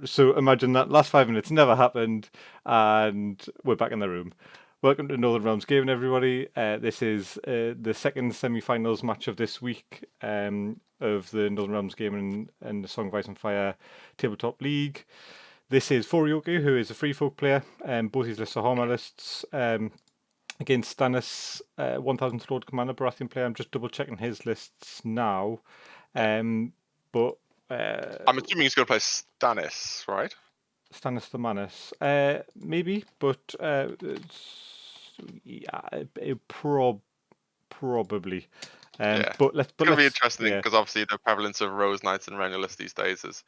So imagine that last 5 minutes never happened, and we're back in the room. Welcome to Northern Realms Gaming, everybody. This is the second semi-finals match of this week of the Northern Realms Gaming and the Song of Ice and Fire Tabletop League. This is Forioku, who is a free folk player. Both his lists are Harmer lists. Against Stannis, 1000 Lord Commander, Baratheon player. I'm just double checking his lists now. But I'm assuming he's going to play Stannis, right? Stannis the Manus, maybe, but probably. Yeah. But let's. It's going to be interesting because obviously the prevalence of Rose Knights and Renulus these days is.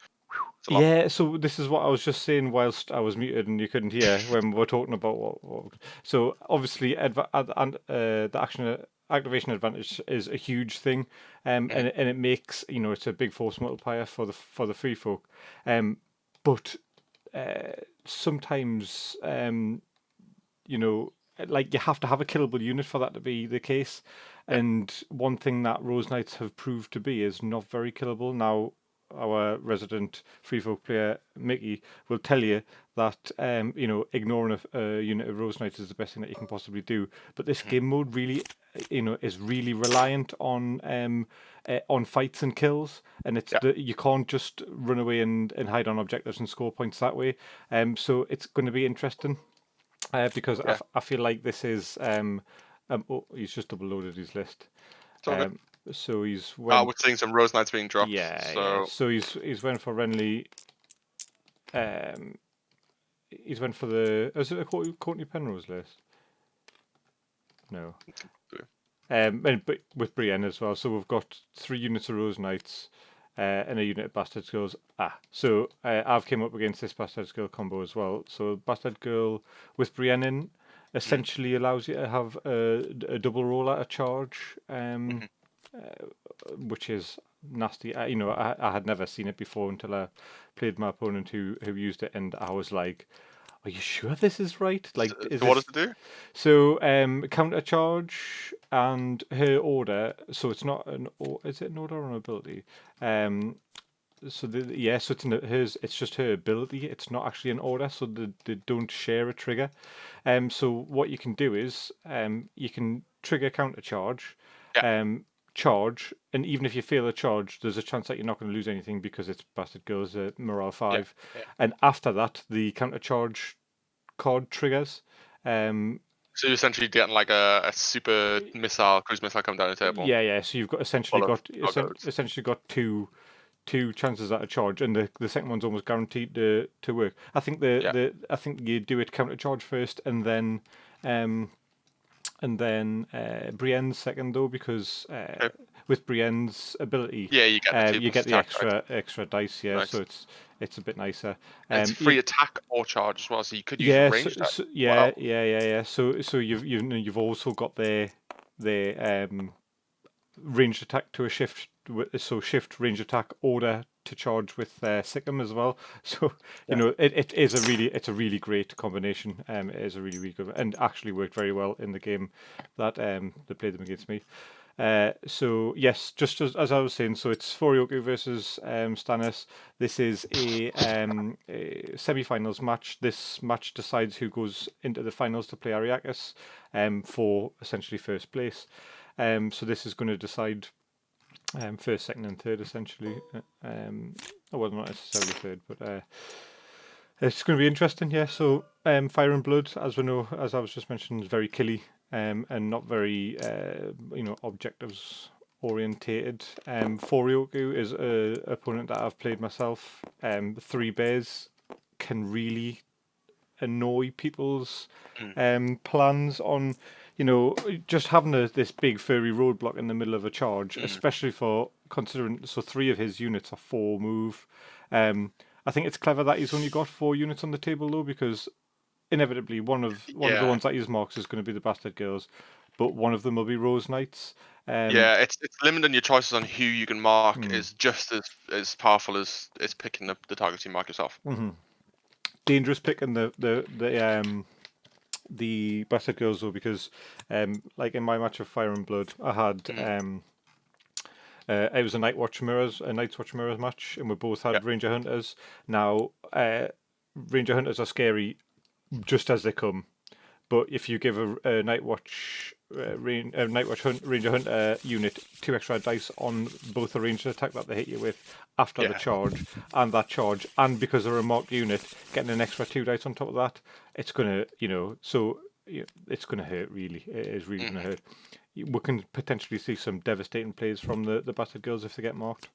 Yeah, so this is what I was just saying whilst I was muted and you couldn't hear when we were talking about what. So obviously, the activation advantage is a huge thing, and it makes it's a big force multiplier for the free folk, but sometimes like you have to have a killable unit for that to be the case, and one thing that Rose Knights have proved to be is not very killable now. Our resident free folk player Mickey will tell you that ignoring a unit of Rose Knights is the best thing that you can possibly do. But this game mode really, is really reliant on fights and kills, and you can't just run away and hide on objectives and score points that way. So it's going to be interesting because I feel like this is he's just double loaded his list. So he's we're seeing some Rose Knights being dropped. So he's went for Renly. He's went for the. Is it a Courtney Penrose list? No. But with Brienne as well. So we've got 3 units of Rose Knights and a unit of Bastard Girls. So I've came up against this Bastard Girl combo as well. So Bastard Girl with Brienne in essentially allows you to have a double roll at a charge. Which is nasty. I had never seen it before until I played my opponent who used it, and I was like, "Are you sure this is right?" Like, so what does it do? So, counter charge and her order. So it's not is it an order or an ability? So so it's just her ability. It's not actually an order, so they don't share a trigger. So what you can do is you can trigger counter charge. Charge, and even if you fail a charge, there's a chance that you're not going to lose anything because it's Bastard Girls at morale 5. And after that, the counter charge card triggers. So you're essentially getting like a super missile, cruise missile come down the table. Yeah. So you've got essentially got two chances at a charge, and the second one's almost guaranteed to work. I think I think you do it counter charge first, and then Brienne's second though, because with Brienne's ability, you get the extra dice. Yeah, nice. So it's a bit nicer. It's free attack or charge as well, so you could use range. So you've also got their ranged attack to a shift. So shift range attack order to charge with Sikkim as well. So it's a really great combination. It is a really good and actually worked very well in the game that they played them against me. So yes, just as I was saying, so it's Forioku versus Stannis. This is a semi-finals match. This match decides who goes into the finals to play Ariakis for essentially first place. So this is going to decide first, second, and third essentially. Well, not necessarily third, but it's going to be interesting. Yeah. So Fire and Blood, as we know, as I was just mentioning, is very killy. And not very, objectives orientated. Forioku is an opponent that I've played myself. 3 bears can really annoy people's plans on, just having this big furry roadblock in the middle of a charge, especially for considering. So 3 of his units are 4 move. I think it's clever that he's only got 4 units on the table though, because inevitably one of the ones that he marks is going to be the Bastard Girls, but one of them will be Rose Knights. It's limiting your choices on who you can mark is just as powerful as picking the targets you mark yourself. Dangerous picking the Bastard Girls though, because like in my match of Fire and Blood, I had It was a Night's Watch Mirrors match, and we both had Yeah. Ranger Hunters. Now, Ranger Hunters are scary just as they come, but if you give a Ranger Hunter unit 2 extra dice on both the ranged attack that they hit you with after the charge, and that charge, and because they're a marked unit, getting an extra 2 dice on top of that, it's gonna, it's gonna hurt. Really, it is really gonna hurt. We can potentially see some devastating plays from the Bastard Girls if they get marked.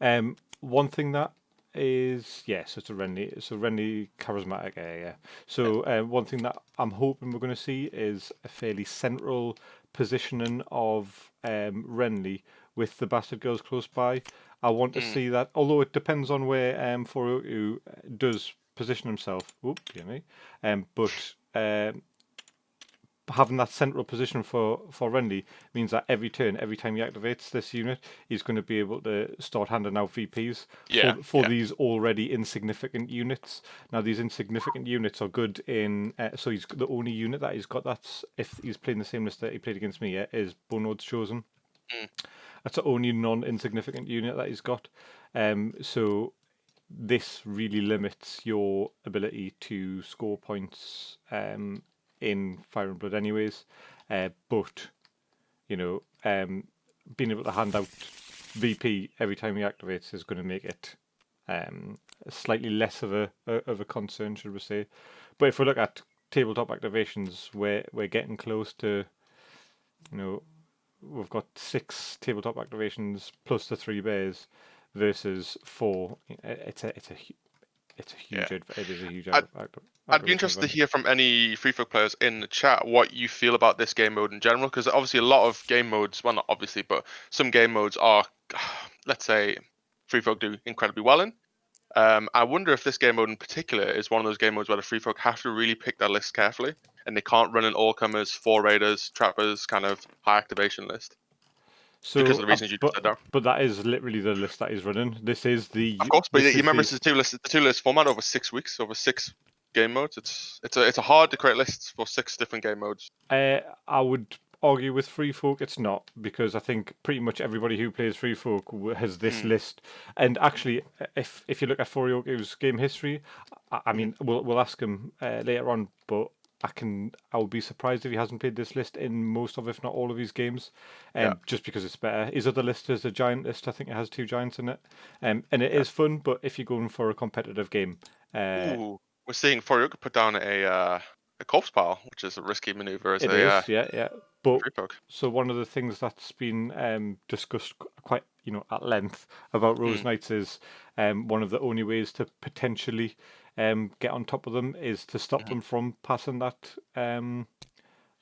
One thing that is, yes, it's a Renly charismatic area. So one thing that I'm hoping we're going to see is a fairly central positioning of Renly with the Bastard Girls close by. I want to see that, although it depends on where Forioku does position himself. But having that central position for Renly means that every turn, every time he activates this unit, he's going to be able to start handing out VPs for these already insignificant units. Now, these insignificant units are good in... so he's the only unit that he's got that's, if he's playing the same list that he played against me, is Bonod's Chosen. That's the only non-insignificant unit that he's got. So this really limits your ability to score points in Fire and Blood anyways, but being able to hand out VP every time he activates is going to make it slightly less of a concern, should we say. But if we look at tabletop activations, we're getting close to, we've got 6 tabletop activations plus the 3 bears versus 4. It is a huge I'd be interested to hear from any Free Folk players in the chat what you feel about this game mode in general, because obviously a lot of game modes, well, not obviously, but some game modes are, let's say, Free Folk do incredibly well in. I wonder if this game mode in particular is one of those game modes where the Free Folk have to really pick their list carefully, and they can't run an all-comers, 4 raiders, trappers kind of high activation list. So, because of the reasons you just said there. But that is literally the list that he's running. This is the... Of course, but you remember it's the two-list format over 6 weeks, over 6 game modes. It's a hard to create lists for 6 different game modes. I would argue with Free Folk it's not, because I think pretty much everybody who plays Free Folk has this list. And actually, if you look at Forioku's game history, I mean, we'll ask him later on, but I would be surprised if he hasn't played this list in most of, if not all of his games, just because it's better. His other list is a giant list. I think it has 2 giants in it, and it is fun. But if you're going for a competitive game, we're seeing Forioku put down a corpse pile, which is a risky maneuver. Yeah. But Free Folk. so one of the things that's been discussed quite at length about Rose Knights is one of the only ways to potentially get on top of them is to stop them from passing that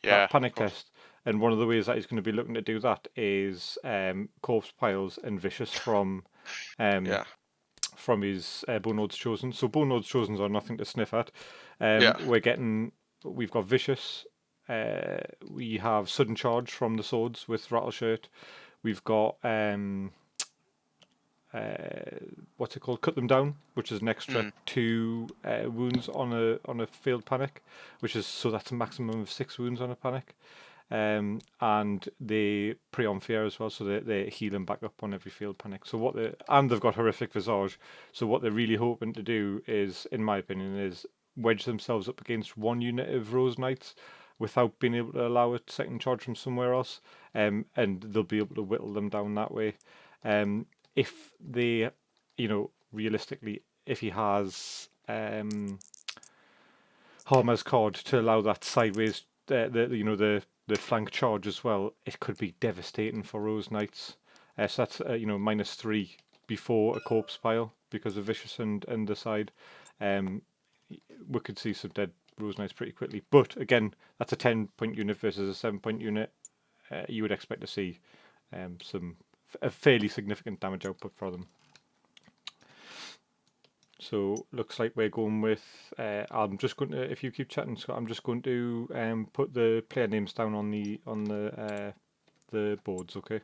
panic test. And one of the ways that he's going to be looking to do that is corpse piles and vicious from his Bonod's Chosen. So Bonod's Chosens are nothing to sniff at. We've got vicious. We have sudden charge from the swords with Rattleshirt. We've got what's it called? Cut them down, which is an extra 2 wounds on a failed panic, that's a maximum of 6 wounds on a panic. And they prey on fear as well, so they're healing back up on every failed panic. And they've got horrific visage. So what they're really hoping to do is, in my opinion, is wedge themselves up against one unit of Rose Knights without being able to allow a second charge from somewhere else, and they'll be able to whittle them down that way. If they, realistically, if he has Harmer's card to allow that sideways, the flank charge as well, it could be devastating for Rose Knights. So that's -3 before a corpse pile because of vicious and the side. We could see some dead Rose Knights pretty quickly. But again, that's a 10-point unit versus a 7-point unit. You would expect to see a fairly significant damage output for them. So looks like we're going with. I'm just going to, if you keep chatting, Scott, I'm just going to put the player names down on the boards. Okay.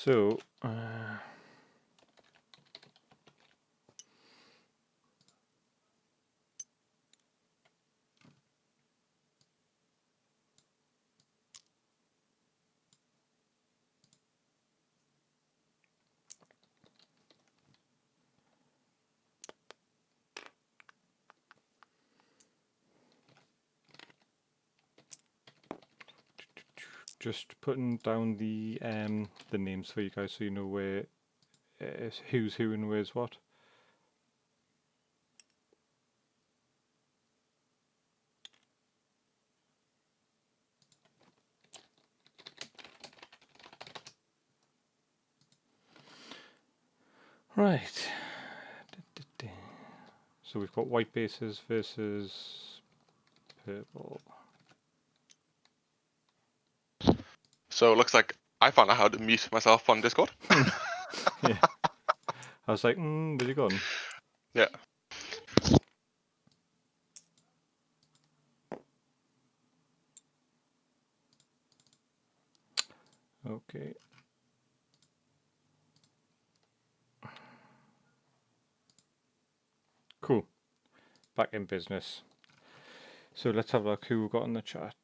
So. Just putting down the names for you guys so you know where who's who and where's what. Right. So we've got white bases versus purple. So it looks like I found out how to mute myself on Discord. Yeah. I was like, where's he gone? Yeah. Okay. Cool. Back in business. So let's have a look who we've got in the chat.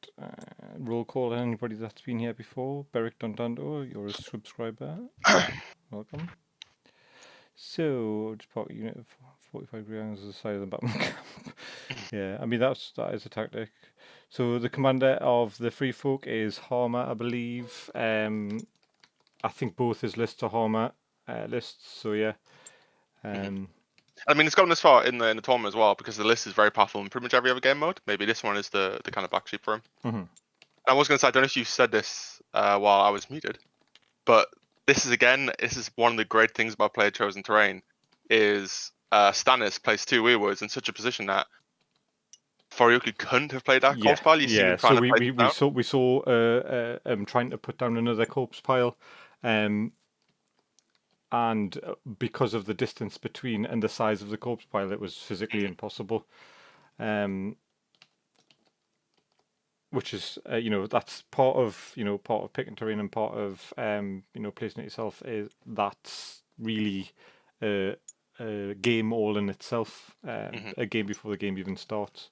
Roll call anybody that's been here before. Beric Dondando, you're a subscriber. Welcome. So, just part unit of 45 rounds as the side of the Batman camp. Yeah, I mean that is a tactic. So the commander of the Free Folk is Harmer, I believe. I think both his lists are Harmer lists. So yeah. I mean, it's gotten this far in the tournament as well because the list is very powerful in pretty much every other game mode. Maybe this one is the kind of black sheep for him. I was going to say, I don't know if you said this while I was muted, but this is one of the great things about player chosen terrain is Stannis plays 2 weirwoods in such a position that Forioku couldn't have played that corpse pile. You see him trying so to play we saw trying to put down another corpse pile, and because of the distance between and the size of the corpse pile, it was physically impossible. Which is that's part of picking terrain and part of placing it yourself. That's really a game all in itself. A game before the game even starts.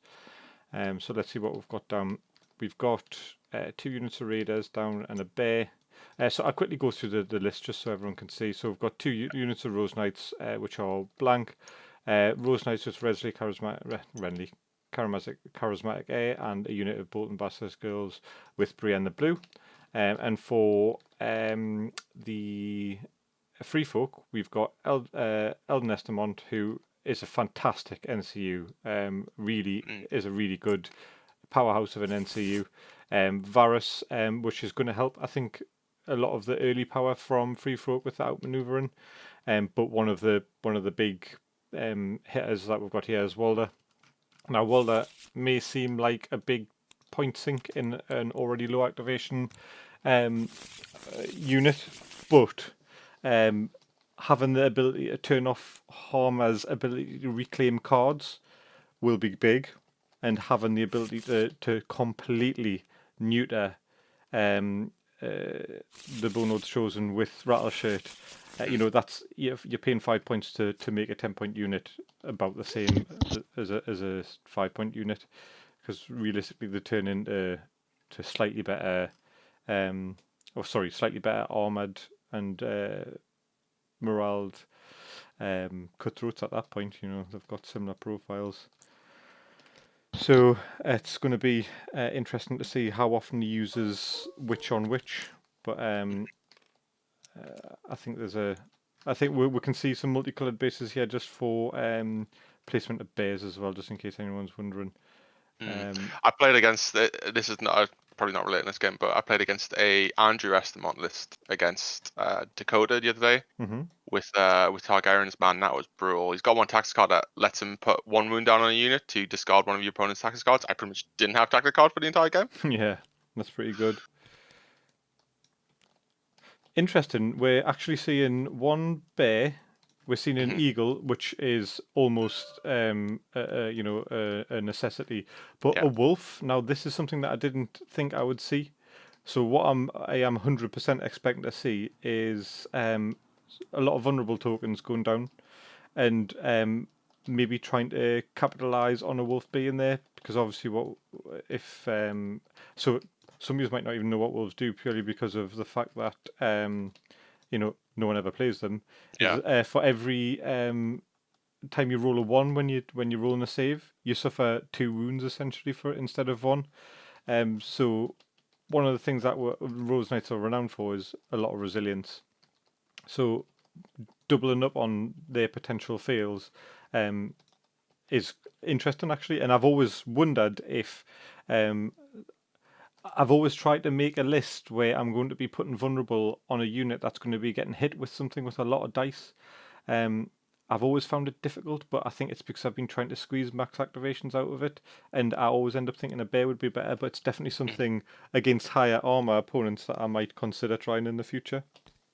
So let's see what we've got down. We've got 2 units of raiders down and a bear. So I'll quickly go through the list just so everyone can see. So we've got 2 units of Rose Knights, which are blank. Rose Knights with charismatic air, and a unit of Bolton Basilisk Girls with Brienne the Blue. And for the Free Folk, we've got Eldon Estamont, who is a fantastic NCU. Really is a really good powerhouse of an NCU. Varus, which is going to help, I think, a lot of the early power from Free Folk with outmaneuvering. But one of the big hitters that we've got here is Walder. Now, Walder may seem like a big point sink in an already low activation unit, but having the ability to turn off Harmer's ability to reclaim cards will be big, and having the ability to completely neuter the Bonewood's Chosen with Rattleshirt, that's you're paying 5 points to make a 10-point unit about the same as a 5-point unit, because realistically they turn into slightly better, slightly better armored and moraled cutthroats at that point. They've got similar profiles. So it's going to be interesting to see how often he uses which on which, but I think we can see some multicolored bases here just for placement of bears as well, just in case anyone's wondering. I played against this is not probably not related in this game, but I played against a Andrew Estamont list against Dakota the other day with Targaryen's man. That was brutal. He's got one tactics card that lets him put 1 wound down on a unit to discard one of your opponent's tactics cards. I pretty much didn't have tactics card for the entire game. Yeah, that's pretty good. Interesting. We're actually seeing one bear. We're seeing an eagle, which is almost a necessity. But a wolf. Now, this is something that I didn't think I would see. So what I am 100% expecting to see is a lot of vulnerable tokens going down, and maybe trying to capitalize on a wolf being there, because obviously what if so some of you might not even know what wolves do, purely because of the fact that no one ever plays them. Yeah. Is for every time you roll a 1 when you're rolling a save, you suffer 2 wounds essentially for it instead of 1. So one of the things that Rose Knights are renowned for is a lot of resilience. So doubling up on their potential fails is interesting actually, and I've always wondered if I've always tried to make a list where I'm going to be putting vulnerable on a unit that's going to be getting hit with something with a lot of dice. I've always found it difficult, but I think it's because I've been trying to squeeze max activations out of it, and I always end up thinking a bear would be better, but it's definitely something against higher armor opponents that I might consider trying in the future.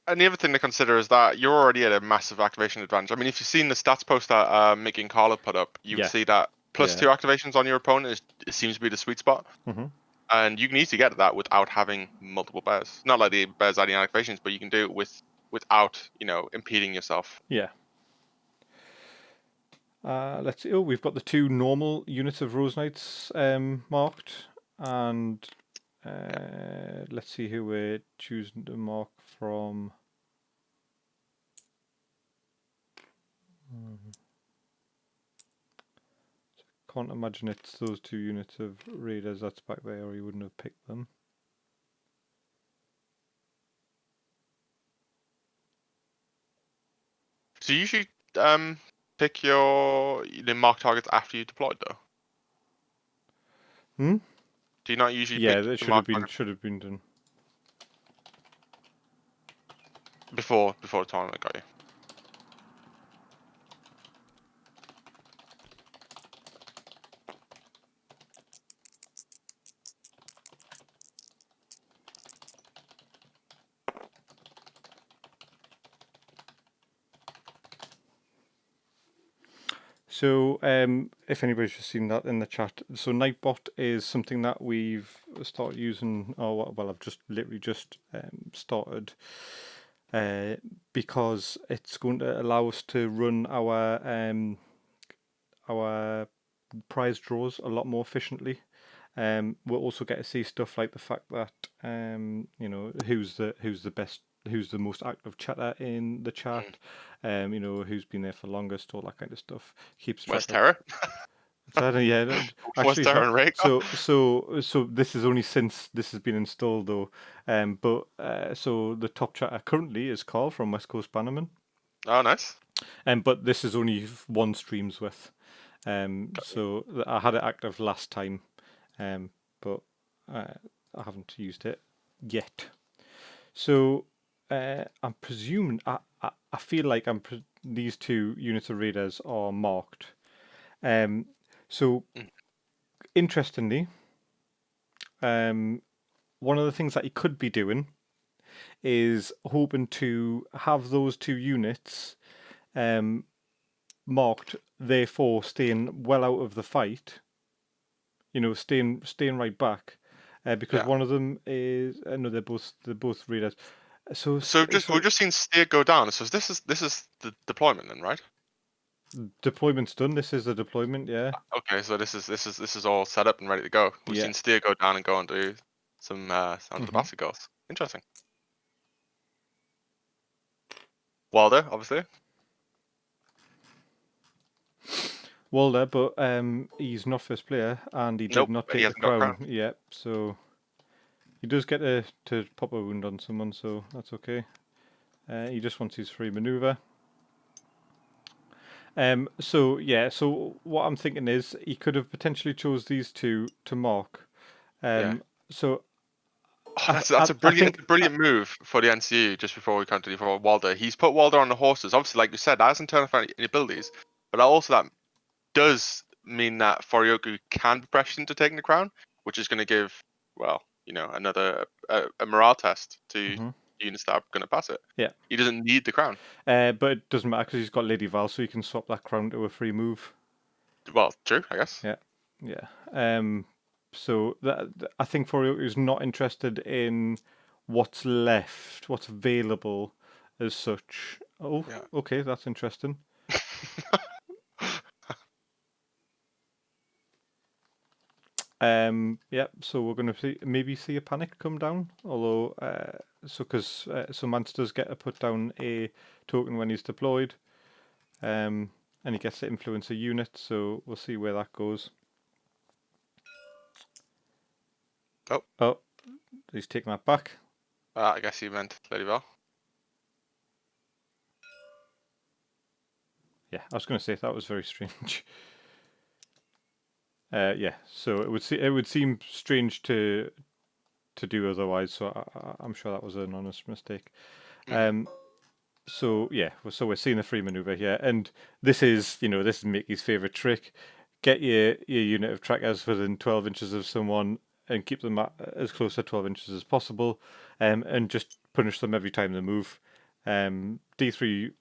And the other thing to consider is that you're already at a massive activation advantage. I mean, if you've seen the stats post that Mickey and Carla put up, you would Yeah. see that plus Yeah. 2 activations on your opponent it seems to be the sweet spot. Mm-hmm. And you can easily get to that without having multiple bears. Not like the bears adding activations, but you can do it without impeding yourself. Yeah. Let's see. Oh, we've got the 2 normal units of Rose Knights marked, and let's see who we're choosing to mark from. Can't imagine it's those 2 units of raiders that's back there, or he wouldn't have picked them. So you usually pick your mark targets after you deployed, though. Hmm. Do you not usually Yeah, pick that your should have mark been target done. before the tournament? Got you. So, if anybody's just seen that in the chat, so Nightbot is something that we've started using. Oh well, I've just literally just started because it's going to allow us to run our prize draws a lot more efficiently. We'll also get to see stuff like the fact that who's the most active chatter in the chat, who's been there for longest, all that kind of stuff. Keeps track Where's of. Terra? Yeah, Where's actually it's Terra not. and Rhaegar? So this is only since this has been installed though. But so the top chatter currently is Carl from West Coast Bannerman. Oh, nice. But this is only 1 stream's worth. So I had it active last time, but I haven't used it yet. So I'm presuming I feel like these 2 units of raiders are marked. So interestingly, one of the things that he could be doing is hoping to have those 2 units marked, therefore staying well out of the fight. Staying right back, because Yeah. one of them is no, they're both raiders. So We're just seeing Steer go down. So this is the deployment then, right? deployment's done. This is the deployment, yeah. Okay, so this is all set up and ready to go. We've Yeah. seen Steer go down and go and do some under the basket goals. Interesting. Wilder, obviously. Walder, but he's not first player, and he did Nope, not and he take the hasn't got crown. crowned. Yeah, so he does get to pop a wound on someone, so that's okay. He just wants his free maneuver. So what I'm thinking is he could have potentially chose these 2 to mark. Yeah. So That's a brilliant move for the NCU. Just before we continue for Walder, he's put Walder on the horses. Obviously, like you said, that hasn't turned off any abilities, but also that does mean that Forioku can be pressured into taking the crown, which is going to give, well, another a morale test to units that are going to pass it. Yeah. He doesn't need the crown. But it doesn't matter because he's got Lady Val, so he can swap that crown to a free move. Well, true, I guess. Yeah. So I think Forioku is not interested in what's left, what's available as such. Oh, Yeah. okay, that's interesting. Yeah, so we're going to maybe see a panic come down, although so Mance does get to put down a token when he's deployed, and he gets to influence a unit. So we'll see where that goes. Oh, he's taking that back. I guess you meant Lady Val. Yeah, I was going to say that was very strange. Yeah, so it would seem strange to do otherwise. So I'm sure that was an honest mistake. So yeah, so we're seeing a free maneuver here, and this is Mickey's favorite trick: get your unit of trackers within 12 inches of someone and keep them as close to 12 inches as possible, and just punish them every time they move. D3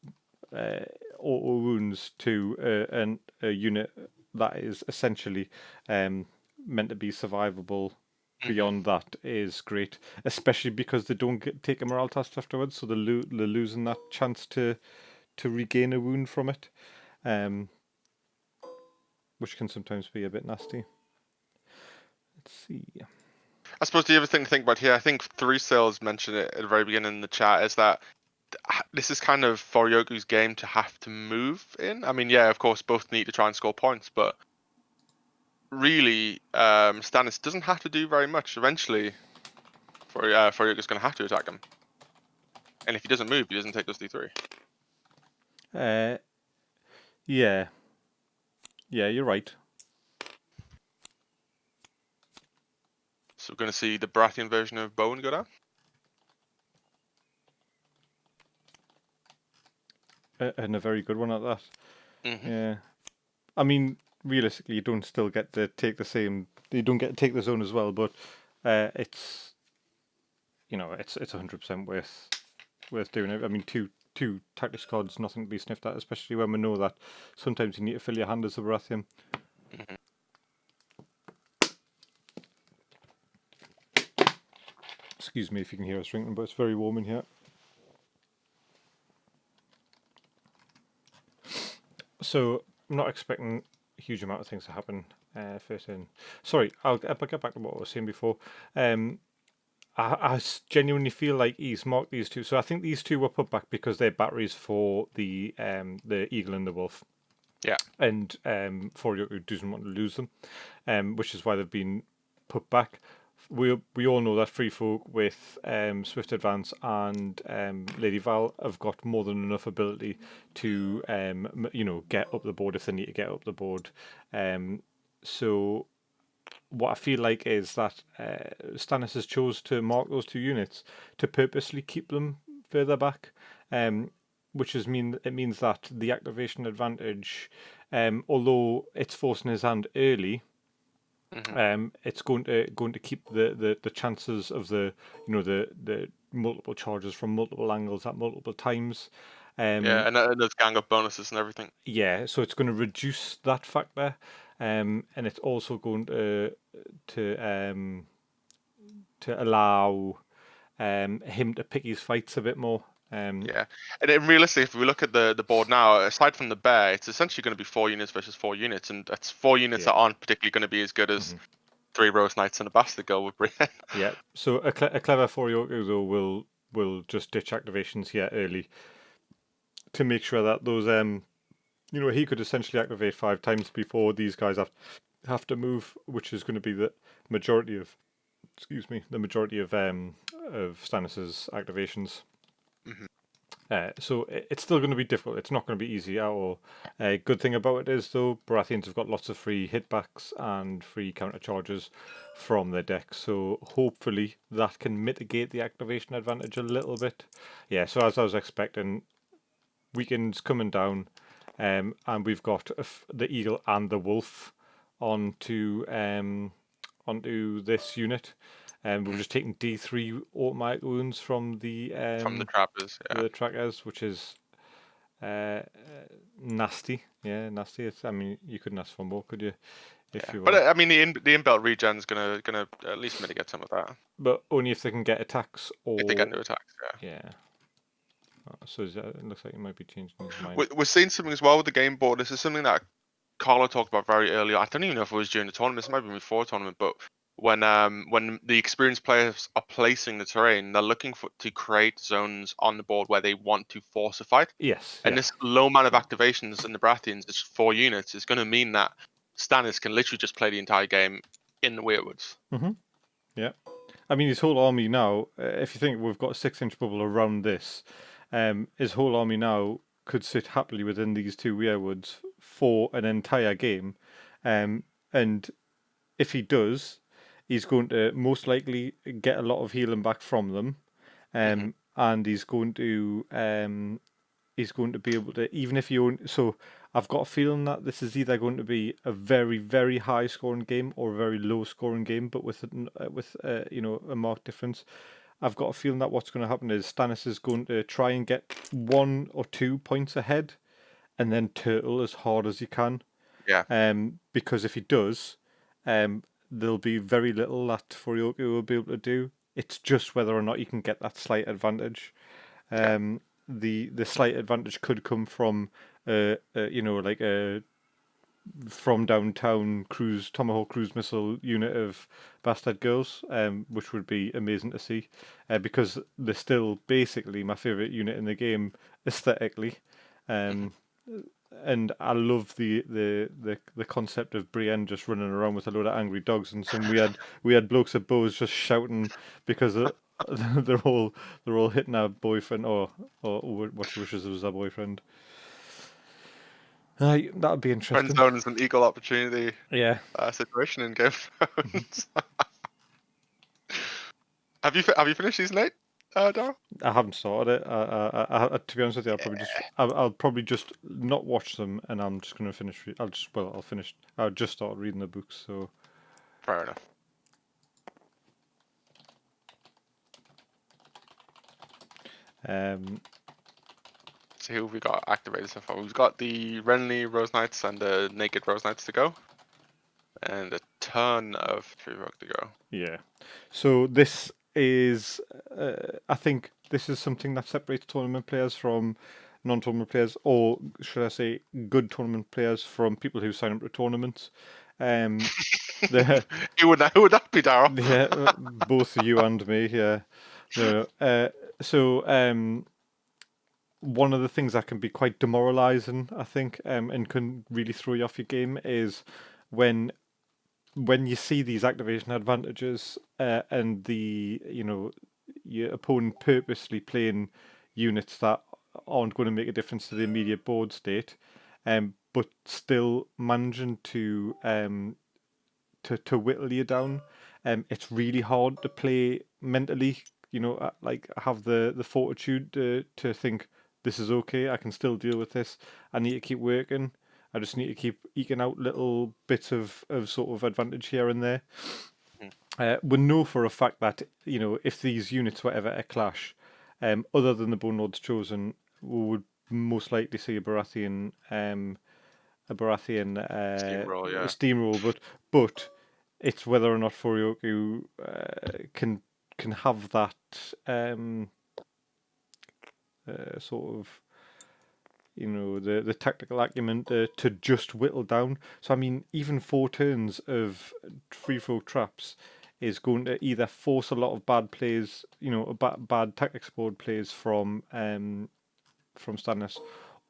auto wounds to a unit that is essentially meant to be survivable beyond that is great, especially because they don't take a morale test afterwards, so they're losing that chance to regain a wound from it, which can sometimes be a bit nasty. Let's see. I suppose the other thing to think about here, I think Three Sales mentioned it at the very beginning in the chat, is that this is kind of Forioku's game to have to move in. I mean, yeah, of course, both need to try and score points, but really, Stannis doesn't have to do very much. Eventually, Forioku's going to have to attack him. And if he doesn't move, he doesn't take those D3. Yeah, you're right. So we're going to see the Baratheon version of Bone go down. And a very good one at that. Mm-hmm. Yeah, I mean, realistically, you don't still get to take the same. You don't get to take the zone as well, but it's it's 100% worth doing it. I mean, two tactics cards, nothing to be sniffed at, especially when we know that sometimes you need to fill your hand as a Baratheon. Mm-hmm. Excuse me if you can hear us drinking, but it's very warm in here. So I'm not expecting a huge amount of things to happen first in. Sorry, I'll get back to what I was saying before. I genuinely feel like he's marked these two. So I think these two were put back because they're batteries for the Eagle and the Wolf. Yeah. And Forioku doesn't want to lose them, which is why they've been put back. We all know that Free Folk with Swift Advance and Lady Val have got more than enough ability to get up the board if they need to get up the board. So what I feel like is that Stannis has chose to mark those two units to purposely keep them further back, which means that the activation advantage, although it's forcing his hand early, it's going to keep the chances of the multiple charges from multiple angles at multiple times. Yeah, and those gang up bonuses and everything. Yeah, so it's going to reduce that factor, and it's also going to allow him to pick his fights a bit more. Yeah, and realistically, if we look at the board now, aside from the bear, it's essentially going to be 4 units versus 4 units, and that's 4 units that aren't particularly going to be as good as 3 Rose Knights and a Bastard Girl would bring in. Yeah, so a clever Forioku though will just ditch activations here early to make sure that those he could essentially activate 5 times before these guys have to move, which is going to be the majority of Stannis's activations. So it's still going to be difficult. It's not going to be easy at all. Good thing about it is, though, Baratheons have got lots of free hitbacks and free counter charges from their deck. So hopefully that can mitigate the activation advantage a little bit. Yeah, so as I was expecting, weekends coming down, and we've got the Eagle and the Wolf onto this unit. And we've just taken D3 automatic wounds from the trappers, yeah. the trackers, which is nasty. Yeah, nasty. I mean, you couldn't ask for more, could you? if you But will. I mean, the inbuilt regen's gonna at least mitigate some of that But only if they can get attacks if they get or into attacks. Yeah. yeah. So it looks like he might be changing his mind. We're seeing something as well with the game board. This is something that Carlo talked about very early. I don't even know if it was during the tournament. This might be before the tournament, but when the experienced players are placing the terrain, they're looking to create zones on the board where they want to force a fight. Yes. And this low amount of activations in the baratheons, just 4 units, is going to mean that Stannis can literally just play the entire game in the Weirwoods. Yeah. I mean, his whole army now, if you think we've got a 6-inch bubble around this, his whole army now could sit happily within these 2 weirwoods for an entire game. And if he does, he's going to most likely get a lot of healing back from them. And he's going to be able to, even if you own. So I've got a feeling that this is either going to be a very, very high scoring game or a very low scoring game, but with a marked difference. I've got a feeling that what's going to happen is Stannis is going to try and get 1 or 2 points ahead, and then turtle as hard as he can. Yeah. Because if he does, there'll be very little that Forioku will be able to do. It's just whether or not you can get that slight advantage. The slight advantage could come from like a from downtown Tomahawk cruise missile unit of bastard girls, which would be amazing to see, because they're still basically my favorite unit in the game aesthetically. And I love the concept of Brienne just running around with a load of angry dogs, and we had blokes at bows just shouting because they're all hitting our boyfriend or what she wishes it was our boyfriend. That'd be Friend interesting. zone is an equal opportunity Yeah. situation in Game of Thrones. Have you finished season 8, Daryl? I haven't started it. To be honest with you, I'll probably just not watch them, and I'm just going to finish. I'll finish. I'll just start reading the books. So Fair enough. So who have we got activated so far? We've got the Renly Rose Knights and the Naked Rose Knights to go, and a ton of Forioku to go. yeah. So this is, I think, this is something that separates tournament players from non-tournament players, or should I say, good tournament players from people who sign up to tournaments. Who would that be, Daryl? Yeah, both you and me. Yeah. No. So one of the things that can be quite demoralizing, I think, and can really throw you off your game is when you see these activation advantages, and your opponent purposely playing units that aren't going to make a difference to the immediate board state, but still managing to whittle you down. It's really hard to play mentally. Like have the fortitude to think this is okay. I can still deal with this. I need to keep working. I just need to keep eking out little bits of sort of advantage here and there. We know for a fact that if these units were ever a clash, other than the Bone Lord's Chosen, we would most likely see a Baratheon Steamroll, yeah. steamroll, but it's whether or not Forioku can have that sort of the tactical acumen to just whittle down. So I mean, even 4 turns of free throw traps is going to either force a lot of bad plays, bad tactics board plays from Stannis,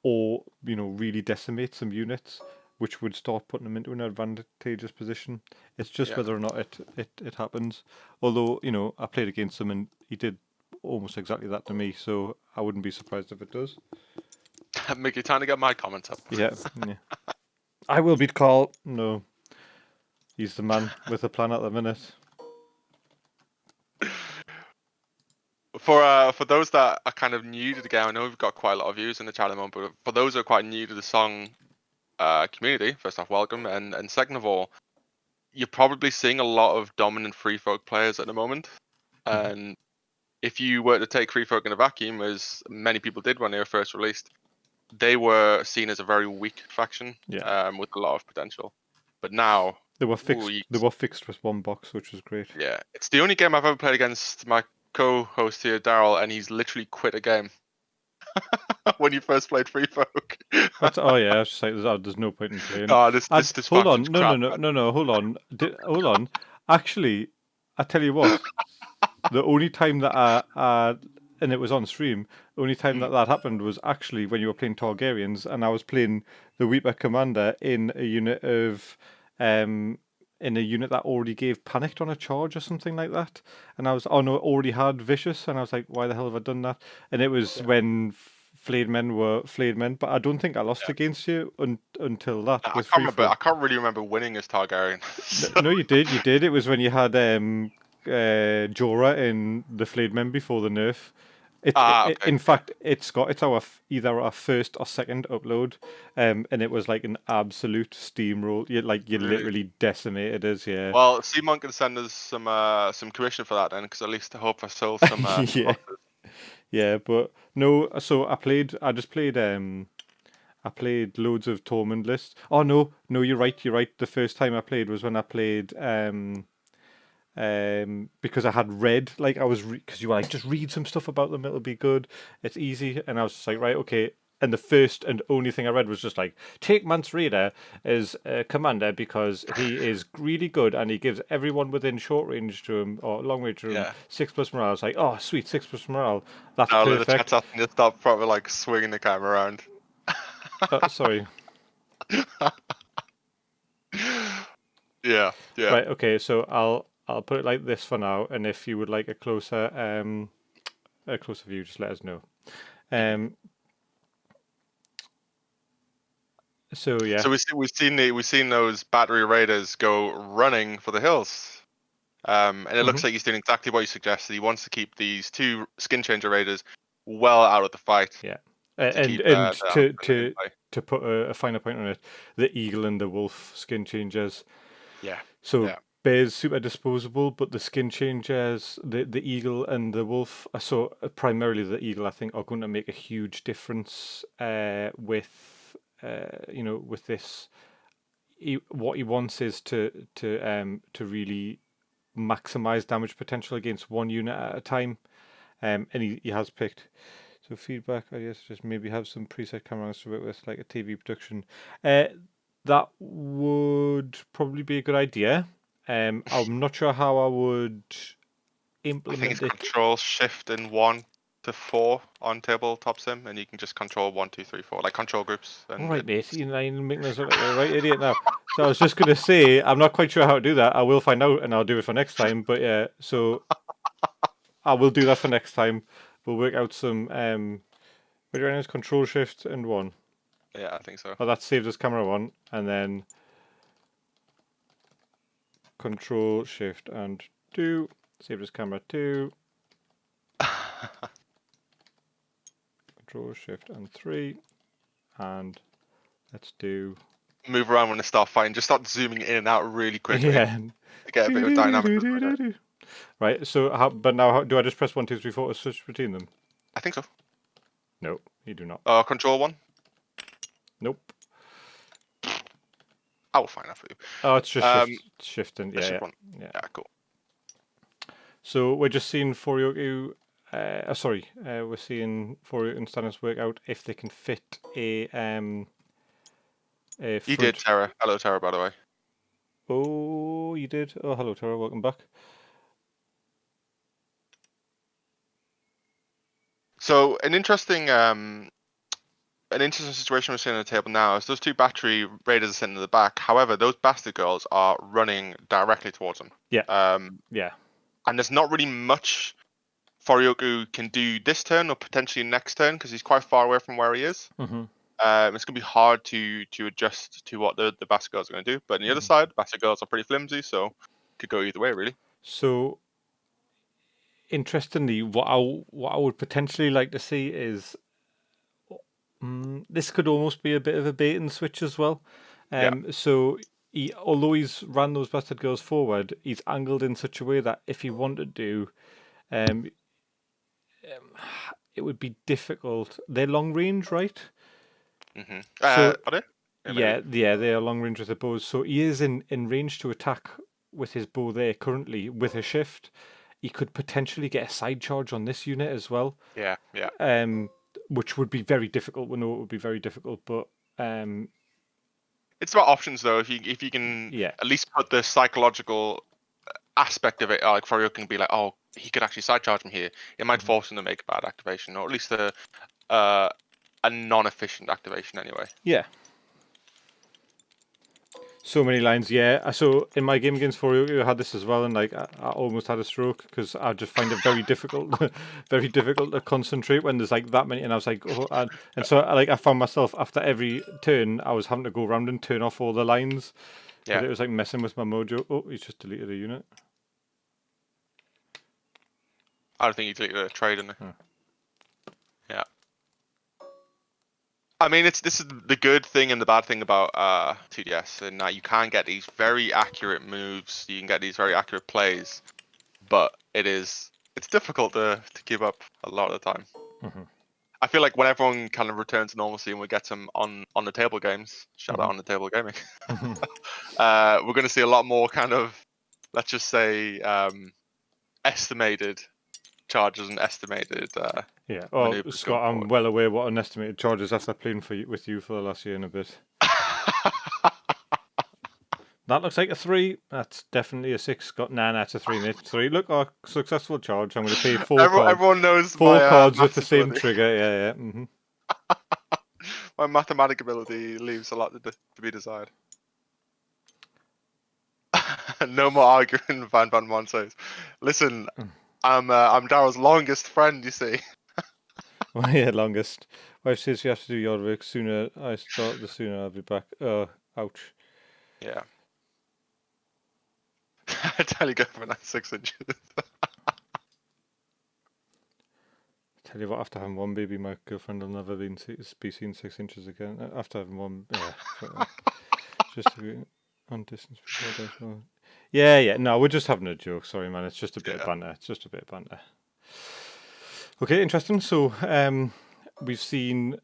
or really decimate some units, which would start putting them into an advantageous position. It's just whether or not it happens. Although I played against him and he did almost exactly that to me, so I wouldn't be surprised if it does. Mickey, time to get my comments up. Yeah. I will beat Carl. No, he's the man with the plan at the minute. For those that are kind of new to the game, I know we've got quite a lot of views in the chat at the moment, but for those who are quite new to the song community, first off, welcome, and second of all, you're probably seeing a lot of dominant free folk players at the moment, and if you were to take free folk in a vacuum, as many people did when they were first released, they were seen as a very weak faction, with a lot of potential. But now They were Ooh, fixed. They were fixed with one box, which was great. yeah, it's the only game I've ever played against my co-host here, Daryl, and he's literally quit a game when you first played Free Folk. Oh yeah, I was just like, there's no point in playing. Oh, this Hold faction's on, crap. no, hold on, hold on. Actually, I tell you what, the only time that and it was on stream, the only time that happened was actually when you were playing Targaryens, and I was playing the Reaper Commander in a unit that already gave panicked on a charge or something like that, and I was already had vicious, and I was like, why the hell have I done that? And it was when flayed men were flayed men, but I don't think I lost against you until that I with can't remember. free. I can't really remember winning as Targaryen. No, you did. You did. It was when you had Jorah in the flayed men before the nerf. Okay. In fact, it's either our first or second upload, and it was like an absolute steamroll. You Really? literally decimated us. Yeah. Well, Simon can send us some commission for that then, because at least I hope I sold some. Yeah. Yeah, but no. So I just played. I played loads of Tormund lists. Oh no, you're right. You're right. The first time I played was when I played because I had read, like I was, because you were like, just read some stuff about them, it'll be good, it's easy, and I was just like, right, okay. And the first and only thing I read was just like, take Mance Rayder as a commander because he is really good and he gives everyone within short range to him or long range to him Yeah. 6+ morale. I was like, oh sweet, 6+ morale, that's Now the chat's perfect. asking you to stop probably like swinging the camera around. Sorry. Yeah. Right, okay, so I'll put it like this for now, and if you would like a closer view, just let us know. So yeah. So we've seen those battery raiders go running for the hills, and it looks like he's doing exactly what you suggested. He wants to keep these two skin changer raiders well out of the fight. Yeah, To keep and the Amazon in play. to put a finer point on it, the eagle and the wolf skin changers. Yeah. So Yeah. bear's super disposable, but the skin changers, the eagle and the wolf, so primarily the eagle, I think, are going to make a huge difference with with this. What he wants is to really maximize damage potential against one unit at a time, and he has picked. So feedback, I guess, just maybe have some preset cameras to work with, like a TV production. That would probably be a good idea. I'm not sure how I would I think it's implement it. Control Shift and 1 to 4 on tabletop sim, and you can just control 1, 2, 3, 4, like control groups. All And right, mate, you're making us look like a right idiot now. So I was just going to say, I'm not quite sure how to do that. I will find out, and I'll do it for next time. But yeah, so I will do that for next time. We'll work out some. What do you Control Shift and 1. yeah, I think so. Oh, that saved as camera 1, and then Control Shift and 2, saved as camera 2. Control Shift and 3, and let's do. Move around when they start fighting. Just start zooming in and out really quickly. Yeah. To get a bit of dynamic. Right. So, do I just press 1, 2, 3, 4 to switch between them? I think so. No, you do not. Control 1. Nope. I will find that for you. Oh, it's just shift and Shift yeah. 1. Yeah, cool. So we're just seeing Forioku. We're seeing Forioku and Stannis work out if they can fit a You did, Tara. Hello, Tara, by the way. Oh, you did. Oh, hello, Tara. Welcome back. So an interesting situation we're seeing on the table now is those two battery raiders are sitting in the back. However, those bastard girls are running directly towards them. Yeah. Yeah. And there's not really much Forioku can do this turn or potentially next turn because he's quite far away from where he is. Mm-hmm. It's going to be hard to adjust to what the bastard girls are going to do. But on the other side, bastard girls are pretty flimsy, so could go either way, really. So, interestingly, what I would potentially like to see is this could almost be a bit of a bait and switch as well. So, although he's ran those bastard girls forward, he's angled in such a way that if he wanted to, it would be difficult. They're long range, right? Mm-hmm. So Are they? Yeah, they are long range with the bows. So he is in range to attack with his bow there currently with a shift. He could potentially get a side charge on this unit as well. Yeah. Which would be very difficult. We know it would be very difficult, but It's about options though. If you can yeah, at least put the psychological aspect of it, like Forioku can be like, oh, he could actually side charge from here. It might force him to make a bad activation, or at least a non-efficient activation anyway. yeah. So many lines, yeah. So in my game against Forioku, I had this as well, and like I almost had a stroke because I just find it very difficult, very difficult to concentrate when there's like that many. And I was like, oh, and so I found myself after every turn, I was having to go around and turn off all the lines because it was like messing with my mojo. Oh, he's just deleted a unit. I don't think he deleted a trade in there. Huh. Yeah. I mean, this is the good thing and the bad thing about TDS, and that you can get these very accurate moves. You can get these very accurate plays, but it's difficult to keep up a lot of the time. I feel like when everyone kind of returns to normalcy and we get some on the table games, shout out on the table gaming, we're going to see a lot more kind of, let's just say, estimated charges and estimated. Yeah. Oh, maneuvers Scott, going I'm forward. well aware what unestimated charges after playing with you for the last year and a bit. That looks like a 3. That's definitely a 6. Scott, nah, that's a 3, mate. 3. Look, our successful charge. I'm going to pay 4 cards. Everyone knows 4 my cards with the maths same ability. trigger. Yeah, yeah. My mathematic ability leaves a lot to be desired. No more arguing, Van Mon says. Listen, I'm Daryl's longest friend, you see. Well, yeah, longest. Wife says you have to do your work sooner. I start, the sooner I'll be back. Ouch. Yeah. I tell you, girlfriend, that's 6 inches. Tell you what, after having one baby, my girlfriend will never be seen 6 inches again. After having one, yeah. Just on distance before that. Yeah. No, we're just having a joke. Sorry, man. It's just a bit of banter. It's just a bit of banter. Okay, interesting. So, we've seen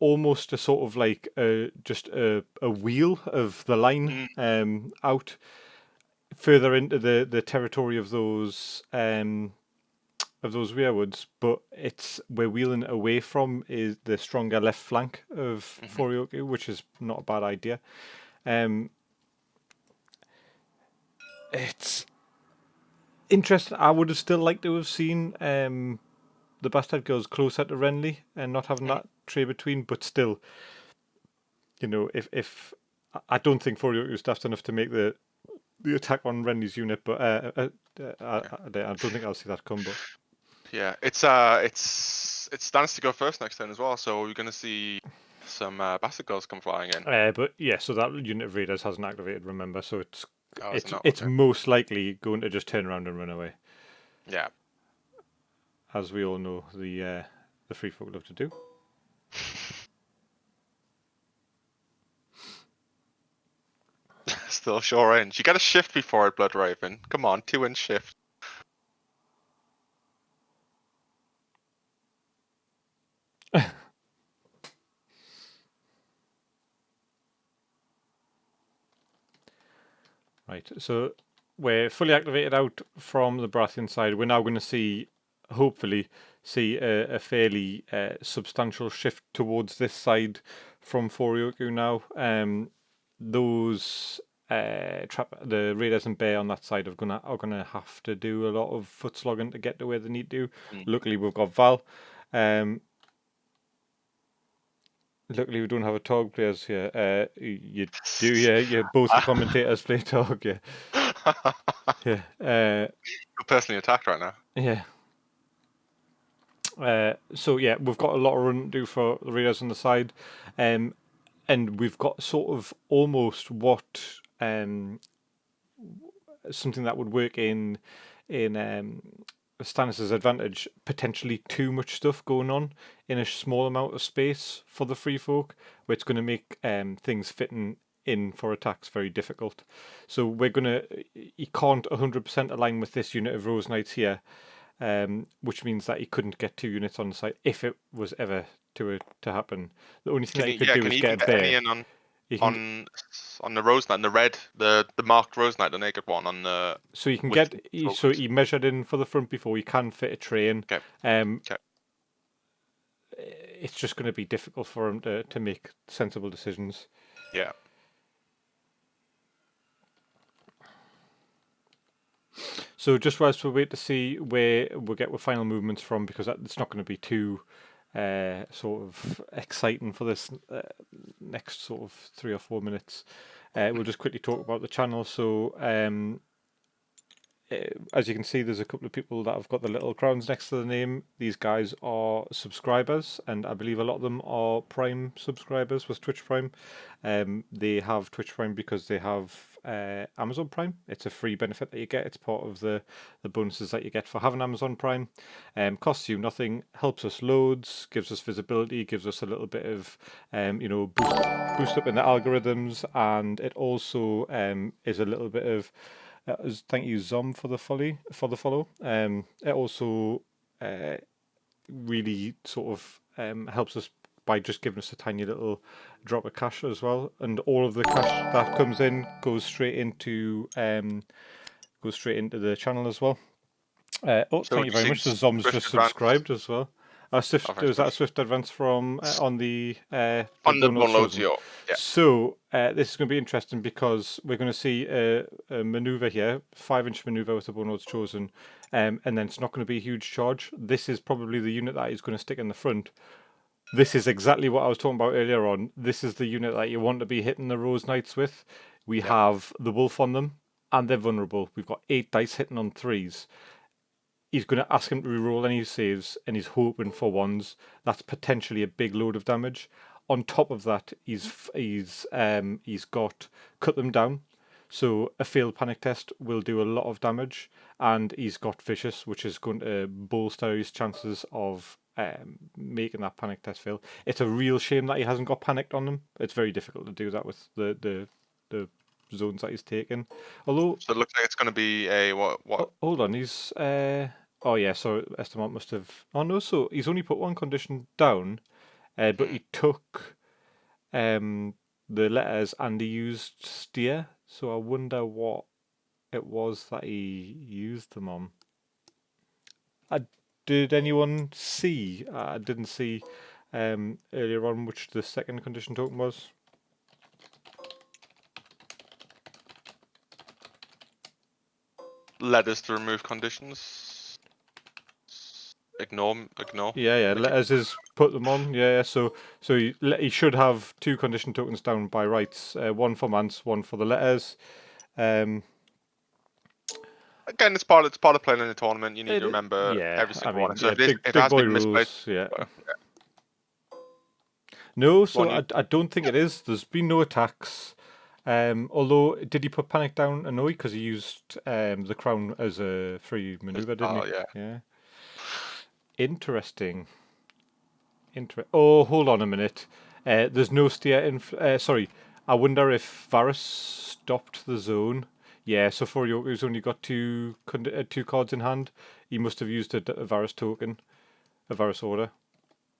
almost a sort of like just a wheel of the line out further into the territory of those rearwoods, but we're wheeling away from is the stronger left flank of Forioku, which is not a bad idea. It's interesting. I would have still liked to have seen the Bastard Girls closer to Renly and not having that tray between, but still, if I don't think Forioku is daft enough to make the attack on Renly's unit, but I don't think I'll see that come. But yeah, it's Stannis to go first next turn as well, so we're going to see some Bastard Girls come flying in. But yeah, so that unit of raiders hasn't activated, remember, so it's Okay. most likely going to just turn around and run away. Yeah. As we all know, the free folk love to do. Still short range. You got to shift before it, Blood Raven. Come on, 2-inch shift. Right, so we're fully activated out from the Baratheon side. We're now going to hopefully see a fairly substantial shift towards this side from Forioku now. Those the raiders and bear on that side are gonna have to do a lot of foot slogging to get to where they need to. Luckily, we've got Val. Luckily, we don't have a Tog players here. You do, yeah. Yeah, both the commentators play Tog, yeah. Yeah. You're personally attacked right now. Yeah. So yeah, we've got a lot of run to do for the raiders on the side, and we've got sort of almost what something that would work in Stannis' advantage. Potentially too much stuff going on in a small amount of space for the free folk, where it's going to make things fitting in for attacks very difficult. So he can't 100% align with this unit of Rose Knights here. Which means that he couldn't get 2 units on the site if it was ever to happen. The only thing Can that you, you could yeah, do can is you get even a get any bear. in on You can on the Rose Knight, the red, the marked Rose Knight, the naked one on the so you can with get so tokens? he measured in for the front before. You can fit a train. Okay. Okay. It's just going to be difficult for him to make sensible decisions. Yeah. So just whilst we wait to see where we'll get our final movements from, because it's not going to be too sort of exciting for this next sort of 3 or 4 minutes. We'll just quickly talk about the channel. So as you can see, there's a couple of people that have got the little crowns next to the name. These guys are subscribers, and I believe a lot of them are Prime subscribers with Twitch Prime. They have Twitch Prime because they have Amazon Prime. It's a free benefit that you get. It's part of the bonuses that you get for having Amazon Prime. Costs you nothing, helps us loads, gives us visibility, gives us a little bit of boost up in the algorithms, and it also is a little bit of thank you, Zom, for the follow. It also really sort of helps us by just giving us a tiny little drop of cash as well, and all of the cash that comes in goes straight into the channel as well. So Thank you very much. The you've Zom's Swift just advance. subscribed as well. Oh, very Was that a good. Swift advance from on the On the Bone Lords one loads, Chosen? yeah. So this is going to be interesting because we're going to see a maneuver here, 5-inch maneuver with the Bone Lords Chosen, and then it's not going to be a huge charge. This is probably the unit that is going to stick in the front. This is exactly what I was talking about earlier on. This is the unit that you want to be hitting the Rose Knights with. We have the Wolf on them, and they're vulnerable. We've got 8 dice hitting on 3s. He's going to ask him to reroll any saves, and he's hoping for 1s. That's potentially a big load of damage. On top of that, he's got cut them down. So a failed panic test will do a lot of damage, and he's got vicious, which is going to bolster his chances of making that panic test fail. It's a real shame that he hasn't got panicked on them. It's very difficult to do that with the zones that he's taken. Although, So it looks like it's going to be a what? hold on, he's oh yeah, so Estamont must have. Oh no, so he's only put one condition down, but he took the letters and he used steer. So I wonder what it was that he used them on. Did anyone see? I didn't see earlier on which the second condition token was. Letters to remove conditions. Ignore. Yeah. Letters is put them on. Yeah. So he should have 2 condition tokens down by rights. One for Mance, one for the letters. Again, it's part of playing in a tournament. You need to remember Yeah, every I single one. mean, So yeah, if it big has boy been misplayed, rules. Yeah. yeah. No, so One you I don't think it is. There's been no attacks. Although, did he put panic down? No, because he used the crown as a free maneuver, didn't he? yeah. Yeah. Interesting. Oh, hold on a minute. There's no steer in. Sorry, I wonder if Varus stopped the zone. Yeah, so Forioku's only got two cards in hand. He must have used a Varus token, a Varus order.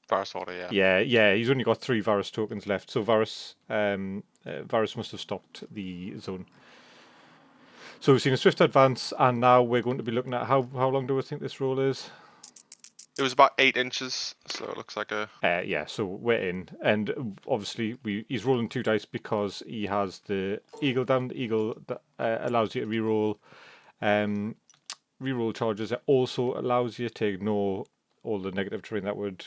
Varus order, yeah. Yeah. He's only got 3 Varus tokens left, so Varus must have stopped the zone. So we've seen a swift advance, and now we're going to be looking at how long do we think this roll is? It was about 8 inches, so it looks like a. Yeah, so we're in, and obviously he's rolling 2 dice because he has the eagle down. The eagle that allows you to reroll charges. It also allows you to ignore all the negative terrain that would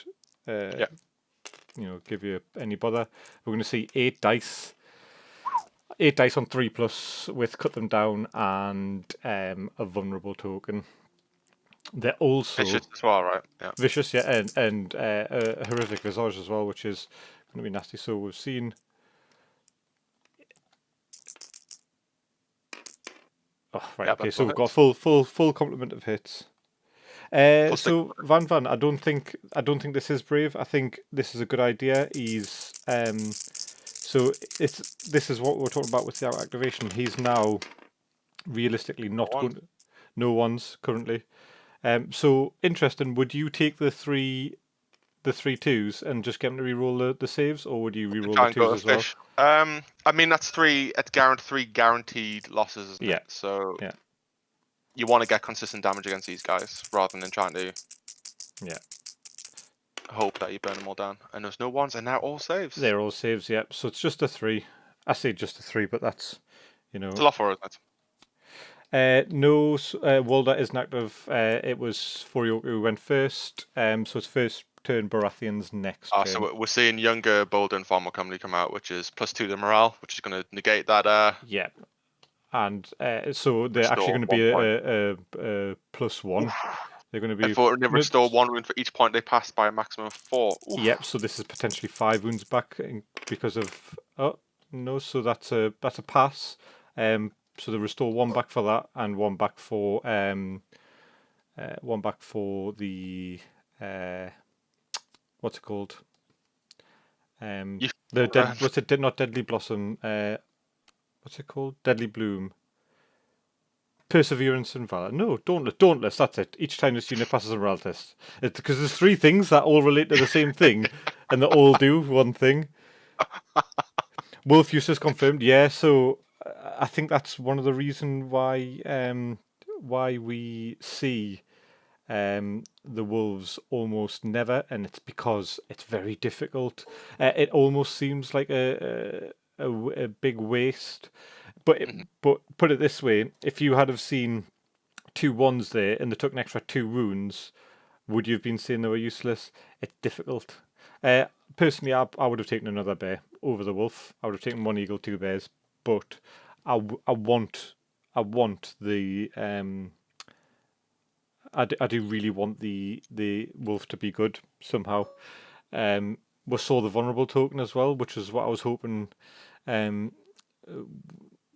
give you any bother. We're going to see 8 dice. 8 dice on 3+ with cut them down and a vulnerable token. They're also Vicious as well, right? Yeah. vicious, yeah, and a horrific visage as well, which is going to be nasty. So we've seen. Oh, right, okay. So we've got full complement of hits. So Van, I don't think this is brave. I think this is a good idea. He's so this is what we're talking about with the out activation. He's now realistically not going to, no ones currently. So interesting. Would you take the 3 the 3/2s and just get them to reroll the saves, or would you reroll Try the and go 2s to as well? fish. I mean that's three guaranteed losses, isn't Yeah. it? So Yeah. you want to get consistent damage against these guys rather than trying to hope that you burn them all down. And there's no ones, and now all saves. They're all saves, yep. So it's just a 3. I say just a 3, but that's, It's a lot for us, isn't it? no, Walder isn't active. It was Forioku who went first. So it's first turn, Baratheons next turn. So we're seeing younger, bolder, and farmer company come out, which is +2 to morale, which is going to negate that. Yeah. And so they're actually going to Restore be 1 point. a +1. They're going to be. And for they restore 1 wound for each point they pass by a maximum of 4. Oof. Yep. So this is potentially 5 wounds back because of. Oh no! So that's a pass. So they restore 1 back for that, and 1 back for 1 back for the what's it called? The dead. What's it? Not Deadly Blossom. What's it called? Deadly Bloom. Perseverance and Valor. No, Dauntless, that's it. Each time this unit passes a morale test. It's because there's 3 things that all relate to the same thing, and they all do one thing. Wolf Eustace confirmed, yeah, so I think that's one of the reasons why we see the wolves almost never, and it's because it's very difficult. It almost seems like a big waste. But put it this way: if you had have seen 2 1s there and they took an extra 2 wounds, would you have been saying they were useless? It's difficult. Personally, I would have taken another bear over the wolf. I would have taken 1 eagle, 2 bears, but I want the I do really want the wolf to be good somehow. We saw the vulnerable token as well, which is what I was hoping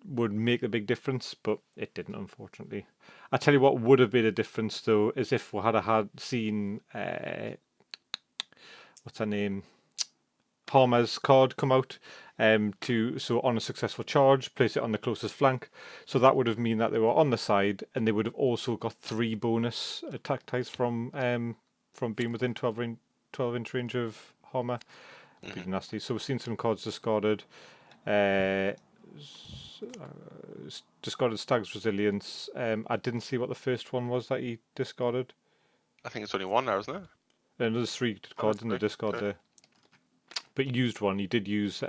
would make a big difference, but it didn't, unfortunately. I tell you what would have made a difference though, is if we had seen what's her name, Palmer's card come out. So on a successful charge, place it on the closest flank. So that would have mean that they were on the side, and they would have also got 3 bonus attack dice from being within 12-inch range of Homer. Pretty nasty. So we've seen some cards discarded. Discarded Stag's Resilience. I didn't see what the first one was that he discarded. I think it's only 1 now, isn't it? And there's 3 cards in the discard there. But he used one. He did use.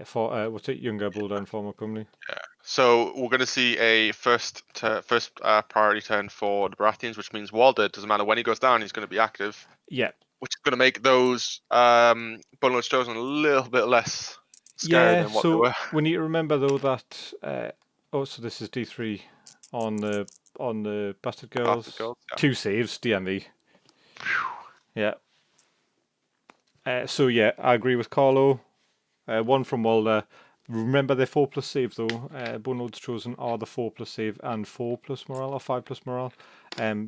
For what's it? Younger Bolder and Former Company. Yeah. So we're going to see a first priority turn for the Baratheons, which means Walder, doesn't matter when he goes down, he's going to be active. Yeah. Which is going to make those Boneless Chosen a little bit less scary than what they were. We need to remember though that so this is D3 on the Bastard Girls. 2 saves, DMV. Yeah. So yeah, I agree with Carlo. 1 from Walder. Remember they're 4+ save though. Bone Lords Chosen are the 4+ save and 4+ morale or 5+ morale.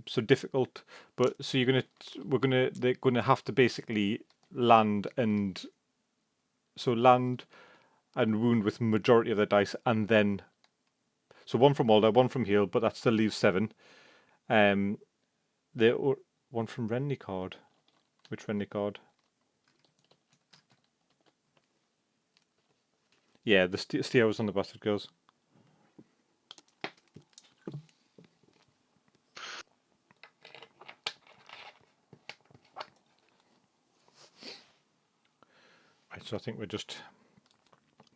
So difficult, but so they're gonna have to basically land and wound with majority of the dice, and then so 1 from Walder, 1 from heal, but that still leaves 7. The 1 from Renly card. Which Renly card? Yeah, the Steer was on the Bastard Girls. Right, so I think we're just.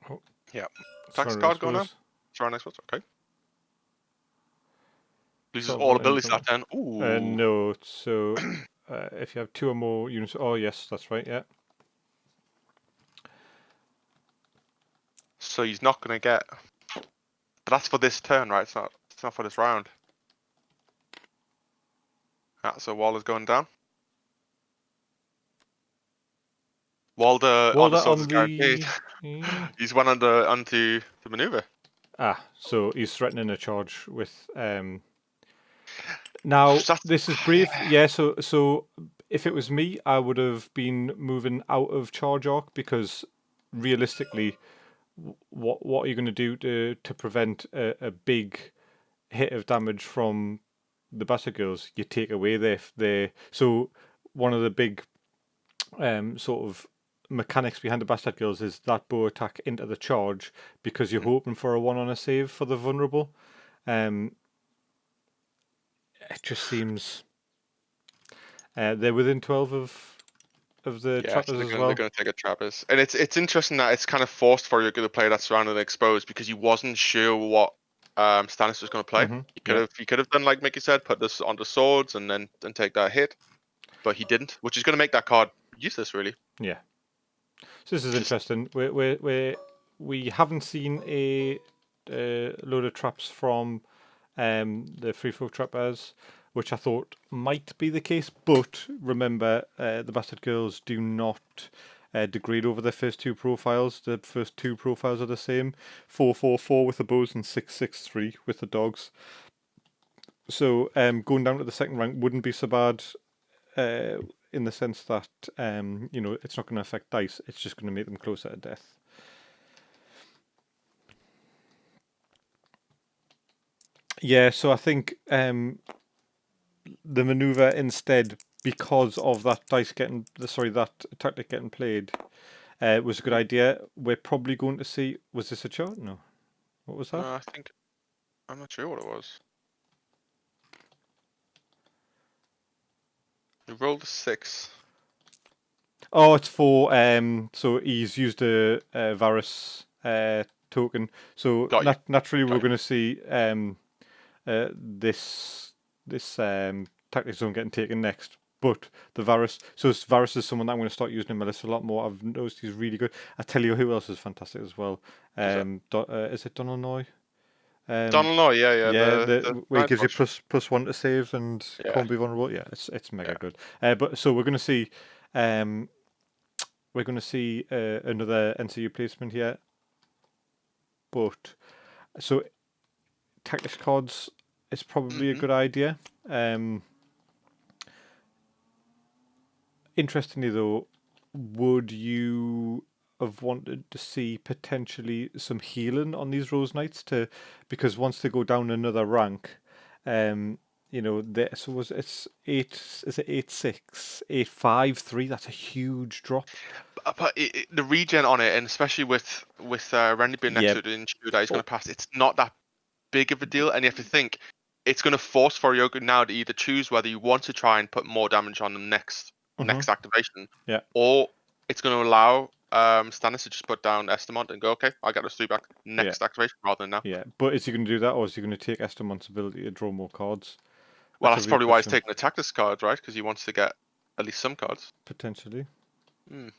Oh. Yeah. Tax card going on? Sorry, next one. Okay. Loses all abilities that turn. Ooh. No, so if you have 2 or more units. Oh, yes, that's right, yeah. So he's not going to get. But that's for this turn, right? It's not for this round. So Walder's going down. Walder on the sword is guaranteed. He's went onto the maneuver. So he's threatening a charge with. Now this is brave. Yeah. So if it was me, I would have been moving out of charge arc, because realistically, what are you going to do to prevent a big hit of damage from the Bastard Girls, you take away their so one of the big sort of mechanics behind the Bastard Girls is that bow attack into the charge because you're hoping for a 1 on a save for the vulnerable. It just seems they're within 12 of the Yeah, so trappers as they're well. gonna take a Trappers, and it's interesting that it's kind of forced for Forioku to play that surrounded and exposed because he wasn't sure what Stannis was going to play. He could have done like Mickey said, put this onto swords and then take that hit, but he didn't, which is going to make that card useless really. Yeah. So this is interesting. We haven't seen a load of traps from the free folk trappers, which I thought might be the case. But remember, the Bastard Girls do not degrade over their first two profiles. The first two profiles are the same: 4/4/4 with the bows and 6/6/3 with the dogs. So going down to the second rank wouldn't be so bad. In the sense that it's not going to affect dice; it's just going to make them closer to death. Yeah, so I think the maneuver instead, because of that that tactic getting played, was a good idea. We're probably going to see. Was this a chart? No. What was that? I think I'm not sure what it was. He rolled a 6. Oh, it's for so he's used a Varus token. So Got you. naturally, we're Got you. going to see this tactic zone getting taken next. But the Varus, Varus is someone that I'm going to start using in my list a lot more. I've noticed he's really good. I tell you who else is fantastic as well. Is it Donald Noy? Donald Noy, yeah, Yeah, the where he Night gives you Watch. +1 to save and Yeah, can't be vulnerable. Yeah, it's mega yeah. good. But so we're going to see another NCU placement here. But so tactics cards is probably a good idea. Interestingly, though, would you have wanted to see potentially some healing on these Rose Knights because once they go down another rank, so it's 8, is it 8/6, 8/5/3? That's a huge drop. But the regen on it, and especially with Randy being next Yeah. to it and sure that he's going Oh. to pass, it's not that big of a deal. And you have to think it's going to force Forioku now to either choose whether you want to try and put more damage on the next activation, Yeah. or it's going to allow Stannis to just put down Estamont and go, okay, I got those 3 back next activation rather than now. Yeah, but is he going to do that, or is he going to take Estamont's ability to draw more cards? Well, That's a that's real probably why he's question. taking the tactics cards, right? Because he wants to get at least some cards. Potentially. And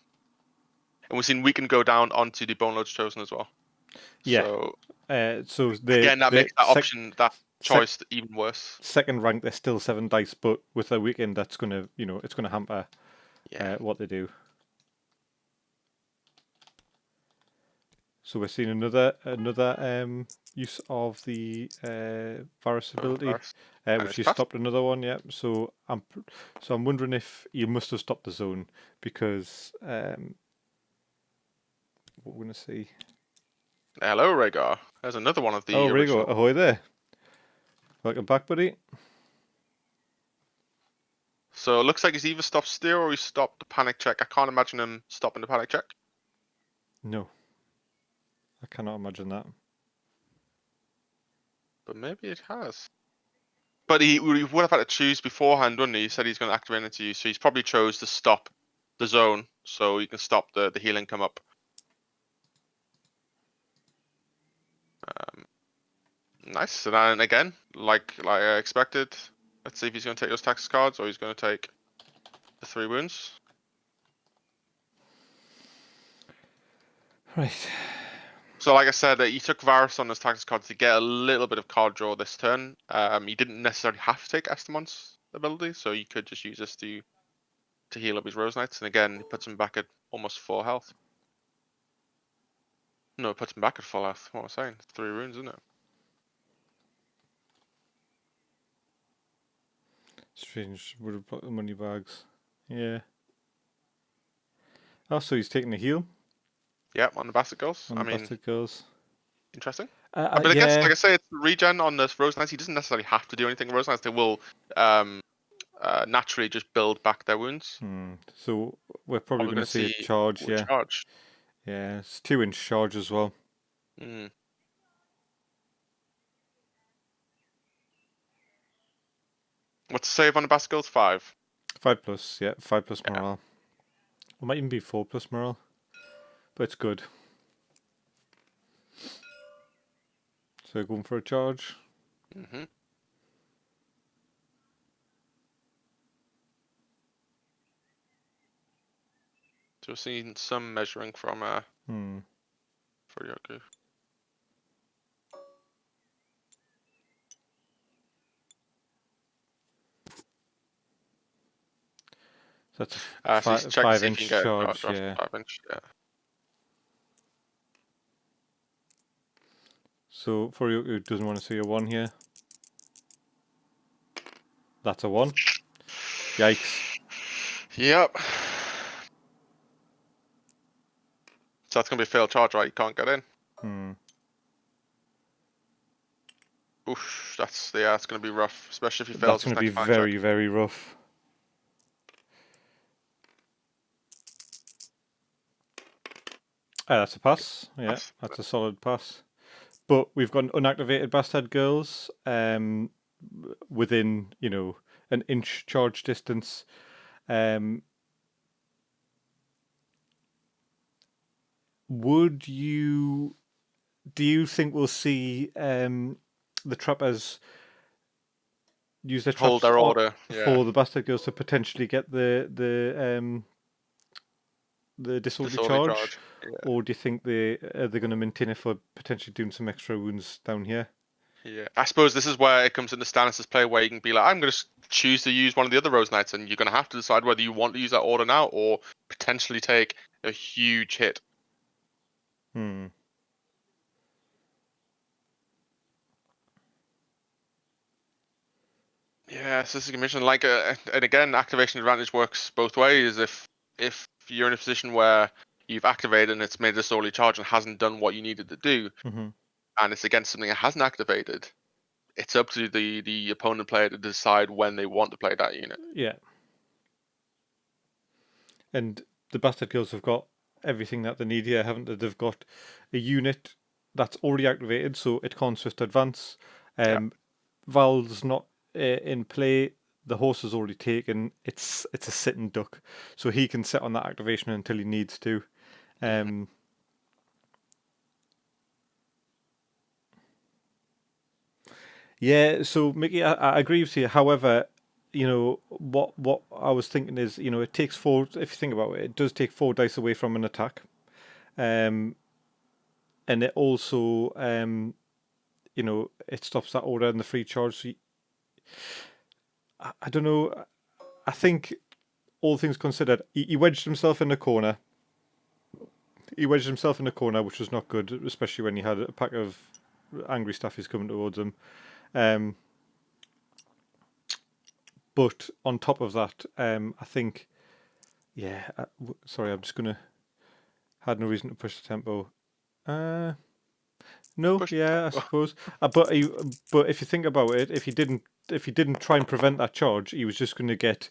we've seen Weaken go down onto the Bone Lord's Chosen as well. Yeah. So Again, that makes that option, that choice even worse. Second rank, they're still 7 dice, but with a weekend, that's going to, it's going to hamper what they do. So we're seeing another use of the Varus ability, which he stopped another one. Yeah. So I'm wondering if you must have stopped the zone because what we're going to see. Hello, Rhaegar. There's another one of the Oh, original. Rhaegar, ahoy there. Welcome back, buddy. So it looks like he's either stopped steer or he stopped the panic check. I can't imagine him stopping the panic check. No. I cannot imagine that. But maybe it has. But he would have had to choose beforehand, wouldn't he? He said he's going to activate it to you, so he's probably chose to stop the zone so he can stop the healing come up. Nice. And then again, like I expected, let's see if he's going to take those tax cards or he's going to take the 3 wounds. Right. So like I said, he took Varus on his tactics cards to get a little bit of card draw this turn. He didn't necessarily have to take Estamont's ability, so he could just use this to heal up his Rose Knights. And again, he puts him back at almost full health. No, it puts him back at full health. What was I saying? 3 runes, isn't it? Strange. Would have put the money bags. Yeah. Oh, so he's taking the heal. Yeah, on the Bastard Girls. On the Bastard Girls. Interesting. But I guess, like I say, it's regen on this Rose Knights. He doesn't necessarily have to do anything. Rose Knights, they will naturally just build back their wounds. So we're probably going to see a charge, yeah. Charge. Yeah, it's 2-inch charge as well. What's the save on the Basicles? 5. 5+, yeah, 5+ morale. It might even be 4+ morale, but it's good. So going for a charge. So we're seeing some measuring from Forioku. So that's a 5-inch charge, yeah. 5-inch, yeah. So Forioku doesn't want to see a 1 here. That's a 1. Yikes. Yep. So that's going to be a failed charge, right? You can't get in. Oof, that's it's going to be rough, especially if he fails. That's going to be very, very rough. That's a pass. Yeah, that's a solid pass. But we've got unactivated Bastard Girls within, an inch charge distance. Do you think we'll see the trappers use their traps hold their order for the Bastard Girls to potentially get the disorderly charge? Or do you think they're going to maintain it for potentially doing some extra wounds down here? Yeah, I suppose this is where it comes into Stannis' play, where you can be like, I'm going to choose to use one of the other Rose Knights, and you're going to have to decide whether you want to use that order now or potentially take a huge hit. Yeah, so this is a commission. And again, activation advantage works both ways. If you're in a position where you've activated and it's made a disorderly charge and hasn't done what you needed to do, and it's against something that hasn't activated, it's up to the opponent player to decide when they want to play that unit. Yeah. And the Bastard Girls have got everything that they need here, haven't they? They've got a unit that's already activated, so it can't swift advance. Val's not in play. The horse is already taken. It's a sitting duck, so he can sit on that activation until he needs to. Yeah, so Mickey, I agree with you. However, what I was thinking is, it takes 4. If you think about it, it does take 4 dice away from an attack, and it also, it stops that order and the free charge. So I don't know. I think all things considered, he wedged himself in the corner. He wedged himself in the corner, which was not good, especially when he had a pack of angry staffies coming towards him. But on top of that, I think, sorry, I'm just gonna. Had no reason to push the tempo. No, I suppose. But if you think about it, if he didn't try and prevent that charge, he was just going to get,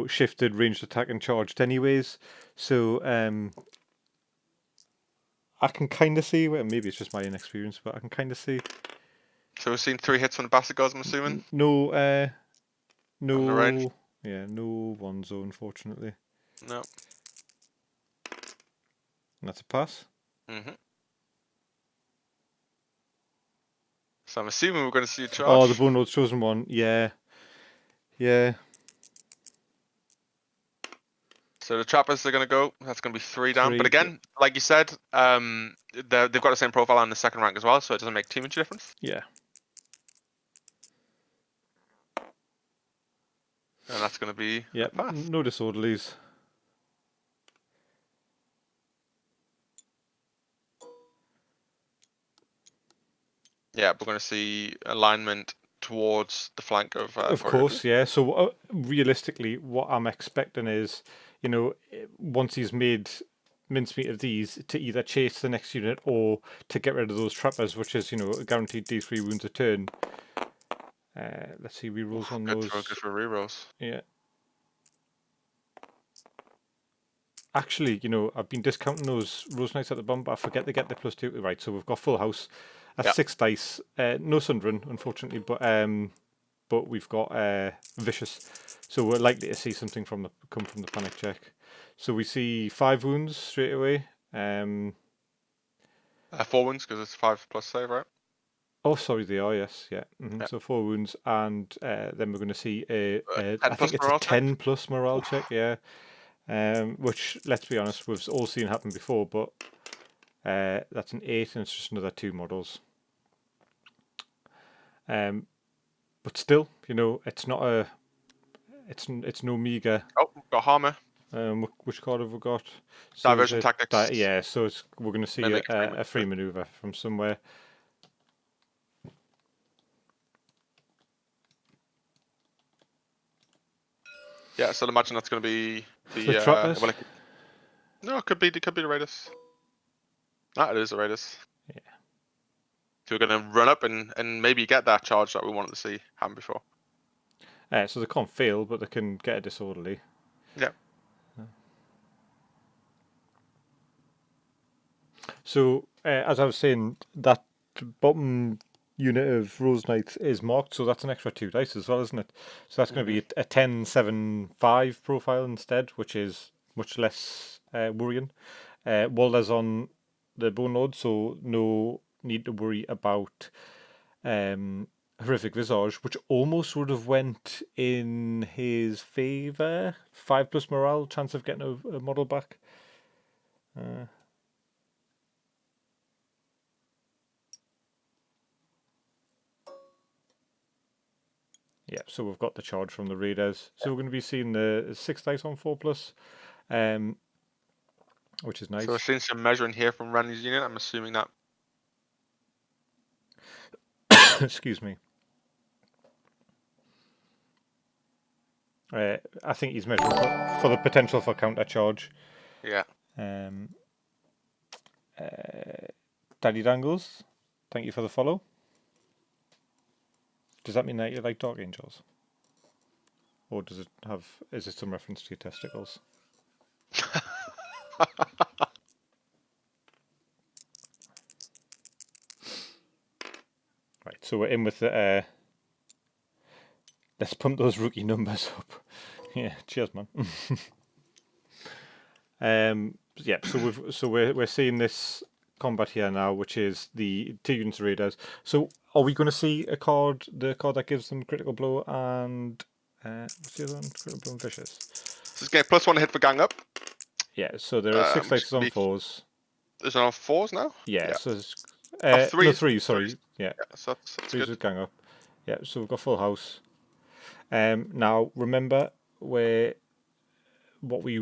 shifted, ranged attack, and charged anyways. So I can kind of see. Well, maybe it's just my inexperience, but I can kind of see. So we've seen 3 hits from the Bastard Girls, I'm assuming. No, on the range? Yeah, no ones, unfortunately. No. And that's a pass. So I'm assuming we're going to see a charge. Oh, the Bone Lord's Chosen One. Yeah. So the trappers are going to go. That's going to be 3 down. But again, like you said, they've got the same profile on the second rank as well, so it doesn't make too much difference. Yeah. And that's going to be a pass. No disorderlies. Yeah, we're going to see alignment towards the flank of course, yeah. So realistically, what I'm expecting is, once he's made mincemeat of these to either chase the next unit or to get rid of those trappers, which is, a guaranteed D3 wounds a turn. Let's see rerolls on those. Good for rerolls. Yeah. Actually, I've been discounting those Rose Knights at the bottom, but I forget they get the +2. Right, so we've got full house. That's 6 dice. No Sundren, unfortunately, but we've got Vicious. So we're likely to see something come from the panic check. So we see 5 wounds straight away. 4 wounds because it's 5+ save, right? Oh, sorry, they are, yes, yeah. So 4 wounds, and then we're going to see I think it's a 10 plus morale check, yeah. Which, let's be honest, we've all seen happen before, but that's an 8, and it's just another 2 models. But still, it's not a, it's no meager. Oh, we've got Harmer. Which card have we got? So Diversion tactics. Yeah, so we're going to see a free maneuver from somewhere. Yeah, so I'd imagine that's going to be the trappers. No, it could be the Raiders. It is the Raiders. Yeah. So we're going to run up and maybe get that charge that we wanted to see happen before. So they can't fail, but they can get a disorderly. Yeah. So as I was saying, that bottom unit of Rose Knights is marked, so that's an extra 2 dice as well, isn't it? So that's going to be a 10-7-5 profile instead, which is much less worrying. Walder's on the Bone Lord, so no need to worry about Horrific Visage, which almost would have went in his favour. 5+ morale, chance of getting a model back. Yeah, so we've got the charge from the Raiders. So we're going to be seeing the 6 dice on 4+, which is nice. So we're seeing some measuring here from Randy's unit. I'm assuming that. Excuse me. I think he's measuring for the potential for counter charge. Yeah. Daddy Dangles, thank you for the follow. Does that mean that you like Dark Angels? Or is it some reference to your testicles? Right, so we're in with the let's pump those rookie numbers up. Yeah, cheers, man. Yeah, so we're seeing this combat here now, which is the 2 units of Raiders. So are we going to see the card that gives them critical blow and what's the other one? Critical blow and vicious. So it's get +1 hit for gang up. Yeah, so there are 6 dice on 4s. Is it on 4s now? Yeah, so it's, 3s. No, 3, sorry. Yeah, so that's 3s with gang up. Yeah, so we've got full house. Now remember what we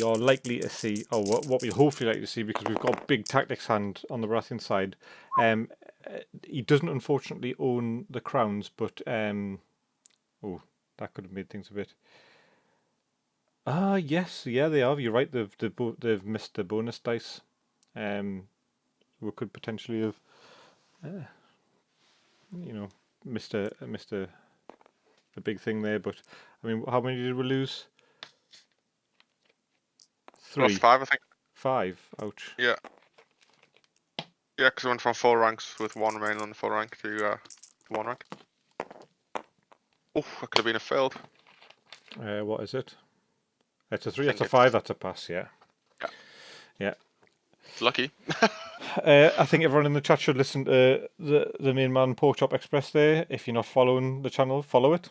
are likely to see, or what we hopefully like to see, because we've got big tactics hand on the Baratheon side. He doesn't unfortunately own the crowns, but oh, that could have made things a bit. Yes, yeah, they have. You're right. They've missed the bonus dice. We could potentially have, missed a big thing there. But I mean, how many did we lose? 3. +5, I think. 5. Ouch. Yeah. Yeah, because I went from 4 ranks with 1 remaining on the 4 rank to 1 rank. Oh, that could have been a failed. What is it? It's a 3. It's a 5. That's a pass. Yeah. Yeah. It's lucky. I think everyone in the chat should listen to the main man Pork Chop Express there. If you're not following the channel, follow it.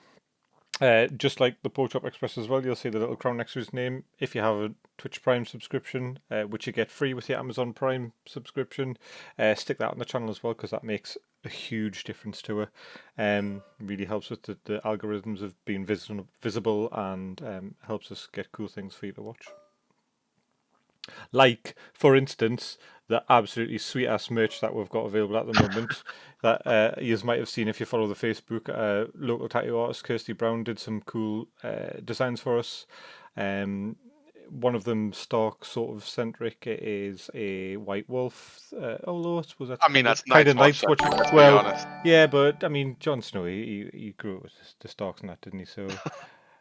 Just like the Pork Chop Express as well, you'll see the little crown next to his name. If you have a Twitch Prime subscription, which you get free with your Amazon Prime subscription, stick that on the channel as well, because that makes a huge difference to her. Really helps with the algorithms of being visible and helps us get cool things for you to watch. Like, for instance, the absolutely sweet-ass merch that we've got available at the moment that you might have seen if you follow the Facebook. Local tattoo artist Kirsty Brown did some cool designs for us. one of them Stark sort of centric. It is a White Wolf. Although I suppose that's I mean, that's kind of Night's Night's Watch. let's be Well, honest. yeah, but I mean, Jon Snow, he grew up with the Starks and that, didn't he? So,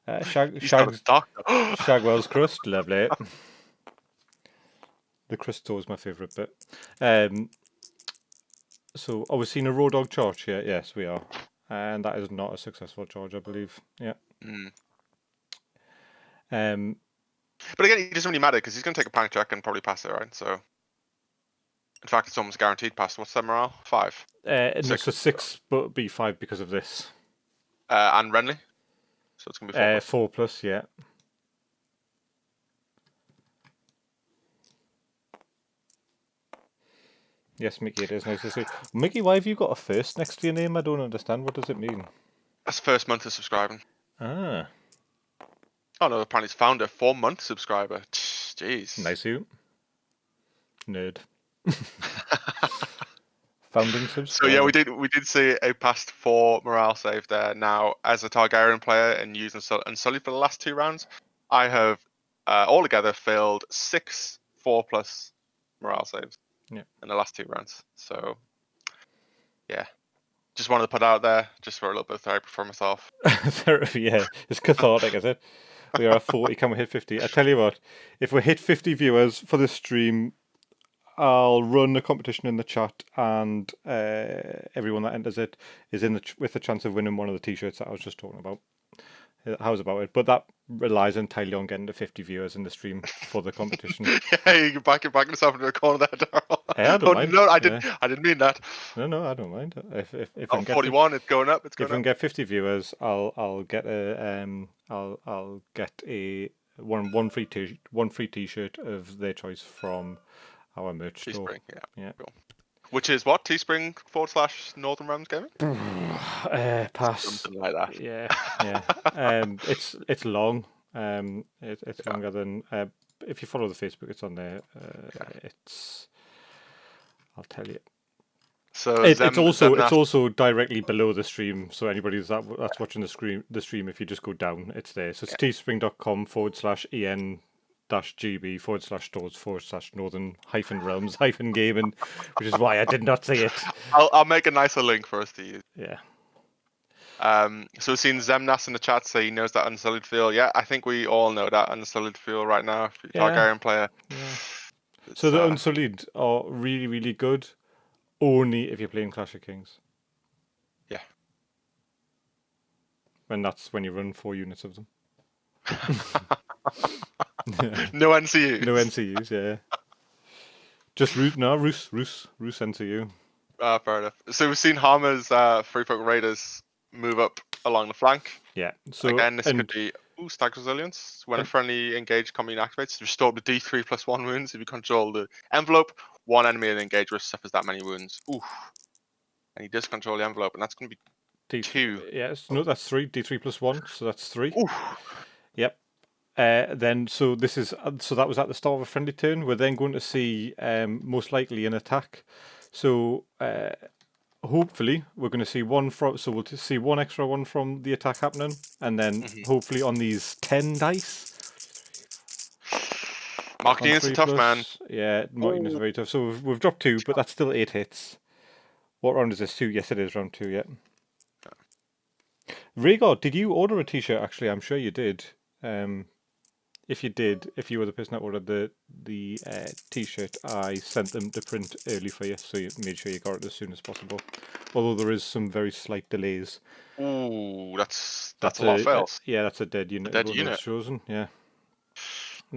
He's not a Stark. Shagwell's crust, lovely. The crust is my favourite bit. So, we've seen a Road Dog charge here. Yes, we are. And that is not a successful charge, I believe. Yeah. But again, it doesn't really matter because he's going to take a panic check and probably pass it, right? So, in fact, it's almost guaranteed pass. What's their morale? 5. No, so 6, but be 5 because of this. And Renly. So it's going to be 4. 4+, yeah. Yes, Mickey, it is nice to see. Mickey, why have you got a first next to your name? I don't understand. What does it mean? That's first month of subscribing. Ah. Oh no, apparently it's founder 4-month subscriber. Jeez. Nice you. Nerd. Founding subscriber. So yeah, we did see a past 4 morale save there. Now, as a Targaryen player and using Unsullied for the last 2 rounds, I have altogether failed 6 4+ morale saves in the last 2 rounds. So yeah, just wanted to put out there just for a little bit of therapy for myself. Therapy, yeah. It's cathartic, is it? We are at 40. Can we hit 50? I tell you what, if we hit 50 viewers for this stream, I'll run a competition in the chat, and everyone that enters it is with a chance of winning one of the t-shirts that I was just talking about. How's about it? But that relies entirely on getting to 50 viewers in the stream for the competition. Yeah, you can back yourself into a corner there, Daryl. Hey, I don't mind. No, I didn't mean that. No, I don't mind. If I can 41, it's going up. If I can get 50 viewers, I'll get I'll get one free t-shirt of their choice from our merch store. Teespring, yeah. Cool. Which is what? Teespring/Northern Realms Gaming? Pass. Something like that. Yeah. It's long. It's longer than. If you follow the Facebook, it's on there. It's. I'll tell you. So it's also directly below the stream. So anybody that's watching the stream, if you just go down, it's there. So it's teespring.com/en-gb/stores/northern-realms-gaming, which is why I did not say it. I'll make a nicer link for us to use. Yeah. So we've seen Zemnas in the chat say he knows that Unsullied feel. Yeah, I think we all know that Unsullied feel right now. If you're a Targaryen player. Yeah. So the Unsullied are really, really good, only if you're playing Clash of Kings. Yeah. And that's when you run 4 units of them. No NCUs. No NCUs, yeah. Just Roos NCU. Fair enough. So we've seen Harmer's Free Folk Raiders move up along the flank. Yeah. So again, this could be Stag Resilience. When a friendly engaged commune activates, restore the D3+1 wounds if you control the envelope. One enemy in the engaged risk suffers that many wounds. Oof. And he does control the envelope, and that's going to be 2. Yes, no, that's 3. D3+1, so that's 3. Oof. Yep. Then so that was at the start of a friendly turn. We're then going to see most likely an attack. So hopefully we're going to see we'll see one extra one from the attack happening, and then hopefully on these 10 dice. Marketing is tough, man. Yeah, marketing is very tough. So we've dropped 2, but that's still 8 hits. What round is this? 2? Yes, it is round 2. Yeah. Rhaegar, did you order a t-shirt? Actually, I'm sure you did. If you were the person that ordered the t-shirt, I sent them to print early for you, so you made sure you got it as soon as possible. Although there is some very slight delays. Ooh, that's a lot of fails. Yeah, that's a dead unit. A dead unit chosen. Yeah.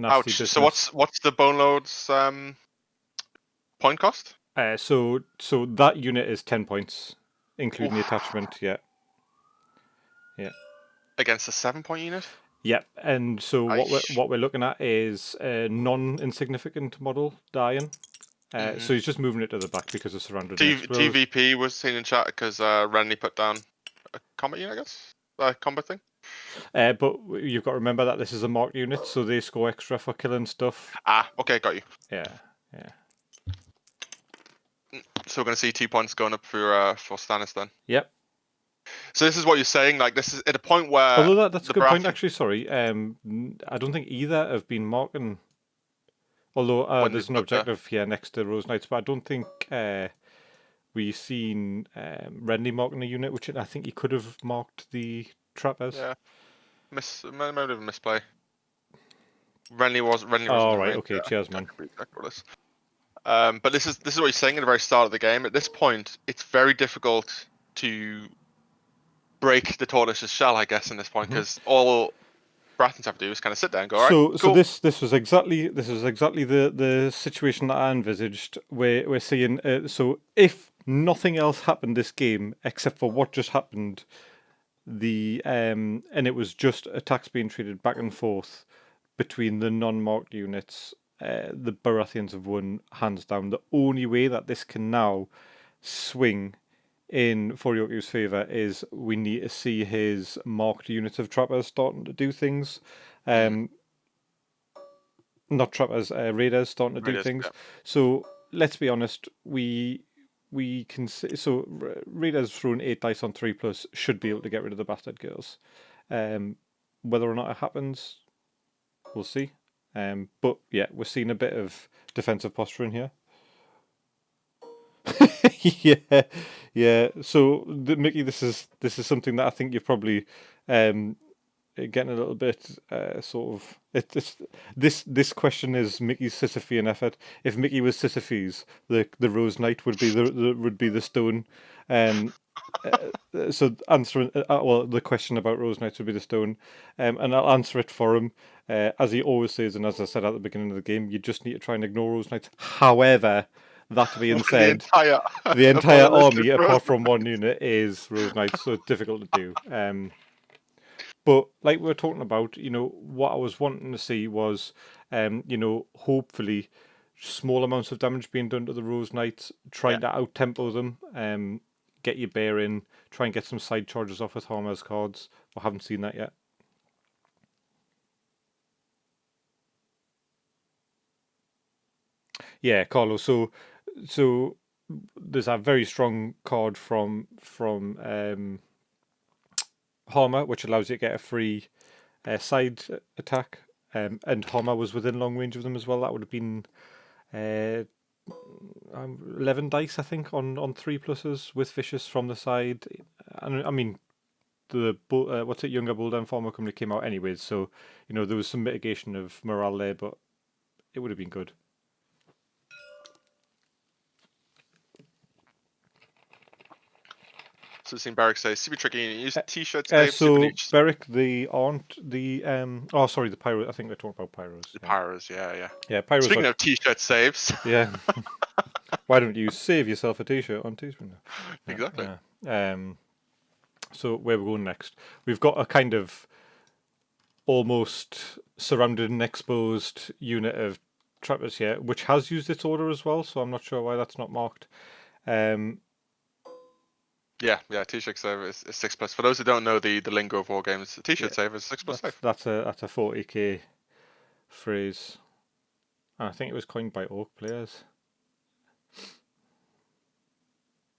Ouch. Business. So what's the Bone Lord's point cost? So that unit is 10 points, including the attachment. Yeah. Against a 7-point unit. Yep, and so what we're looking at is a non-insignificant model dying. So he's just moving it to the back because of surrounded. TVP was seen in chat because Renly put down a combat unit, I guess, combat thing. But you've got to remember that this is a marked unit, so they score extra for killing stuff. Okay, got you. Yeah. So we're going to see 2 points going up for Stannis then. Yep. So this is what you're saying. Like this is at a point where Although that's a the good point, Baratheon actually. Sorry, I don't think either have been marking. Although when there's they've an got the objective here next to Rose Knights, but I don't think we've seen Renly marking a unit, which I think he could have marked the trappers. yeah might have been misplay. Renly wasn't Oh, in right, range. okay, cheers, man. But this is what you're saying at the very start of the game. At this point, it's very difficult to break the tortoise's shell, I guess, in this point, because all Baratheons have to do is kind of sit there and go, all right, So cool. this was exactly the situation that I envisaged. We're seeing so if nothing else happened this game except for what just happened, and it was just attacks being traded back and forth between the non-marked units. The Baratheons have won hands down. The only way that this can now swing in Forioku's favour is we need to see his marked units of trappers starting to do things. Not trappers, raiders starting to do things. Yeah. So let's be honest, we can say so. Raiders throwing 8 dice on 3+ should be able to get rid of the bastard girls. Whether or not it happens, we'll see. But yeah, we're seeing a bit of defensive posturing here. yeah. So Mickey, this is something that I think you've probably getting a little bit sort of this question is Mickey's Sisyphean effort. If Mickey was Sisyphes, the Rose Knight would be the stone. So answering well, the question about Rose Knights would be the stone, and I'll answer it for him. As he always says, and as I said at the beginning of the game, you just need to try and ignore Rose Knights. However, that being said, the entire army, apart from one unit, is Rose Knights, so it's difficult to do. But like we were talking about, what I was wanting to see was, hopefully small amounts of damage being done to the Rose Knights, trying to out-tempo them, get your bear in, try and get some side charges off with Harmer's cards. I haven't seen that yet. Yeah, Carlos. So there's a very strong card from Harmer, which allows you to get a free side attack, and Harmer was within long range of them as well. That would have been 11 dice, I think, on 3+ with Vicious from the side. And I mean, the Younger Bulldog Farmer Company came out anyways, so there was some mitigation of morale there, but it would have been good. So seeing Barrick say super tricky. Use t-shirts. So Beric, the sorry, the pyro. I think they're talking about pyros. The pyros, yeah. Yeah, pyros. Speaking of t-shirt saves. Yeah. Why don't you save yourself a t-shirt on Teespring? Exactly. So where we're going next, we've got a kind of almost surrounded and exposed unit of trappers here, which has used its order as well. So I'm not sure why that's not marked. Yeah, t-shirt save is 6+. For those who don't know the lingo of war games, t-shirt save is 6+ save. That's a 40k phrase. And I think it was coined by Orc players.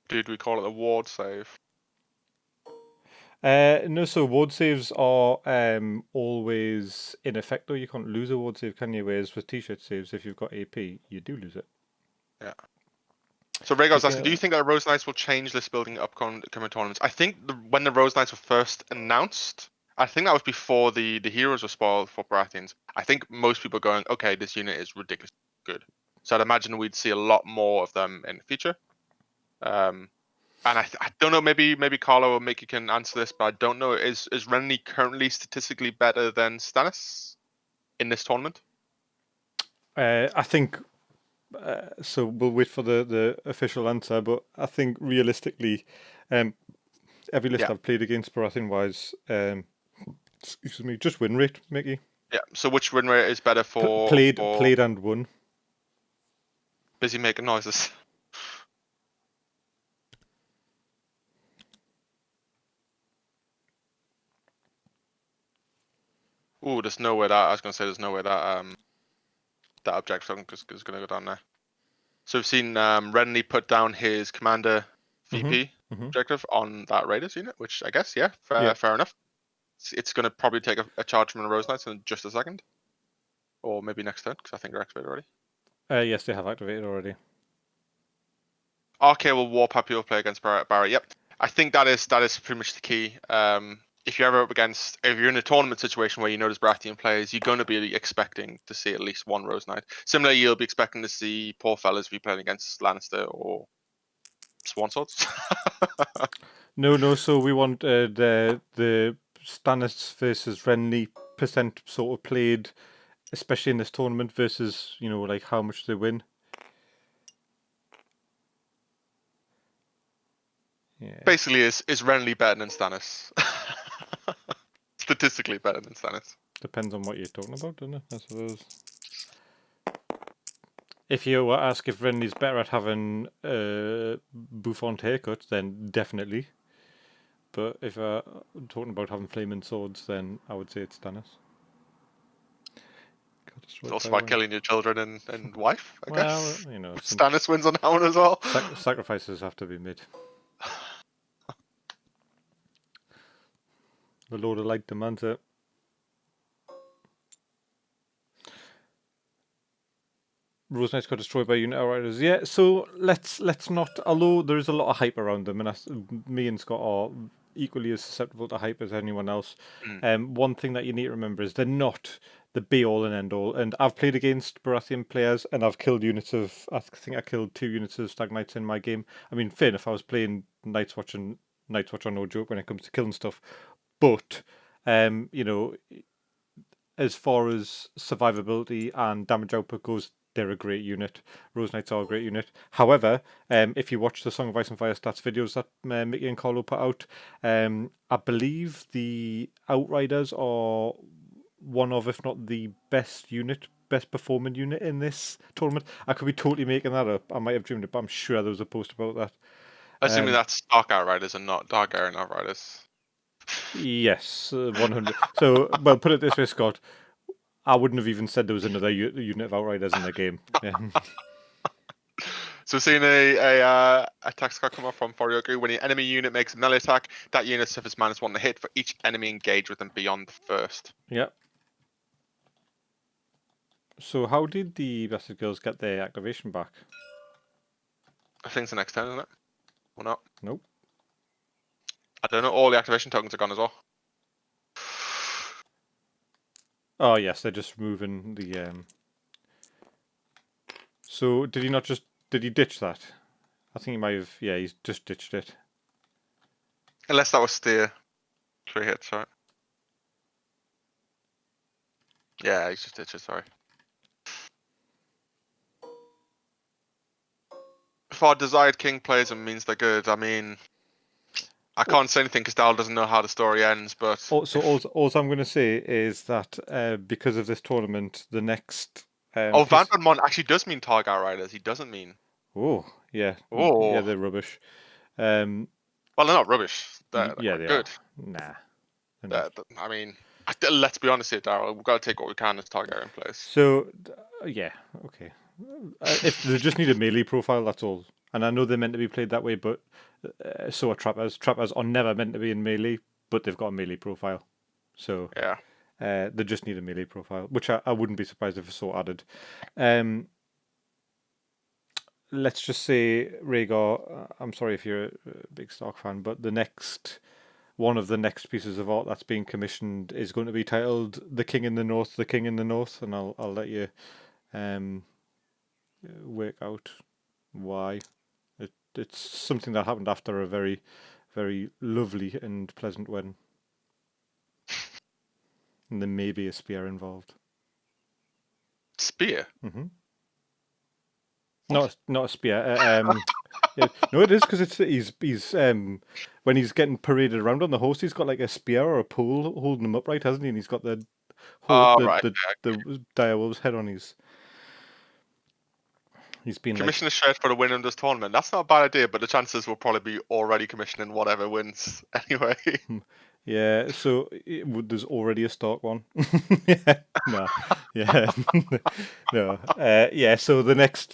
Dude, we call it a ward save. No, so ward saves are always in effect, though. You can't lose a ward save, can you? Whereas with t-shirt saves, if you've got AP, you do lose it. Yeah. So Rhaegar's asking, do you think that Rose Knights will change list building upcoming tournaments? I think when the Rose Knights were first announced, I think that was before the heroes were spoiled for Baratheons. I think most people are going, okay, this unit is ridiculously good. So I'd imagine we'd see a lot more of them in the future. And I don't know, maybe Carlo or Mickey can answer this, but I don't know, is Renly currently statistically better than Stannis in this tournament? I think so. We'll wait for the official answer, but I think realistically, every list I've played against Baratheon wise, excuse me, just win rate, Mickey. Yeah. So which win rate is better for played and won? Busy making noises. Ooh, there's no way that I was gonna say there's no way that that objective is gonna go down there. So we've seen Renly put down his commander VP objective on that Raiders unit, which I guess, yeah, Yeah. fair enough. It's going to probably take a charge from the Rose Knights in just a second. Or maybe next turn, because I think they're activated already. Yes, they have activated already. RK will warp happy play against Barrett. Yep. I think that is pretty much the key. If you're ever if you're in a tournament situation where you know there's Baratheon players, you're going to be expecting to see at least one Rose Knight. Similarly, you'll be expecting to see poor fellas if you're playing against Lannister or Swan Swords. No. So we want the Stannis versus Renly percent sort of played, especially in this tournament, versus like how much they win. Yeah. Basically, is Renly better than Stannis? Statistically better than Stannis. Depends on what you're talking about, doesn't it? I suppose. If you were asked if Renly's better at having bouffant haircuts, then definitely. But if we're talking about having flaming swords, then I would say it's Stannis. It's also about killing your children and wife, I guess. Well, Stannis wins on that one as well. Sacrifices have to be made. The Lord of Light demands it. Rose Knights got destroyed by unit outriders. Yeah, so let's not. Although there is a lot of hype around them, and me and Scott are equally as susceptible to hype as anyone else. One thing that you need to remember is they're not the be all and end all. And I've played against Baratheon players, and I've killed units of. I think I killed 2 units of Stag Knights in my game. I mean, fair enough. I was playing Night's Watch are no joke when it comes to killing stuff. But as far as survivability and damage output goes, they're a great unit. Rose Knights are a great unit. However, if you watch the Song of Ice and Fire stats videos that Mickey and Carlo put out, I believe the Outriders are one of, if not the best performing unit in this tournament. I could be totally making that up. I might have dreamed it, but I'm sure there was a post about that. Assuming that's Dark Outriders and not Dark Iron Outriders. Yes, 100. So, well, put it this way, Scott. I wouldn't have even said there was another unit of Outriders in the game. Yeah. So seeing a attack card come up from Forioku, when an enemy unit makes a melee attack, that unit suffers -1 to hit for each enemy engaged with them beyond the first. Yep. So how did the Bastard Girls get their activation back? I think it's the next turn, isn't it? Or not? Nope. I don't know. All the activation tokens are gone as well. Oh yes, they're just removing the. So did he ditch that? I think he might have. Yeah, he's just ditched it. Unless that was steer. 3 hits, right? Yeah, he's just ditched it. Sorry. If our desired king plays them means they're good. I mean, I can't say anything because Dal doesn't know how the story ends. But so all I'm going to say is that because of this tournament, the next. Vanguard Mon actually does mean Targ Outriders. He doesn't mean. Oh yeah. Oh yeah, they're rubbish. Well, they're not rubbish. They're yeah, they good. Are. Nah. I mean, let's be honest here, Daryl. We've got to take what we can as Targaryen players. So yeah, okay. If they just need a melee profile, that's all. And I know they're meant to be played that way, but so are trappers. Trappers are never meant to be in melee, but they've got a melee profile. So yeah, they just need a melee profile, which I wouldn't be surprised if it's so added. Let's just say, Rhaegar, I'm sorry if you're a big Stark fan, but one of the next pieces of art that's being commissioned is going to be titled "The King in the North, The King in the North," and I'll let you work out why. It's something that happened after a very, very lovely and pleasant wedding. And there may be a spear involved. Spear? Mm-hmm. Not a spear. Yeah. No, it is because he's when he's getting paraded around on the horse, he's got like a spear or a pole holding him upright, hasn't he? And he's got the direwolf's head on his. He's been commission a shirt for the win in this tournament. That's not a bad idea, but the chances will probably be already commissioning whatever wins anyway. Yeah, so there's already a Stark one. Yeah, no, yeah, no, yeah. So the next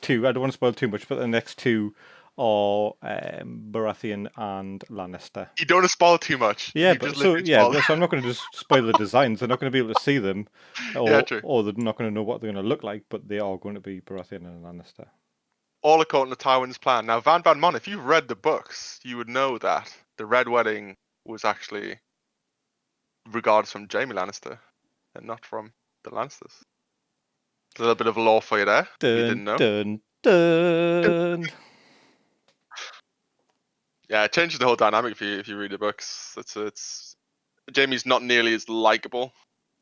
two, I don't want to spoil too much, but the next two are Baratheon and Lannister. You don't want to spoil too much. Yeah, You but just so literally yeah, spoil. so I'm not going to just spoil the designs. They're not going to be able to see them, Yeah, true. or they're not going to know what they're going to look like. But they are going to be Baratheon and Lannister. All according to Tywin's plan. Now, Van Mon, if you've read the books, you would know that the Red Wedding was actually regarded from Jaime Lannister and not from the Lannisters. A little bit of lore for you there. If you Dun didn't know. dun dun. Yeah, it changes the whole dynamic if you read the books. It's Jaime's not nearly as likable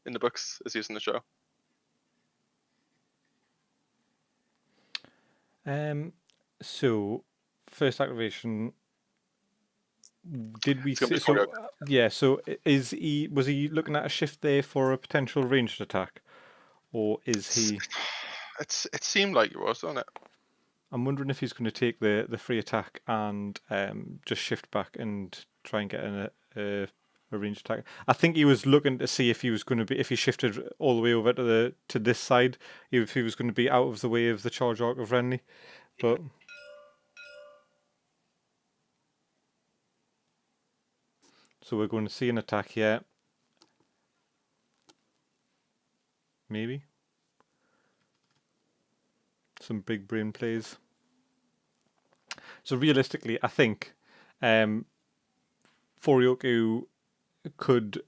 in the books as he is in the show. So first activation. Did we It's gonna see? be So Forioku. yeah. So was he looking at a shift there for a potential ranged attack, or is he? It seemed like it was, doesn't it? I'm wondering if he's going to take the free attack and just shift back and try and get a ranged attack. I think he was looking to see if he was going to be, if he shifted all the way over to this side, if he was going to be out of the way of the charge arc of Renly. But so we're going to see an attack here. Maybe some big brain plays. So realistically, I think Forioku could,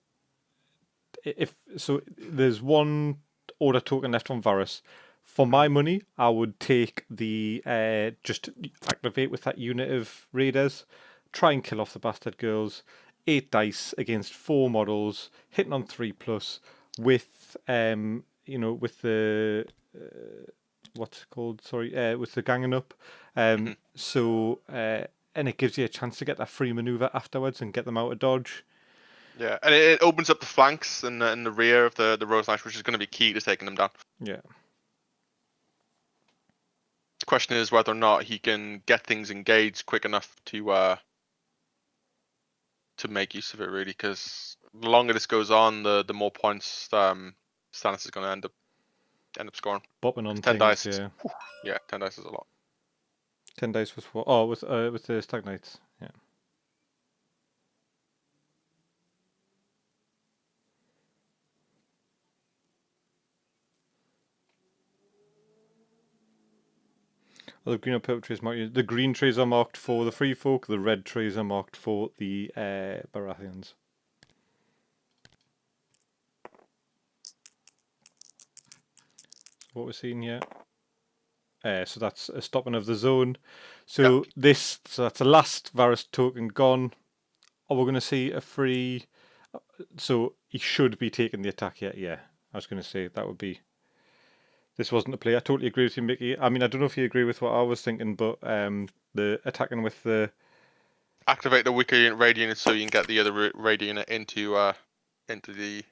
if so, there's one order token left on Varys. For my money, I would take the just activate with that unit of raiders, try and kill off the bastard girls. 8 dice against 4 models, hitting on 3+ with with the what's it called? Sorry, with the ganging up. So and it gives you a chance to get that free maneuver afterwards and get them out of dodge. Yeah, and it opens up the flanks and the rear of the Rose Knights, which is going to be key to taking them down. Yeah. The question is whether or not he can get things engaged quick enough to make use of it, really. Because the longer this goes on, the more points Stannis is going to end up scoring. Bopping on 10 things, dice. yeah. Yeah, 10 dice is a lot. 10 dice with what? Oh, with the Stag Knights, yeah. Oh, the green and purple trees marked. The green trees are marked for the free folk. The red trees are marked for the Baratheons. What we're seeing here. So that's a stopping of the zone. So so that's the last Varys token gone. Are we going to see a free? So he should be taking the attack yet. Yeah, I was going to say that would be. This wasn't a play. I totally agree with you, Mickey. I mean, I don't know if you agree with what I was thinking, but the attacking with the Activate the weaker unit raid unit so you can get the other raid unit into the.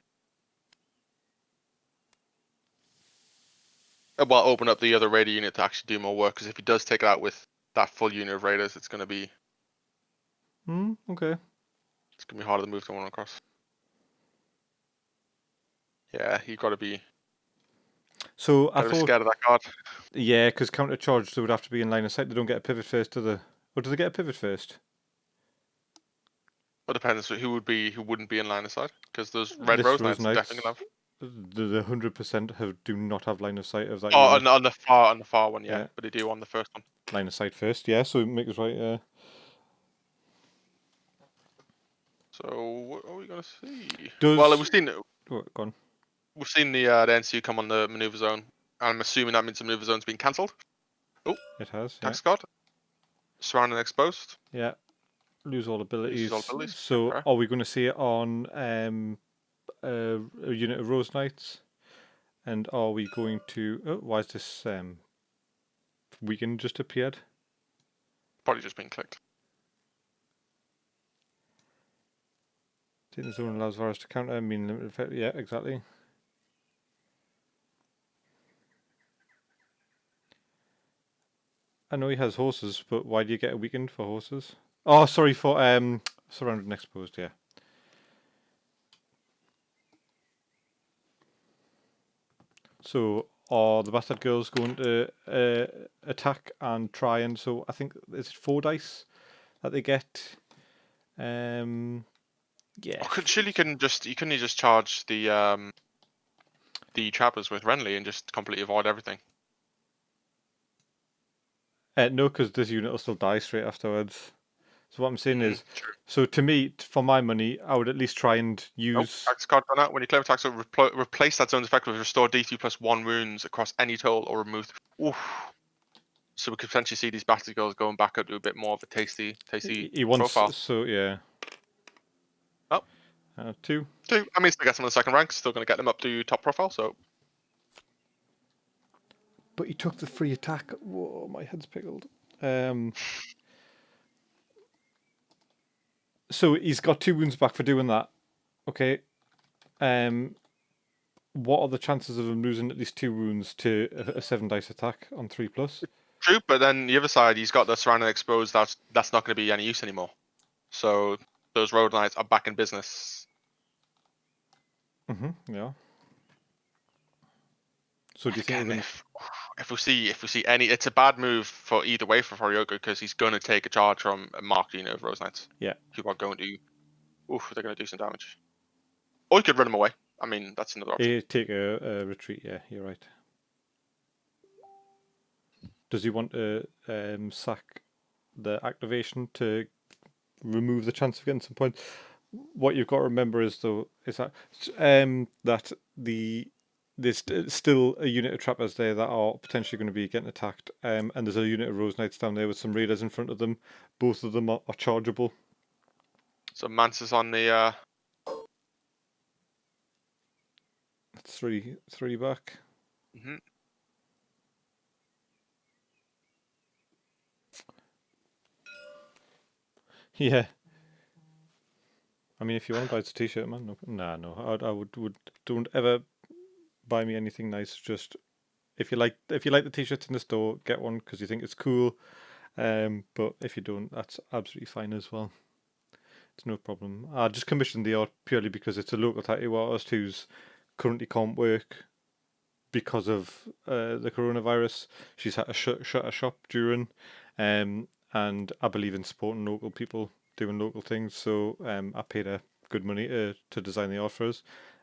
Well, open up the other raider unit to actually do more work. Because if he does take it out with that full unit of raiders, it's going to be. Okay. It's going to be harder to move someone across. Yeah, you got to be. So I Gotta be thought, scared of that card. yeah, because counter charge they would have to be in line of sight. They don't get a pivot first, do they? Or do they get a pivot first? It depends who wouldn't be in line of sight. Because those red This Rose Rose Knights are Knights, definitely gonna have. the 100% do not have line of sight of that Oh, unit. on the far one, yeah, but they do on the first one. Line of sight first, yeah. So make us right. So what are we gonna see? Does Well, we've seen go on. the NCU come on the maneuver zone. I'm assuming that means the maneuver zone's been cancelled. Oh, It has, yeah. tax card. Surrounded and exposed. Yeah. Lose all abilities. Loses all abilities. So Okay. are we going to see it on a unit of Rose Knights? And are we going to? Oh, why is this weekend just appeared? Probably just been clicked. Taking the zone allows Varys to counter. I mean, limited effect. Yeah, exactly. I know he has horses, but why do you get a weekend for horses? Oh, sorry, for surrounded and exposed. Yeah. So are the bastard girls going to attack and try, and so I think it's 4 dice that they get. Yeah. Surely you couldn't just charge the trappers with Renly and just completely avoid everything. No, because this unit will still die straight afterwards. So what I'm saying is, so to me, for my money, I would at least try and use. Tax card done out. When you claim tax, replace that zone's effect with restore D3 plus 1 wounds across any total or remove. Oof. So we could potentially see these bastard girls going back up to a bit more of a tasty He wants profile. so yeah. Oh. 2. I mean, still get some of the second ranks. Still going to get them up to top profile. So. But he took the free attack. Whoa, my head's pickled. So he's got 2 wounds back for doing that. Okay. What are the chances of him losing at least 2 wounds to a 7 dice attack on 3+? True, but then the other side, he's got the surrounding exposed. That's not going to be any use anymore. So those road knights are back in business. Yeah. So do you think Again, if we see any, it's a bad move for either way for Forioku because he's going to take a charge from a marked unit of Rose Knights. Yeah. Who are going to, they're going to do some damage. Or you could run them away. I mean, that's another option. take a retreat. Yeah, you're right. Does he want to sack the activation to remove the chance of getting some points? What you've got to remember is that that there's still a unit of trappers there that are potentially going to be getting attacked, and there's a unit of Rose Knights down there with some raiders in front of them. Both of them are chargeable. So Mantis on the. That's three back. Mm-hmm. Yeah. I mean, if you want to buy a t-shirt, man, no. I would don't ever buy me anything nice. Just if you like the t-shirts in the store, get one because you think it's cool. But if you don't, that's absolutely fine as well. It's no problem. I just commissioned the art purely because it's a local tattoo artist who's currently can't work because of the coronavirus. She's had to shut her shop during, and I believe in supporting local people doing local things. So I paid her good money to design the art for us,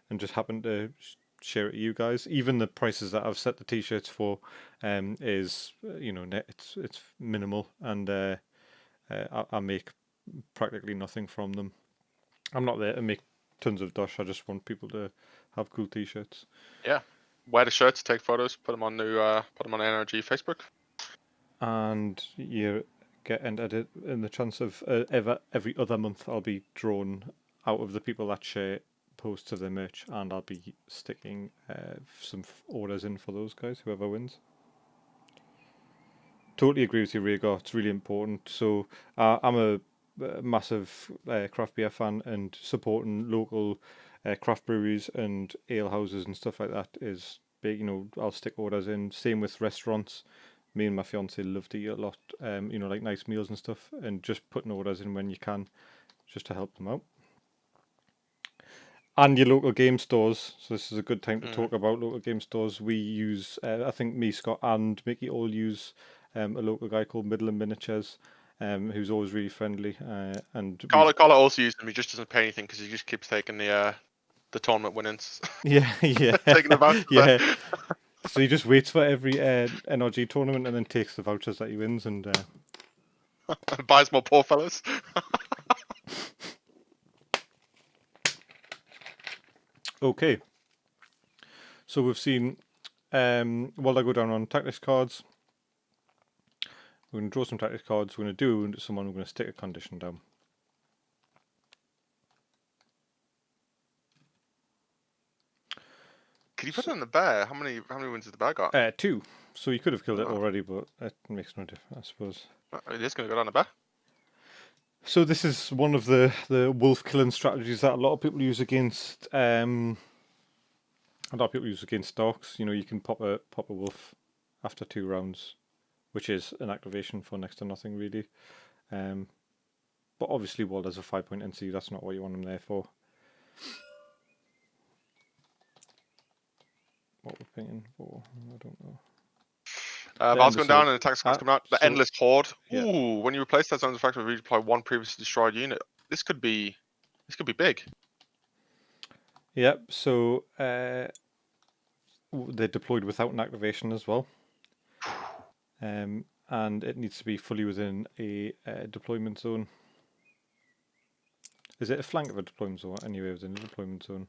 and just happened to share it to you guys. Even the prices that I've set the t-shirts for is it's minimal, and I make practically nothing from them. I'm not there to make tons of dosh. I just want people to have cool t-shirts. Yeah, wear the shirts, take photos, put them on NRG Facebook, and you get entered in the chance of every other month I'll be drawn out of the people that share posts of their merch, and I'll be sticking some orders in for those guys, whoever wins. Totally agree with you, Rhaegar. It's really important. So I'm a massive craft beer fan, and supporting local craft breweries and ale houses and stuff like that is big. I'll stick orders in. Same with restaurants. Me and my fiance love to eat a lot. Like nice meals and stuff, and just putting orders in when you can, just to help them out. And your local game stores. So this is a good time to talk about local game stores. We use, I think me, Scott, and Mickey all use a local guy called Midland Miniatures, who's always really friendly. And Carla also uses him. He just doesn't pay anything because he just keeps taking the tournament winnings. Yeah. Taking the vouchers. Yeah. So he just waits for every NRG tournament and then takes the vouchers that he wins and buys more poor fellows. Okay. So we've seen while I go down on tactics cards, we're going to draw some tactics cards, we're going to do into someone, we're going to stick a condition down. Could you put it on the bear? How many wins has the bear got? 2. So you could have killed it already, but it makes no difference, I suppose. It is going to go down the bear. So this is one of the wolf killing strategies that a lot of people use against dogs. You can pop a wolf after 2 rounds, which is an activation for next to nothing really. But obviously, Walder's a 5-point NC. That's not what you want him there for. what we're paying for. I don't know. Val's going down and attack squad's coming out. The so, endless horde. yeah. Ooh, when you replace that zone's effect with redeploy one previously destroyed unit. This could be big. Yep. So they're deployed without an activation as well. And it needs to be fully within a deployment zone. Is it a flank of a deployment zone? Anyway, within a deployment zone.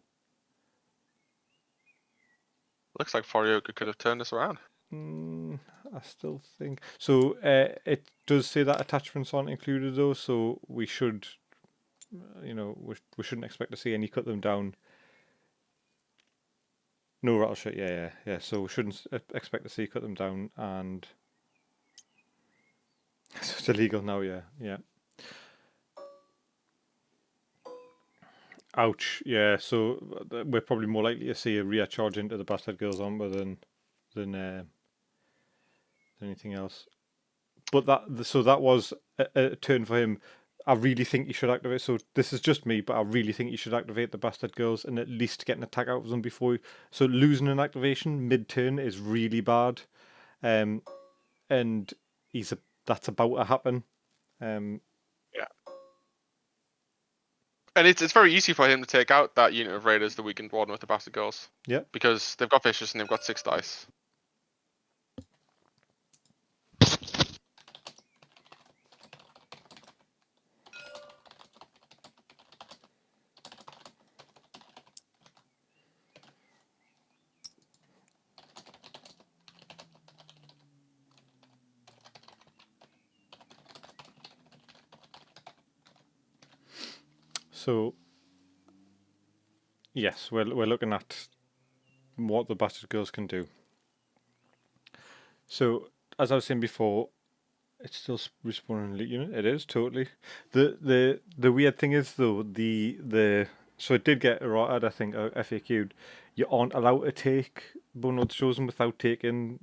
Looks like Forioku could have turned this around. I still think so. It does say that attachments aren't included though, so we should, we shouldn't expect to see any cut them down. No rattle shit. Yeah. So we shouldn't expect to see cut them down, and so it's illegal now. Yeah. Ouch. Yeah. So we're probably more likely to see a rear charge into the Bastard Girls armor than anything else. But that was a turn for him. I really think you should activate. So this is just me, but I really think you should activate the Bastard Girls and at least get an attack out of them before. So losing an activation mid-turn is really bad, and that's about to happen. Yeah. And it's very easy for him to take out that unit of raiders, the weakened warden with the bastard girls. Yeah. Because they've got vicious and they've got 6 dice. So yes, we're looking at what the Bastard Girls can do. So as I was saying before, it's still respawning elite unit. It is totally. The weird thing is though so it did get errated. I think FAQ'd. You aren't allowed to take Bone Lord's Chosen without taking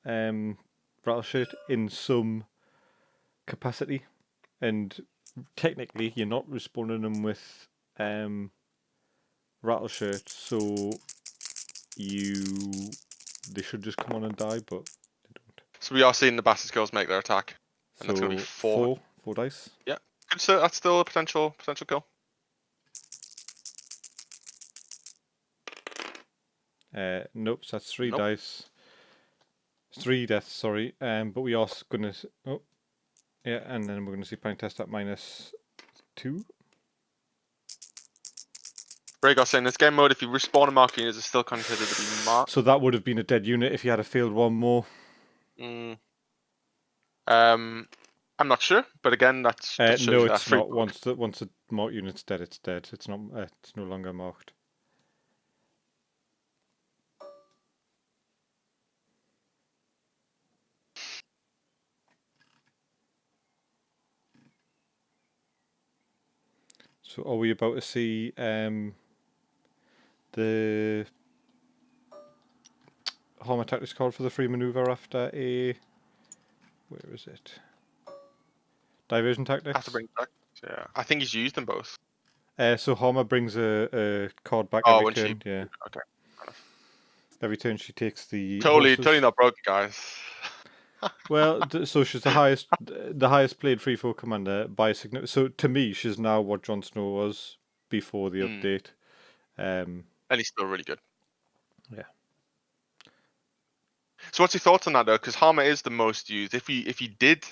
Rattle Shirt in some capacity, and technically you're not respawning them with Rattle Shirt, so they should just come on and die, but they don't. So we are seeing the bastard girls make their attack. And So that's going to be 4. four dice. Yeah. So that's still a potential kill. Nope, so that's 3 Nope. dice. 3 deaths, sorry. But we are gonna and then we're gonna see Pine Test at -2. Rhaegar saying this game mode, if you respawn a mark unit, is still considered to be marked. So that would have been a dead unit if you had failed one more. I'm not sure, but again, that's no, it's not. Once the marked unit's dead, it's dead. It's not. It's no longer marked. So are we about to see the Harmer Tactics card for the free maneuver after a... Where is it? Diversion Tactics? I have to bring back. Yeah, I think he's used them both. So Harmer brings a card back every turn. Yeah. Okay. Every turn she takes the Totally not broken, guys. Well, so she's the highest played free throw commander by a significant. So to me, she's now what Jon Snow was before the update. And he's still really good. Yeah. So what's your thoughts on that though? Because Harmer is the most used. If you did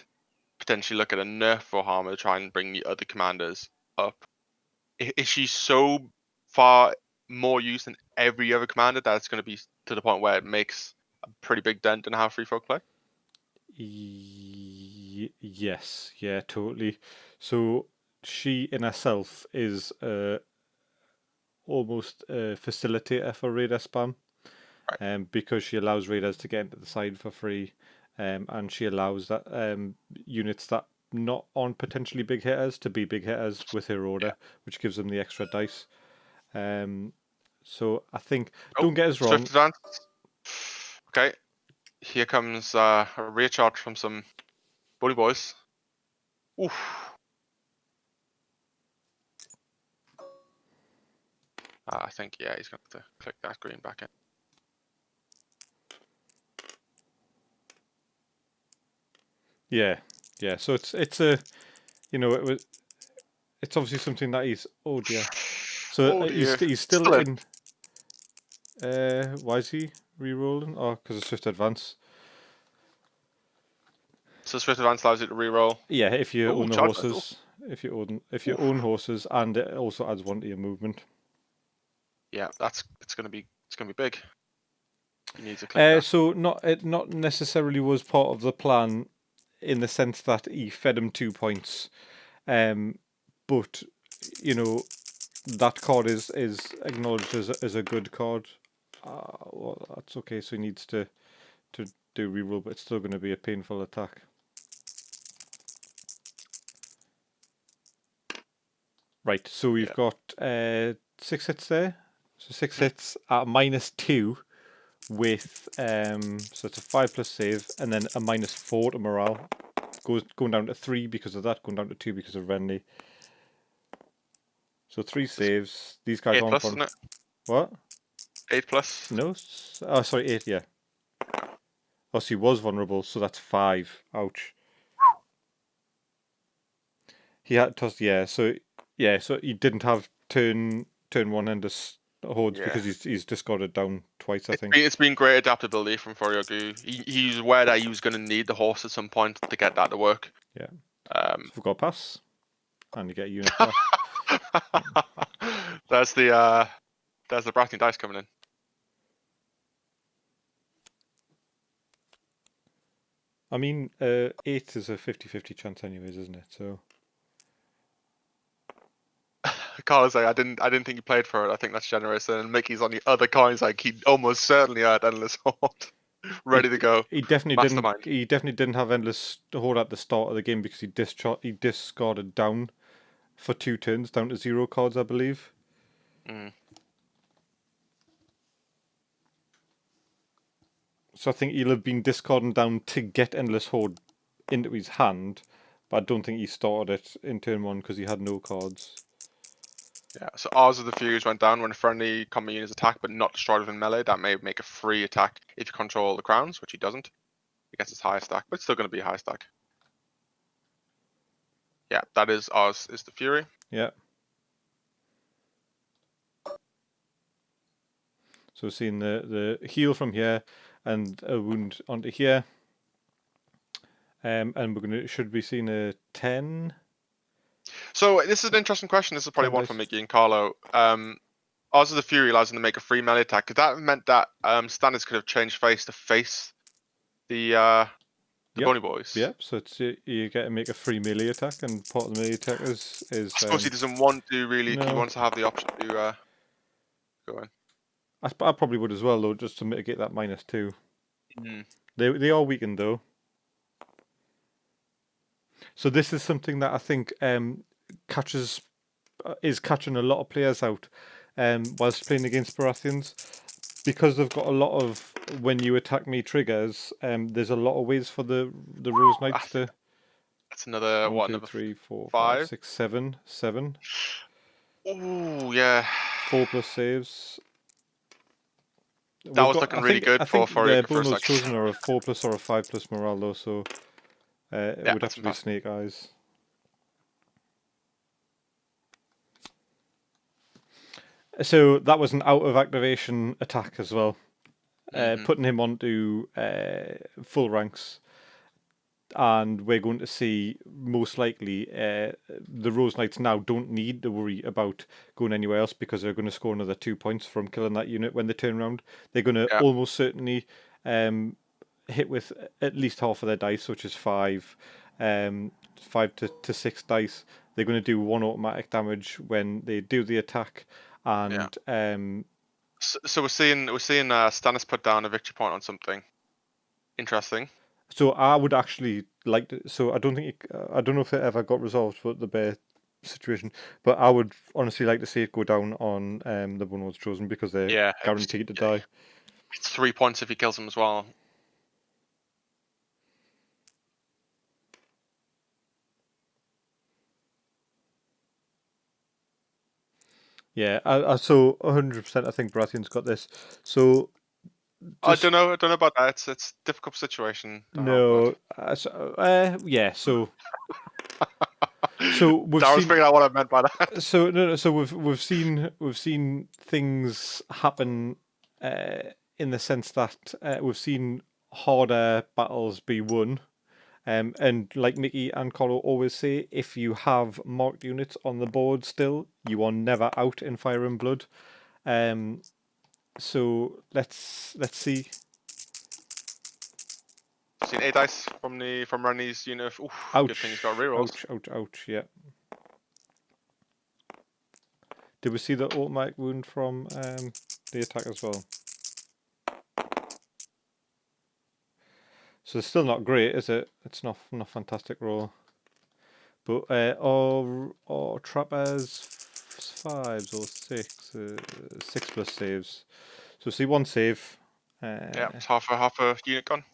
potentially look at a nerf for Harmer to try and bring the other commanders up, is she so far more used than every other commander that it's going to be to the point where it makes a pretty big dent in how free folk play? Yes, yeah, totally. So she in herself is almost a facilitator for raider spam, Right. because she allows raiders to get into the side for free, and she allows that units that not on potentially big hitters to be big hitters with her order, which gives them the extra dice. So I think, don't get us wrong. Swift advance. Okay, here comes a rear charge from some bully boys. Oof. I think, yeah, he's going to have to click that green back in. Yeah, yeah. So it's a, you know, it's obviously something that he's. Oh dear. So Oh dear. he's still Still in. in. Why is he re-rolling? Oh, because of Swift Advance. So Swift Advance allows you to reroll. Yeah, if you Ooh, own the charge horses, if you Oof. own horses, and it also adds 1 to your movement. Yeah, it's gonna be big. He needs to click that. So not necessarily was part of the plan, in the sense that he fed him 2 points, but you know that card is acknowledged as a good card. Well, that's okay. So he needs to do reroll, but it's still going to be a painful attack. Right. So we've got 6 hits there. So 6 hits at -2 with so it's a 5+ save, and then a -4 to morale. Going down to 3 because of that. Going down to 2 because of Renly. So 3 saves. These guys 8 aren't plus, fun. isn't it? What? 8 plus. No. Oh, sorry, 8. Yeah. Oh, so he was vulnerable. So that's 5. Ouch. He had tossed. Yeah. So he didn't have turn 1 Endless Hordes because he's discarded down twice. I think. It's been great adaptability from Forioku. He was aware that he was going to need the horse at some point to get that to work. Yeah. So we've got a pass, and you get a unit back. There's the Baratheon dice coming in. I mean, 8 is a 50-50 chance anyways, isn't it? So Carlos, I didn't think he played for it. I think that's generous. And Mickey's on the other coins, like he almost certainly had Endless Horde ready to go. he definitely Mastermind. didn't. He definitely didn't have Endless Horde at the start of the game because he discarded down for 2 turns, down to 0 cards, I believe. So I think he'll have been discarding down to get Endless Horde into his hand, but I don't think he started it in turn 1 because he had no cards. Yeah, so Ours of the Furies went down when a friendly combat unit is attacked but not destroyed within melee. That may make a free attack if you control the crowns, which he doesn't. He gets his highest stack, but it's still going to be a high stack. Yeah, that is Ours is the Fury. Yeah. So seeing the heal from here and a wound onto here. And should be seeing a 10. So this is an interesting question. This is probably one for Mickey and Carlo. Ours of the Fury allows him to make a free melee attack. That meant that Stannis could have changed face to face the Bony Boys. Yep. So it's you get to make a free melee attack, and part of the melee attack is. I suppose he doesn't want to really. No. He wants to have the option to go in. I probably would as well, though, just to mitigate that -2. Mm. They are weakened though. So this is something that I think is catching a lot of players out whilst playing against Baratheons, because they've got a lot of when you attack me triggers. There's a lot of ways for the Rose Knights to. That's another 1, 2, another 3, 4, 5, 5, 6, 7. 7. Ooh, yeah. 4+ saves. That was looking really good I for think the Forioku for a Bono's sec. chosen are a 4+ or a 5+ morale though, so it would have to be Snake Eyes. So that was an out of activation attack as well, putting him onto full ranks. And we're going to see, most likely, the Rose Knights now don't need to worry about going anywhere else because they're going to score another 2 points from killing that unit when they turn around. They're going to almost certainly hit with at least half of their dice, which is 5 to 6 dice. They're going to do 1 automatic damage when they do the attack, and so we're seeing Stannis put down a victory point on something interesting. So I would actually like to. So I don't think I don't know if it ever got resolved with the bear situation, but I would honestly like to see it go down on the one was chosen because they're guaranteed to die. It's 3 points if he kills him as well. Yeah, so 100%. I think Baratheon's got this. So I don't know about that. It's a difficult situation to have, No, yeah. So we've Darren's seen. figured out what I meant by that. So no. So we've seen things happen in the sense that we've seen harder battles be won. And like Mickey and Colo always say, if you have marked units on the board still, you are never out in Fire and Blood. So let's see. Seen 8 dice from Rennie's unit. Oof, Ouch! good thing he's got rerolls. Ouch! Ouch! Ouch! Yeah. Did we see the automatic wound from the attack as well? So it's still not great, is it? It's not fantastic roll. But or trappers 5s or 6, 6+ saves. So see one save. Yeah, it's half a unit gone.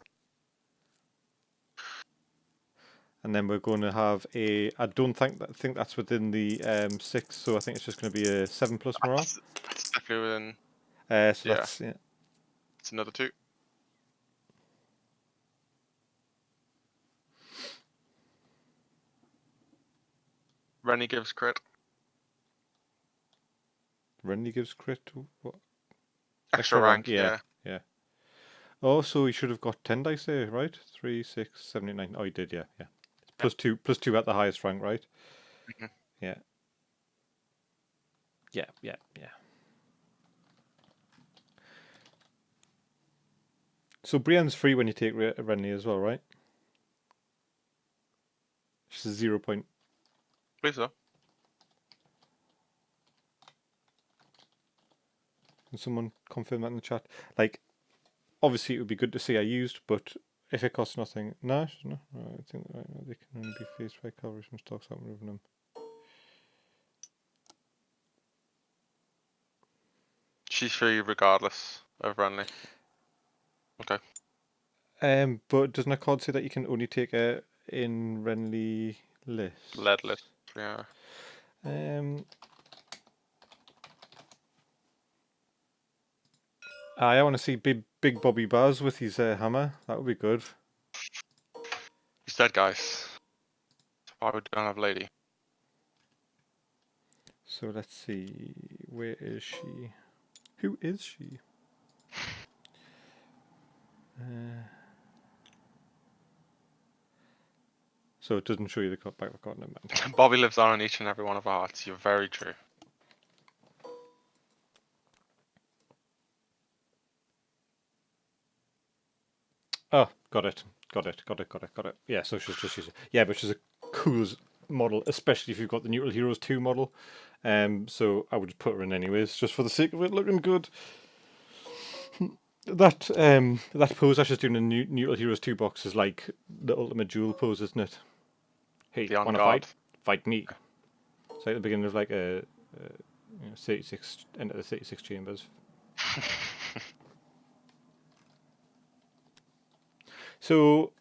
And then we're going to have a. I don't think that's within the 6, so I think it's just going to be a 7+ morale. That's definitely within. So yeah. that's It's another 2. Rennie gives crit. Renly gives crit. What? Extra rank. Yeah. Oh, so he should have got 10 dice there, right? 3, 6, 7, 8, 9. Oh, he did, yeah. Plus 2 at the highest rank, right? Mm-hmm. Yeah. So Brienne's free when you take Renly as well, right? She's a 0 point. Please so. Can someone confirm that in the chat? Like, obviously it would be good to see her used, but if it costs nothing, no. I think right now they can only be faced by cavalry from stocks. I'm removing them. She's free regardless of Rennie. Okay. But doesn't a card say that you can only take her in Renly list? Lead list. Yeah. I want to see big Bobby Baz with his hammer. That would be good. He's dead, guys. Why we don't have lady? So let's see. Where is she? Who is she? So it doesn't show you the back of the card. Bobby lives on in each and every one of our hearts. You're very true. Oh, got it. Yeah, so she's just using. Yeah, but she's a cool model, especially if you've got the Neutral Heroes 2 model. So I would just put her in anyways, just for the sake of it looking good. That pose I was doing in Neutral Heroes 2 box is like the ultimate duel pose, isn't it? Hey, wanna fight? Fight me. It's like the beginning of like a 36 into the 36 chambers. So,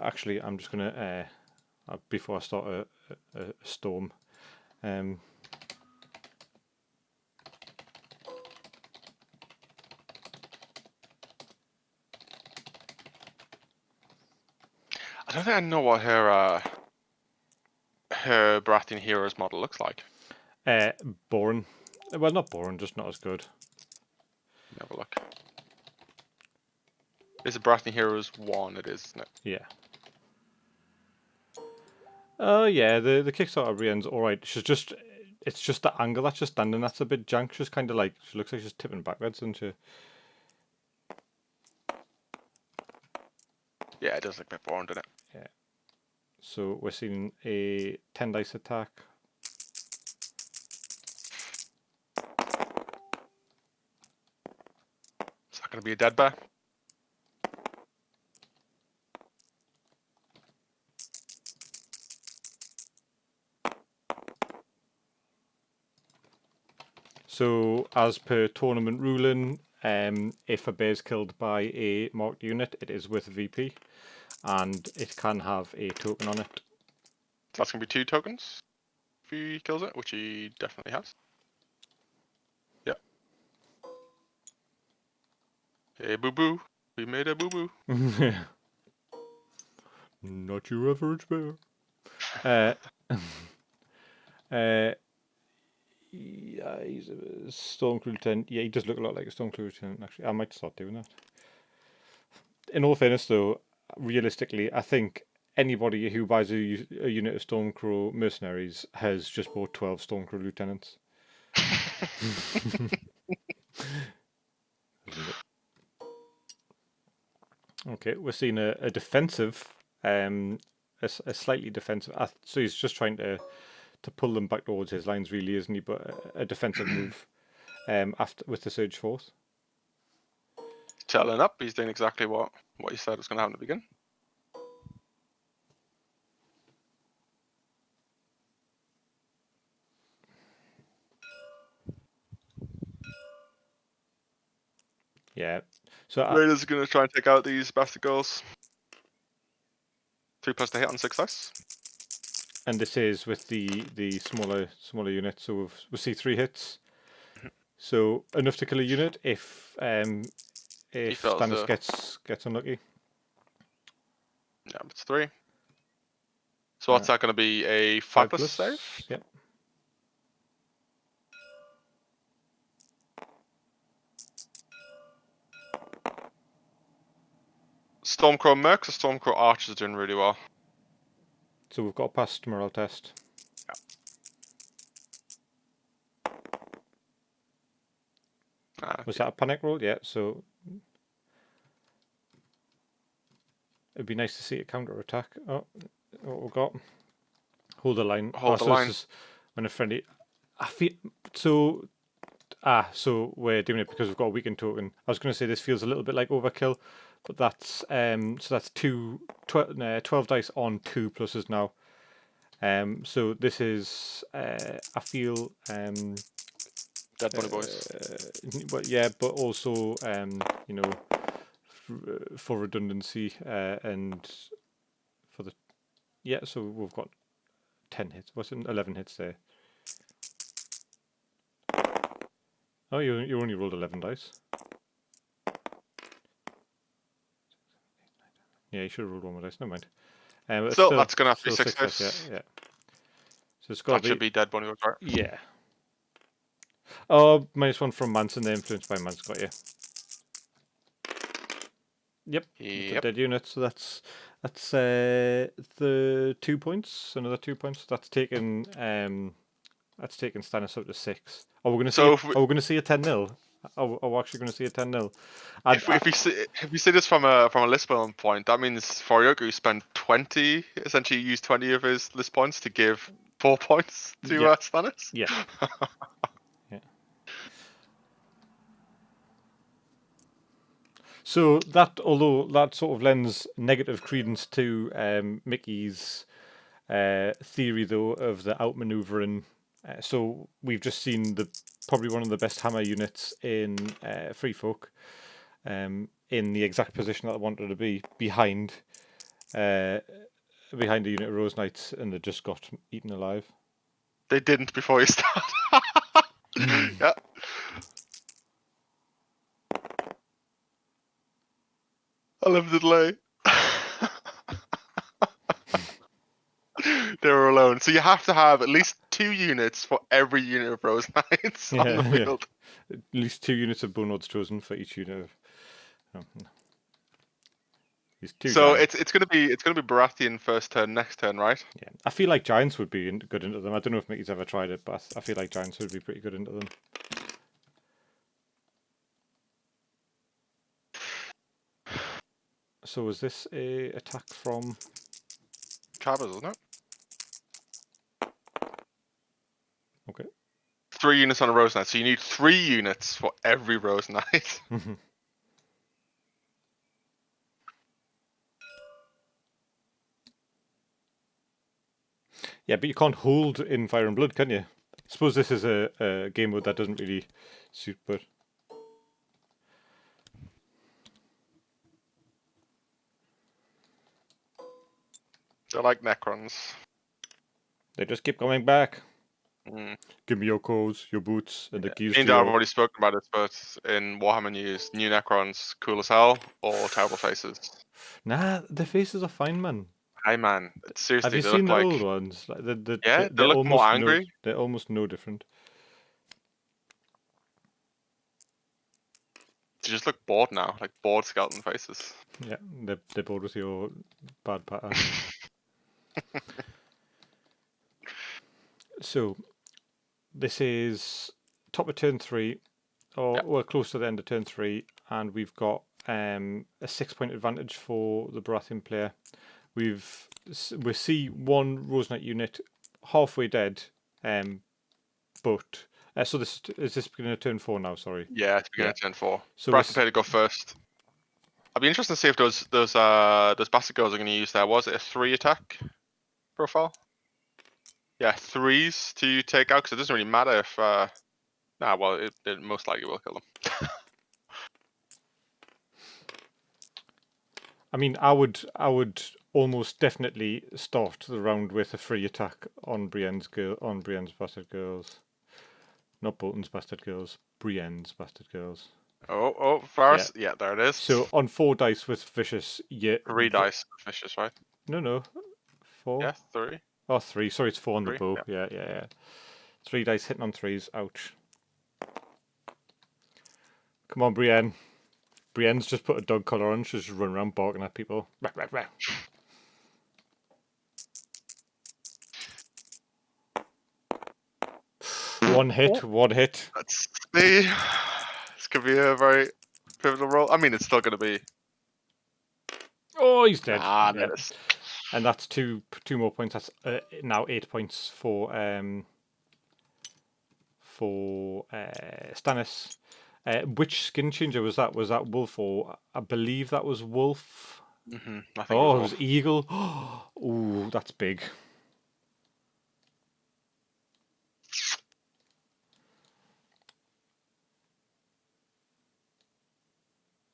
actually, I'm just gonna before I start a storm. I don't think I know what her Baratheon Heroes model looks like. Boring. Well, not boring, just not as good. Let me have a look. It's a Baratheon Heroes 1, it is, isn't it? Yeah. Oh yeah, the Kickstarter Brienne's alright. It's just the angle that she's standing that's a bit jank. She's kind of like, she looks like she's tipping backwards, doesn't she? Yeah, it does look a bit boring, doesn't it? Yeah. So we're seeing a 10 dice attack. Is that going to be a dead bear? So as per tournament ruling, if a bear is killed by a marked unit, it is with VP, and it can have a token on it. That's going to be 2 tokens if he kills it, which he definitely has. Yep. Hey, boo boo. We made a boo boo. Not your average bear. Uh, yeah, he's a Stormcrew Lieutenant. Yeah, he does look a lot like a Stormcrew Lieutenant, actually. I might start doing that. In all fairness, though, realistically, I think anybody who buys a unit of Stormcrow mercenaries has just bought 12 Stormcrow Lieutenants. Okay, we're seeing a defensive, a slightly defensive. So he's just trying to pull them back towards his lines, really, isn't he? But a defensive move after with the Surge Force. Telling up, he's doing exactly what he said was going to happen at the beginning. Yeah. So Raiders are going to try and take out these bastard girls. 3+ to hit on 6 dice. And this is with the smaller unit. So we'll see 3 hits. So enough to kill a unit if Stannis gets unlucky. Yeah, it's 3. So what's that going to be? A 5+ save? Yep. Stormcrow Mercs or Stormcrow Archers are doing really well. So we've got a passed morale test. Yeah. Was that a panic roll? Yeah, so it'd be nice to see a counter attack. Oh, what we've got. Hold the line. Hold the line. When a friendly. I feel so. So we're doing it because we've got a weakened token. I was going to say this feels a little bit like overkill, but that's so that's 12 dice on 2 pluses now. So this is I feel Dead Bunny Boys. but yeah, but also you know, for redundancy and for the so we've got 10 hits. What's it? 11 hits there. Oh, you only rolled 11 dice. Yeah, you should have rolled 1 more dice. Never mind. So that's gonna have to be 6 dice. Yeah. So it's got to be Dead Bunny Boys, right? Yeah. Oh, -1 from Manson. They're influenced by Manson. Got you. Yep. Dead unit. So that's the 2 points. Another 2 points. That's taken Stannis up to 6. Oh, we're gonna see a 10-0. Oh, we're actually going to see a 10-0. If we see this from a list building point, that means Forioku spent 20, essentially used 20 of his list points to give 4 points to Stannis. Yeah. Yeah. So although that sort of lends negative credence to Mickey's theory, though, of the outmaneuvering. So we've just seen probably one of the best hammer units in Free Folk, in the exact position that I wanted to be, behind a unit of Rose Knights, and they just got eaten alive. They didn't before you started. Yeah. I love the delay. They were alone. So you have to have at least 2 units for every unit of Rose Knights on the field. Yeah. At least 2 units of Bone Lords chosen for each unit of... So it's gonna be Baratheon first turn, next turn, right? Yeah, I feel like Giants would be good into them. I don't know if Mickey's ever tried it, but I feel like Giants would be pretty good into them. So is this a attack from Cabas, isn't it? Okay. 3 units on a Rose Knight, so you need 3 units for every Rose Knight. Yeah, but you can't hold in Fire and Blood, can you? I suppose this is a game mode that doesn't really suit, but... They're like Necrons. They just keep coming back. Give me your clothes, your boots, and the keys to I've your... already spoken about it, but in Warhammer News, new Necrons, cool as hell, or terrible faces. Nah, the faces are fine, man. Hey man, Have seriously, you they seen look the like old ones? Like they they're look more almost angry. they're almost no different. They just look bored now, like bored skeleton faces. Yeah, they're bored with your bad pattern. So this is top of turn 3, or Yep. we're close to the end of turn 3, and we've got a 6-point advantage for the Baratheon player. We see one Rose Knight unit halfway dead, but so this is this beginning of turn 4 now. Sorry. Yeah, it's beginning of turn 4. So Baratheon player to go first. I'd be interested to see if those bastard girls are going to use that. Was it a 3 attack profile? Yeah, 3s to take out because it doesn't really matter if. Well, it most likely will kill them. I mean, I would almost definitely start the round with a free attack on Brienne's bastard girls, not Bolton's bastard girls, Brienne's bastard girls. Oh, Varus. Yeah, there it is. So on 4 dice with vicious, 3 dice vicious, right? No, 4. Yeah, 3. Oh, 3. Sorry, it's 4 on the 3. bow. Yeah. 3 dice hitting on 3s. Ouch. Come on, Brienne. Brienne's just put a dog collar on. She's just running around barking at people. Rah. One hit. Let's see. This could be a very pivotal role. I mean, it's still going to be. Oh, he's dead. There it is. And that's two more points. That's now 8 points for Stannis. Which skin changer was that? Was that wolf, or I believe that was wolf? I think it was eagle. Ooh, that's big.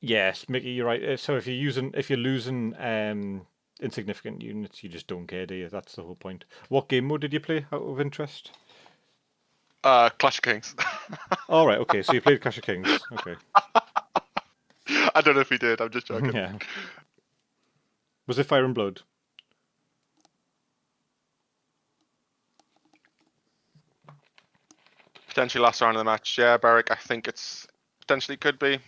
Yes, Mickey, you're right. So if you're losing insignificant units, you just don't care, do you? That's the whole point. What game mode did you play, out of interest? Clash of Kings. All right, okay. So you played Clash of Kings. Okay. I don't know if he did. I'm just joking. Yeah. Was it Fire and Blood? Potentially last round of the match. Yeah, Barrick. I think it's potentially could be.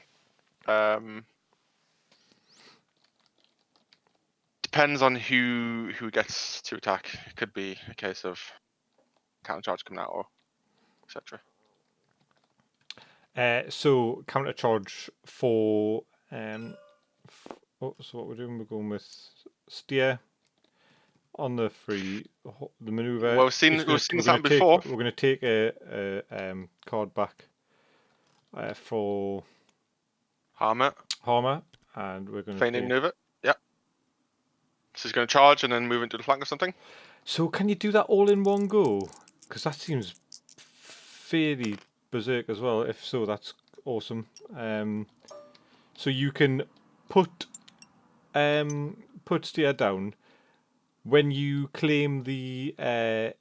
Depends on who gets to attack. It could be a case of counter charge coming out or etc. So counter charge for so what we're doing, we're going with steer on the the maneuver. Well, we've seen something before. We're going to take a card back for Harmer, and we're going to feigning maneuver. Yeah. So he's going to charge and then move into the flank or something. So can you do that all in one go? Because that seems fairly berserk as well. If so, that's awesome. So you can put steer down when you claim the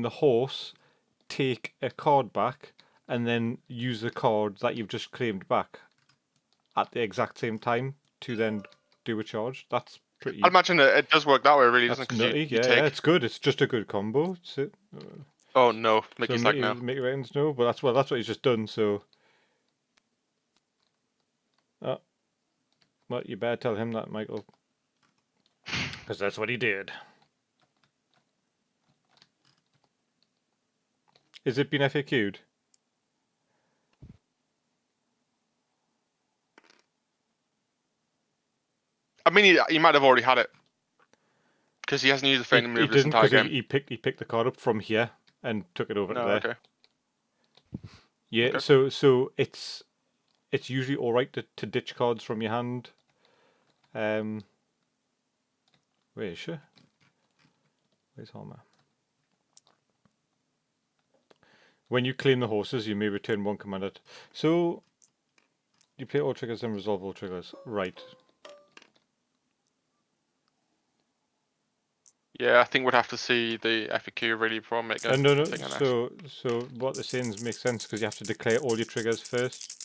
horse. Take a card back and then use the card that you've just claimed back at the exact same time to then do a charge. That's pretty. I imagine it does work that way, really, doesn't it? Nutty. Yeah, it's good. It's just a good combo. Oh no, Mickey's like no. Mickey reckons no, but that's what he's just done. So, well, you better tell him that, Michael, because that's what he did. Is it been FAQ'd? I mean, he might have already had it because he hasn't used the feigning move this entire game. He picked the card up from here and took it over to there. Okay. Yeah. Okay. So it's usually all right to ditch cards from your hand. Where is she? Where's Homer? When you claim the horses, you may return one commander. So you play all triggers and resolve all triggers. Right. Yeah, I think we'd have to see the FAQ really before making a No. thing on that. So what they're saying makes sense because you have to declare all your triggers first.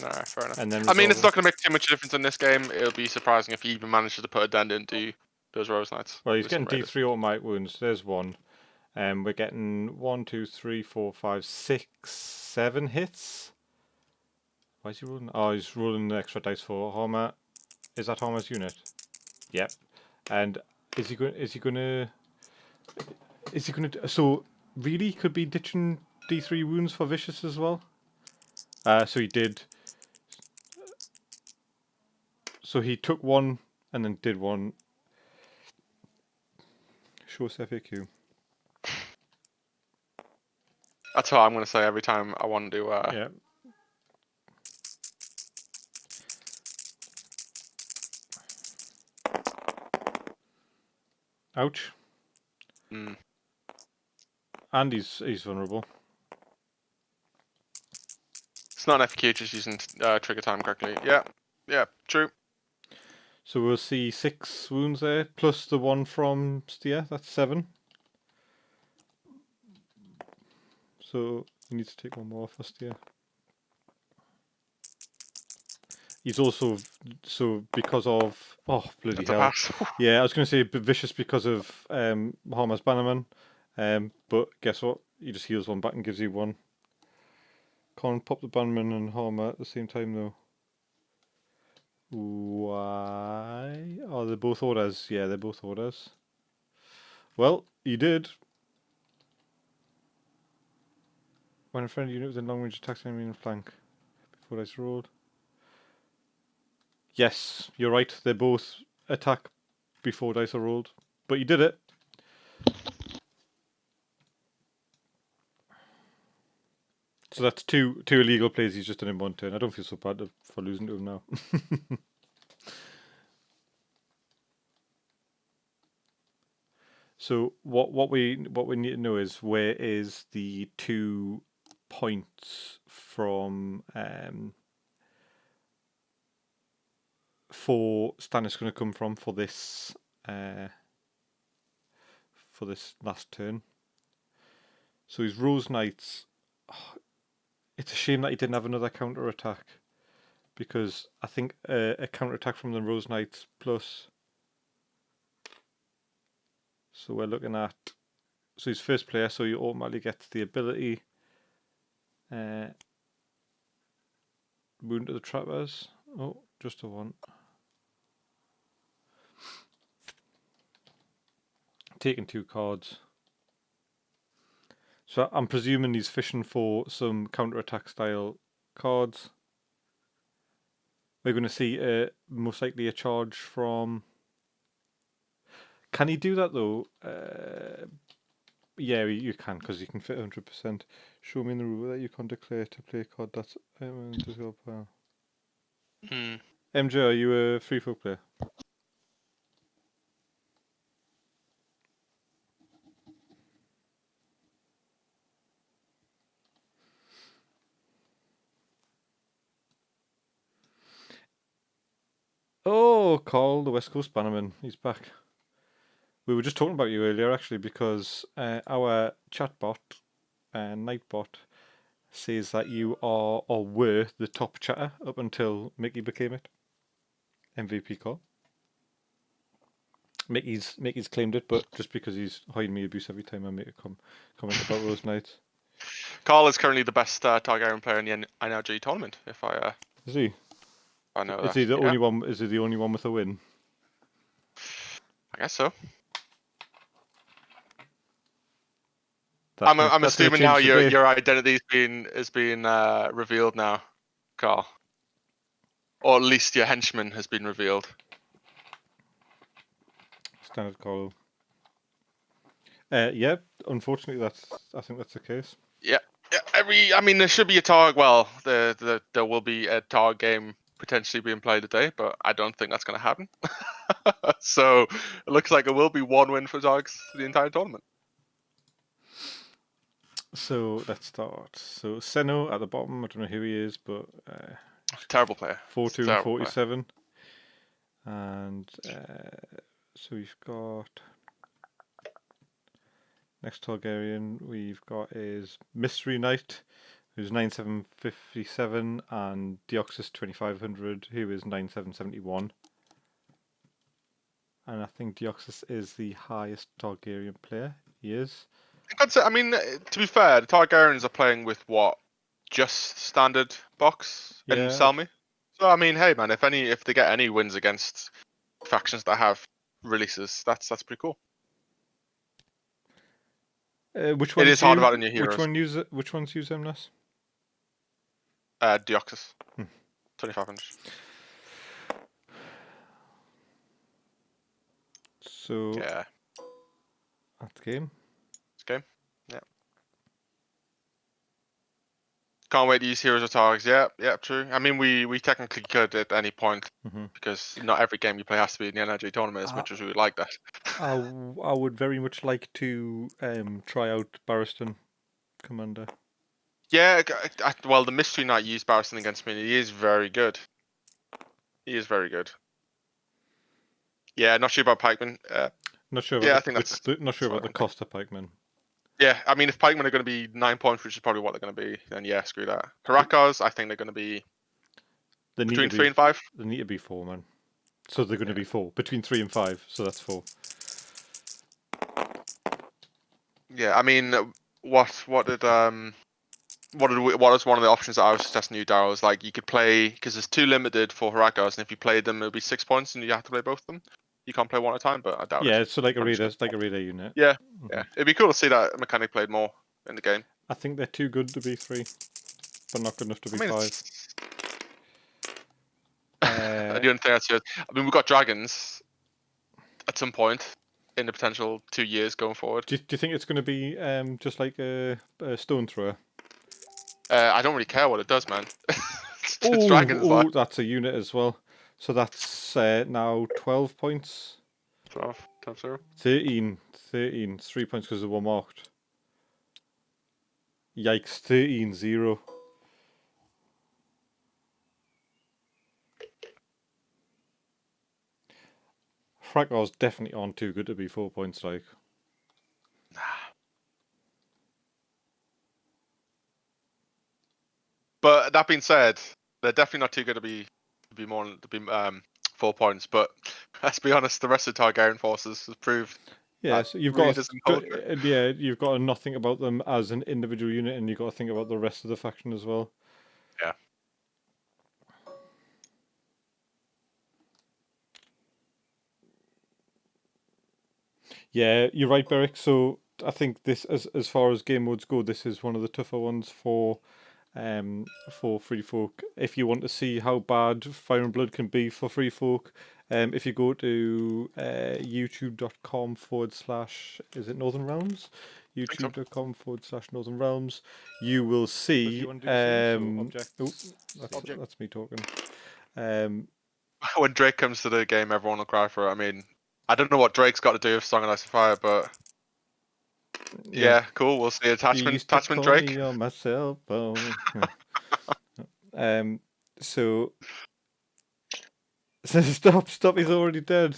No, fair enough. And then I mean, it's resolve not going to make too much difference in this game. It'll be surprising if he even manages to put a dent into those Rose Knights. Well, he's with some getting Raiders. D3 automatic wounds. There's one. We're getting 1, 2, 3, 4, 5, 6, 7 hits. Why is he rolling? Oh, he's rolling the extra dice for Homer. Is that Homer's unit? Yep. And is he gonna? So really, he could be ditching D3 wounds for Vicious as well. So he did. So he took one and then did one. Show us FAQ. That's what I'm going to say every time I want to. Yeah. Ouch. Mm. And he's vulnerable. It's not an FAQ, just using trigger time correctly. Yeah, true. So we'll see 6 wounds there, plus the one from Steer. That's 7. So he needs to take one more for Steer. He's also because of bloody That's a hell. pass. Yeah, I was going to say Vicious because of Harmer's Bannerman, but guess what? He just heals one back and gives you one. Can't pop the Bannerman and Harmer at the same time though. Why? Oh, they're both orders. Yeah, they're both orders. Well, he did. When a friendly unit within long range attacks enemy in flank before dice rolled. Yes, you're right. They both attack before dice are rolled, but you did it. So that's two illegal plays he's just done in one turn. I don't feel so bad for losing to him now. So what we need to know is where is the 2 points from for Stannis going to come from for this last turn. So his Rose Knights. It's a shame that he didn't have another counter attack, because I think a counter attack from the Rose Knights plus. So we're looking at. So he's first player, so you automatically get the ability. Wound to the trappers. Oh, just a 1. Taking 2 cards. So I'm presuming he's fishing for some counter-attack style cards. We're going to see most likely a charge from. Can he do that though? Yeah, you can, because you can fit 100%. Show me in the rule that you can declare to play a card that's power. MJ, are you a free folk player? Oh, Carl, the West Coast Bannerman, he's back. We were just talking about you earlier, actually, because our chatbot, Nightbot, says that you are or were the top chatter up until Mickey became it. MVP call. Mickey's claimed it, but just because he's hiding me abuse every time I make a comment about Rose Knights. Carl is currently the best Targaryen player in the NRG tournament. If I Is he? I know Is that. he the only one? Is he the only one with a win? I guess so. I'm assuming now your identity is being revealed now, Carl. Or at least your henchman has been revealed. Standard Carl. Yeah, unfortunately, I think that's the case. Yeah. There should be a target. Well, there will be a target game potentially being played today, but I don't think that's going to happen. So it looks like it will be 1 win for Targs for the entire tournament. So let's start. So Seno at the bottom. I don't know who he is, but terrible player. 4-2 and 47. And so we've got Next Targaryen we've got is Mystery Knight, who's 9757, and Deoxys 2500, who is 9771. And I think Deoxys is the highest Targaryen player. He is. I mean, to be fair, the Targaryens are playing with what? Just standard box and Yeah. Selmy. So I mean, hey man, if they get any wins against factions that have releases, that's pretty cool. Which It ones is hard about in your which heroes. which ones use Emnus? Deoxys, 2500. So Yeah, at the game. it's game. Yeah. Can't wait to use heroes or targets. Yeah, true. I mean, we technically could at any point because not every game you play has to be in the NRG tournament as much as we would like that. I would very much like to try out Barristan Commander. Yeah, well, the Mystery Knight used Barristan against me. And he is very good. He is very good. Yeah, not sure about Pikeman. Not sure about Yeah, I think that's not sure about the cost of Pikeman. Yeah, I mean, if Pikemen are going to be 9 points, which is probably what they're going to be, then yeah, screw that. Harakars, I think they're going to be between 3 and 5. They need to be 4, man. So they're going to be 4 between 3 and 5. So that's 4. Yeah, I mean, what is one of the options that I was suggesting you, Daryl, is like you could play because there's 2 limited for Harakars, and if you played them, it'll be 6 points, and you have to play both of them. You can't play one at a time, but I doubt it. Yeah, so like a radar unit. Yeah, yeah, it'd be cool to see that mechanic played more in the game. I think they're too good to be 3, but not good enough to be 5. I don't think that's good. I mean, we've got dragons at some point in the potential 2 years going forward. Do you think it's going to be just like a stone thrower? I don't really care what it does, man. It's dragons, like. That's a unit as well. So that's now 12 points. 12 times 0. 13. 3 points because they were marked. Yikes, 13-0. Fragar's definitely on too good to be 4 points, like. Nah. But that being said, they're definitely not too good to be 4 points. But let's be honest, the rest of the Targaryen forces has proved. Yeah, so you've got you've got to not think about them as an individual unit, and you've got to think about the rest of the faction as well. Yeah. Yeah, you're right, Beric. So I think this, as far as game modes go, this is one of the tougher ones for free folk. If you want to see how bad Fire and Blood can be for free folk, if you go to youtube.com/ is it Northern Realms? youtube.com/ Realms, you will see. That's me talking. When Drake comes to the game, everyone will cry for it. I mean, I don't know what Drake's got to do with Song of Ice and Fire, but yeah, cool. We'll see. Attachment Drake. Me on my cell phone. So stop. He's already dead.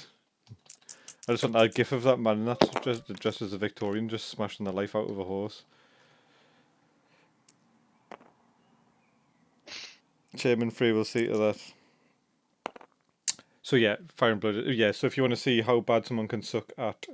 I just want a gif of that man, and that's dressed as a Victorian, just smashing the life out of a horse. Chairman Free will see to that. So yeah, Fire and Blood. Yeah, so if you want to see how bad someone can suck at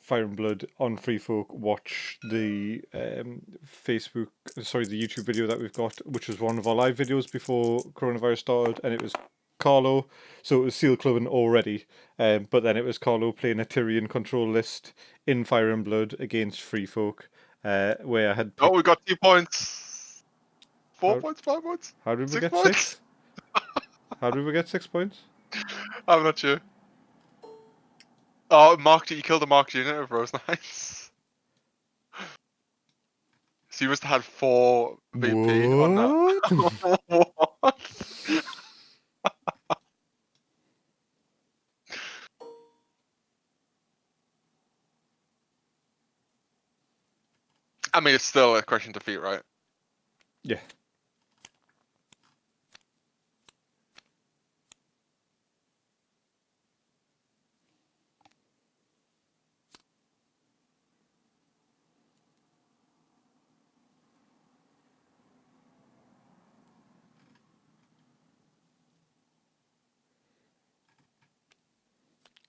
Fire and Blood on Free Folk, watch the the YouTube video that we've got, which was one of our live videos before coronavirus started, and it was Carlo. So it was Seal Clubbing already, but then it was Carlo playing a Tyrion control list in Fire and Blood against Free Folk, where I had. Oh, we got 2 points. 4 points, 5 points. How did we 6 get points? 6? How did we get 6 points? I'm not sure. Oh, you killed the marked unit of Rose Knights. So you must have had 4 VP on that. What? I mean, it's still a crushing defeat, right? Yeah.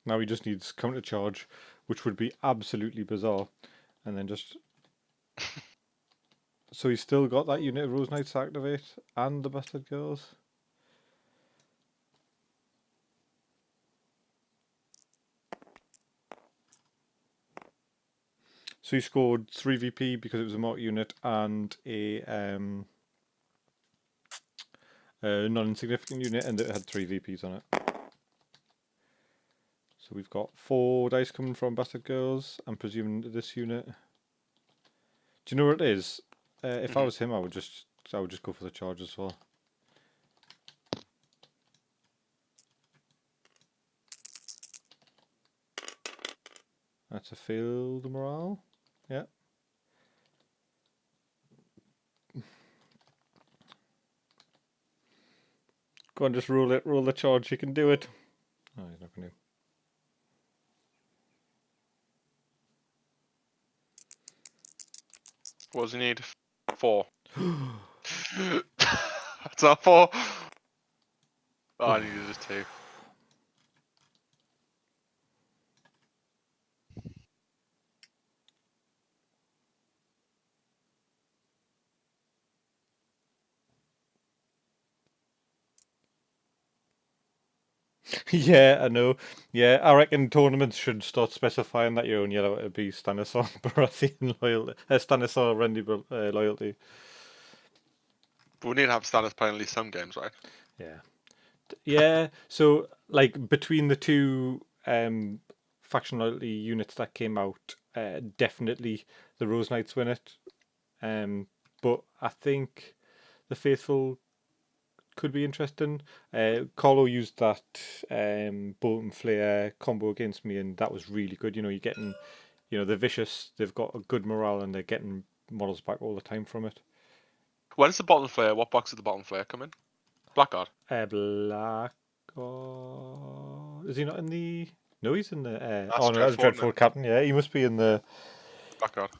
Now he just needs counter charge, which would be absolutely bizarre, and then just. So he's still got that unit of Rose Knights to activate and the Bastard Girls. So he scored 3 VP because it was a marked unit and a non-insignificant unit, and it had 3 VPs on it. So we've got 4 dice coming from Bastard Girls. I'm presuming this unit. Do you know what it is? If I was him, I would just go for the charge as well. That's a failed morale. Yeah. Go on, just roll it. Roll the charge. You can do it. Oh, he's not going to. What does he need? 4. It's not 4. Oh, I needed just 2. Yeah, I know. Yeah, I reckon tournaments should start specifying that you only allow it to be Stannis or Baratheon loyalty. Stannis or Renly loyalty. But we need to have Stannis playing at least some games, right? Yeah. Yeah, so like between the two faction loyalty units that came out, definitely the Rose Knights win it. But I think the Faithful could be interesting. Carlo used that Bolt and Flare combo against me, and that was really good. You're getting, they're vicious. They've got a good morale, and they're getting models back all the time from it. When is the bottom flare? What box did the bottom flare come in? Blackguard. Black. Is he not in the? No, he's in the. That's No, that's Dreadful Captain. Yeah, he must be in the. Blackguard.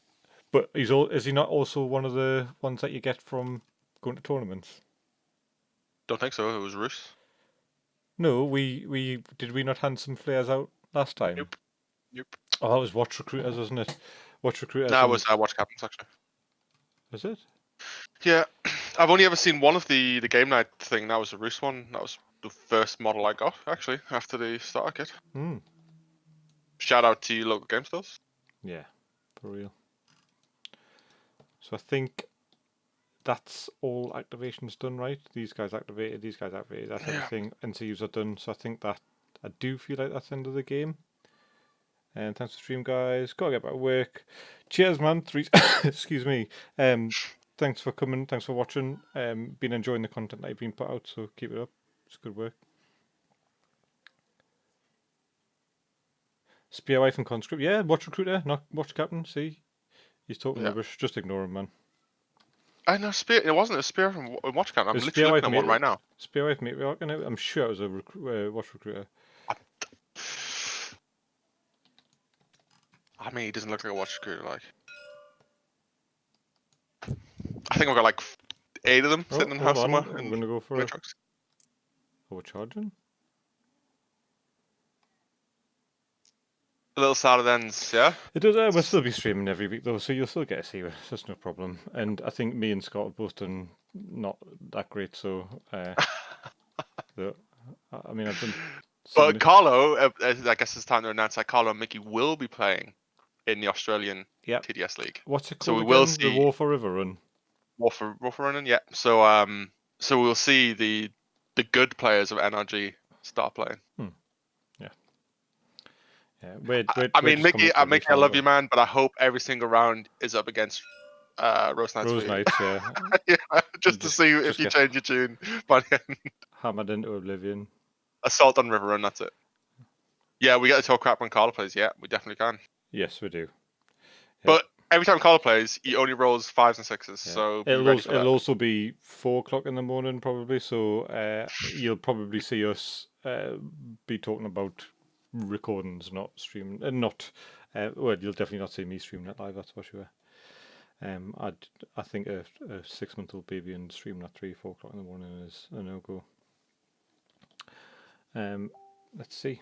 But is he not also one of the ones that you get from going to tournaments? Don't think so. It was Roos. No, did we not hand some flares out last time? Nope. Oh, that was Watch Recruiters, wasn't it? Watch Recruiters. No, it was Watch Captains actually. Is it? Yeah, I've only ever seen one of the game night thing. That was a Roos one. That was the first model I got actually after the starter kit. Shout out to local game stores. Yeah, for real. So I think that's all activations done, right? These guys activated, that's everything. NCUs are done, so I think that I do feel like that's the end of the game. And thanks for the stream, guys. Gotta get back to work. Cheers, man. Excuse me. Thanks for coming. Thanks for watching. Been enjoying the content that I've been put out, so keep it up. It's good work. Spearwife and Conscript. Yeah, Watch Recruiter, not Watch Captain. See? He's talking rubbish. Just ignore him, man. I know Spear. It wasn't a Spear from Watch Captain. I'm literally looking at one right now. Spearwife Matriarch in it. I'm sure it was a Watch Recruiter. I mean, he doesn't look like a Watch Recruiter. Like, I think I've got like 8 of them sitting in the house somewhere. I'm gonna go for Matrix. Overcharging. A little sad at ends, yeah. It does. We'll still be streaming every week though, so you'll still get to see it. That's no problem. And I think me and Scott have both done not that great, so. I mean, I've done. But Carlo, I guess it's time to announce that Carlo and Mickey will be playing in the Australian TTS League. What's it called? So we again? will see the War for River Run. War for Running, yeah. So so we'll see the good players of NRG start playing. Yeah. I mean, Mickey, I love you, man, but I hope every single round is up against Rose Knights. Rose Knights, yeah. just to see if you change your tune by the end. Hammered into oblivion. Assault on River Run, that's it. Yeah, we get to talk crap when Carlo plays. Yeah, we definitely can. Yes, we do. Yeah. But every time Carlo plays, he only rolls 5s and 6s. Yeah. So it'll also be 4 o'clock in the morning probably. So you'll probably see us be talking about recordings, not streaming, and not. Well, you'll definitely not see me streaming it live. That's for sure. I think a 6-month-old baby and streaming at 3-4 o'clock in the morning is a no-go. Let's see.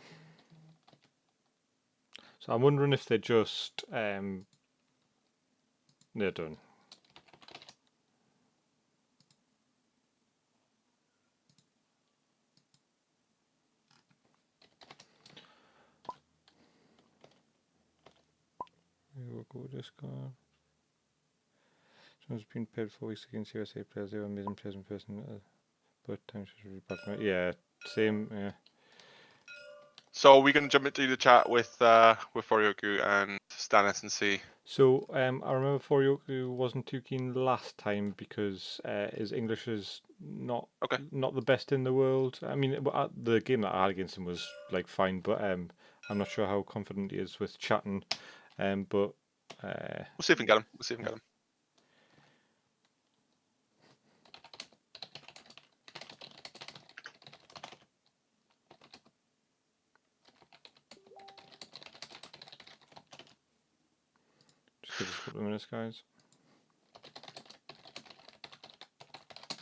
So I'm wondering if they're just they're done. We'll go Discord. Someone's been paid 4 weeks against USA players. They were amazing players in person, but times was really bad for me. Yeah, same. Yeah. So we're going to jump into the chat with Forioku and Stannis and see. So I remember Forioku wasn't too keen last time because his English is not the best in the world. I mean, the game that I had against him was like fine, but I'm not sure how confident he is with chatting. But we'll see if we can get him. We'll see if we can get him. Just give us a couple of minutes, guys.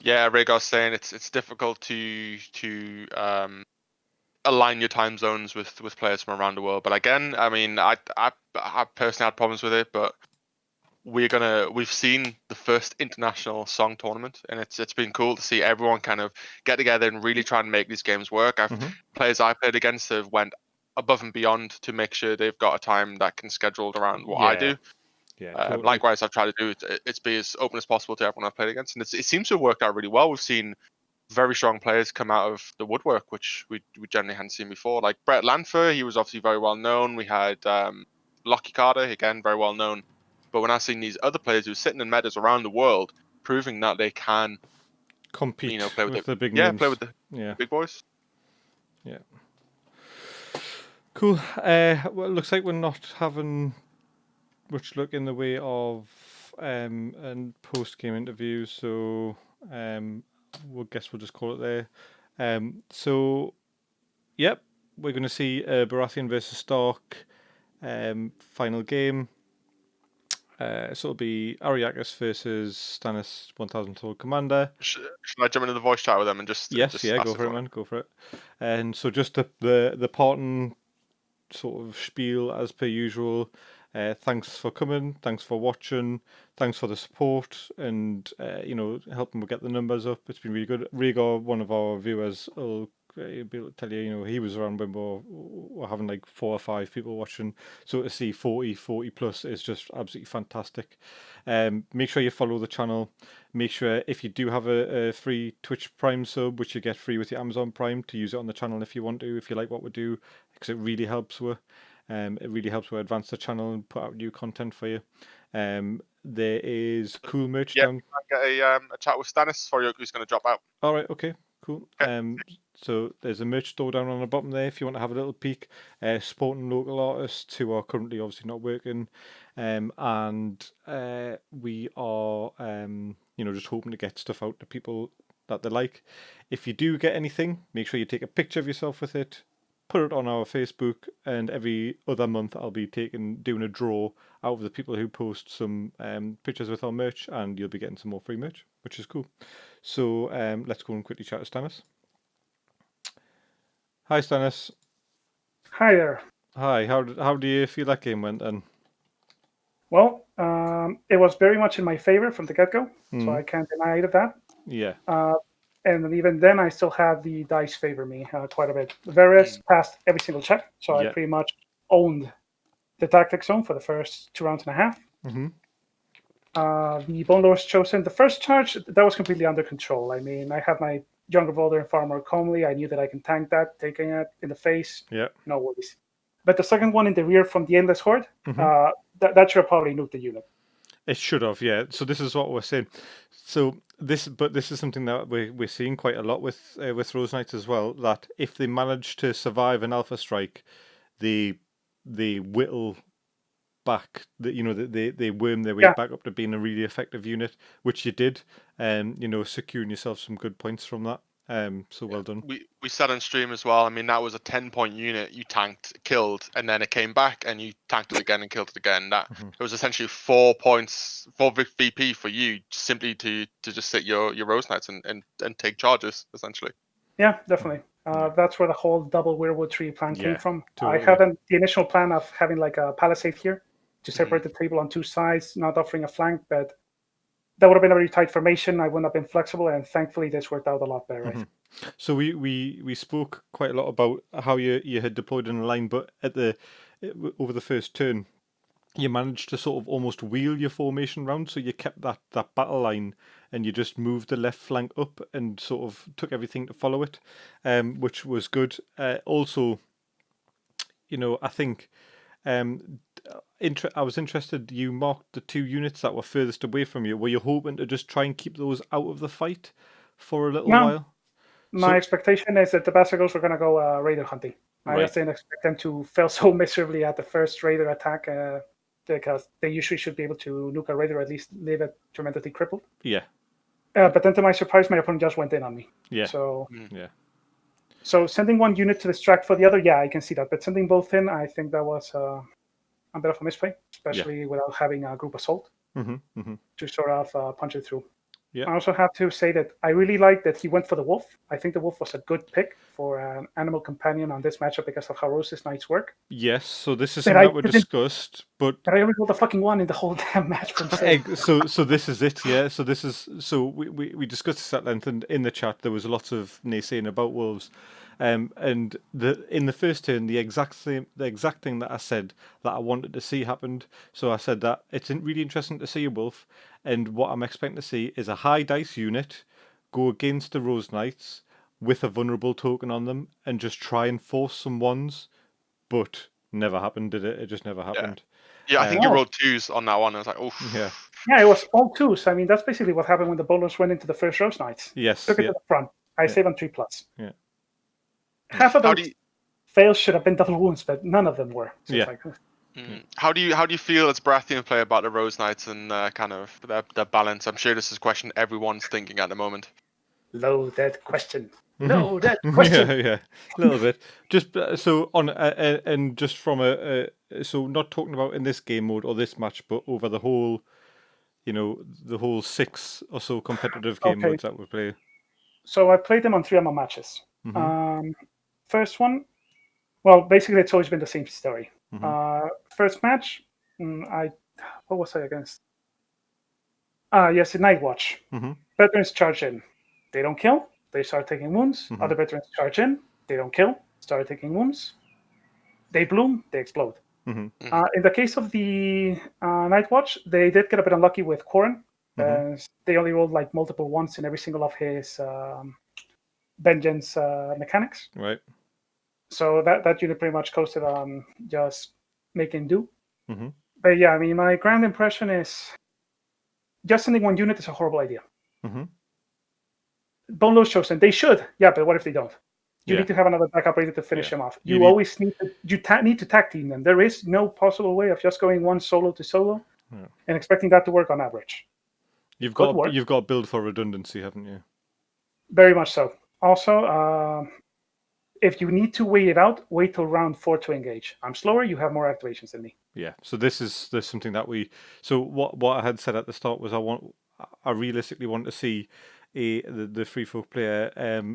Yeah, Rhaegar's saying it's difficult to align your time zones with players from around the world. But again, I mean, I personally had problems with it, but we've seen the first international song tournament, and it's been cool to see everyone kind of get together and really try and make these games work. Players I played against have went above and beyond to make sure they've got a time that can scheduled around what I do. Yeah, totally. Likewise, I've tried to do it's be as open as possible to everyone I've played against, and it seems to have worked out really well. We've seen very strong players come out of the woodwork, which we generally hadn't seen before. Like Brett Lanfer, he was obviously very well known. We had Lockie Carter, again, very well known. But when I've seen these other players who are sitting in metas around the world, proving that they can compete, play with the big names. play with the big boys. Yeah. Cool. Well, it looks like we're not having much luck in the way of and post-game interviews, so we'll just call it there. So, yep, we're going to see Baratheon versus Stark final game. So it'll be Ariakis versus Stannis 1000 Total Commander. Should I jump into the voice chat with them and just Yes, just go for it, man. Go for it. And so just the parting sort of spiel as per usual. Thanks for coming. Thanks for watching. Thanks for the support and helping get the numbers up. It's been really good. Rhaegar, one of our viewers, will be able to tell you, he was around when we're having like 4 or 5 people watching. So to see 40 plus is just absolutely fantastic. Make sure you follow the channel. Make sure if you do have a free Twitch Prime sub, which you get free with your Amazon Prime, to use it on the channel if you want to, if you like what we do, because it really helps with. It really helps with advance the channel and put out new content for you. There is cool merch down. Get a chat with Stannis. Forioku's going to drop out. All right, okay, cool. Okay. So there's a merch store down on the bottom there if you want to have a little peek. Supporting local artists who are currently obviously not working, and we are just hoping to get stuff out to people that they like. If you do get anything, make sure you take a picture of yourself with it. Put it on our Facebook, and every other month I'll be doing a draw out of the people who post some pictures with our merch, and you'll be getting some more free merch, which is cool. So let's go and quickly chat to Stannis. Hi, Stannis. Hi there. Hi. How do you feel that game went then? Well, it was very much in my favor from the get-go, so I can't deny that. Yeah. And even then, I still had the dice favor me quite a bit. Varys passed every single check, so I pretty much owned the tactic zone for the first 2.5 rounds. The Bone Lords chosen the first charge, that was completely under control. I mean, I had my Younger Volder and far more calmly. I knew that I can tank that, taking it in the face. Yeah. No worries. But the second one in the rear from the Endless Horde, that should have probably nuked the unit. It should have, yeah. So this is what we're saying. So this is something that we're seeing quite a lot with Rose Knights as well. That if they manage to survive an Alpha Strike, they whittle back. They worm their way back up to being a really effective unit, which you did, and securing yourself some good points from that. So well done. We said on stream as well. I mean, that was a 10-point unit you tanked, killed, and then it came back and you tanked it again and killed it again. That it was essentially 4 points, 4 VP for you, simply to just sit your Rose Knights and take charges essentially. Yeah, definitely. That's where the whole double weirwood tree plan came from. Totally. I had the initial plan of having like a palisade here to separate the table on two sides, not offering a flank, but that would have been a very tight formation. I wouldn't have been flexible, and thankfully this worked out a lot better. So we spoke quite a lot about how you had deployed in a line, but over the first turn, you managed to sort of almost wheel your formation round, so you kept that battle line and you just moved the left flank up and sort of took everything to follow it, which was good. Also, I think I was interested, you marked the 2 units that were furthest away from you. Were you hoping to just try and keep those out of the fight for a little while? My expectation is that the Bastards were going to go raider hunting. I just didn't expect them to fail so miserably at the first raider attack, because they usually should be able to nuke a raider, or at least leave it tremendously crippled. Yeah. But then to my surprise, my opponent just went in on me. Yeah. So sending one unit to distract for the other, I can see that. But sending both in, I think that was a bit of a misplay, especially without having a group assault to sort of punch it through. Yeah. I also have to say that I really like that he went for the wolf. I think the wolf was a good pick for an animal companion on this matchup because of how Rose's Knights work. Yes, so this is something that we discussed, but I only rolled a fucking 1 in the whole damn match. So this is it, yeah. So we discussed this at length, and in the chat there was lots of naysaying about wolves. And in the first turn, the exact thing that I said that I wanted to see happened. So I said that it's really interesting to see a wolf, and what I'm expecting to see is a high dice unit go against the Rose Knights with a vulnerable token on them and just try and force some ones, but never happened, did it? It just never happened. Yeah, I think you rolled 2s on that one. I was like, oh. Yeah, it was all 2s. I mean, that's basically what happened when the bowlers went into the first Rose Knights. Yes. Took it to the front. I saved on 3+. Yeah. Half of those fails should have been double wounds, but none of them were. So How do you feel as Baratheon player about the Rose Knights and kind of their balance? I'm sure this is a question everyone's thinking at the moment. Loaded question. Loaded question. Yeah, a little bit. Just so on, and just from so not talking about in this game mode or this match, but over the whole, the whole 6 or so competitive game modes that we play. So I played them on 3 of my matches. First one, well, basically it's always been the same story. First match, what was I against? Yes, the Night Watch. Veterans charge in. They don't kill. They start taking wounds. Other veterans charge in. They don't kill. Start taking wounds. They bloom. They explode. In the case of the Night Watch, they did get a bit unlucky with Corrin. They only rolled like multiple ones in every single of his vengeance mechanics. Right. So that unit pretty much coasted on just making do. But yeah, I mean, my grand impression is just sending one unit is a horrible idea. Boneless chosen. They should. Yeah, but what if they don't? You need to have another backup ready to finish them off. You always need to tag team them. There is no possible way of just going one solo to solo and expecting that to work on average. You've got to build for redundancy, haven't you? Very much so. Also, if you need to wait it out, wait till round 4 to engage. I'm slower. You have more activations than me. Yeah. So there's something that So what I had said at the start was I realistically want to see the free folk player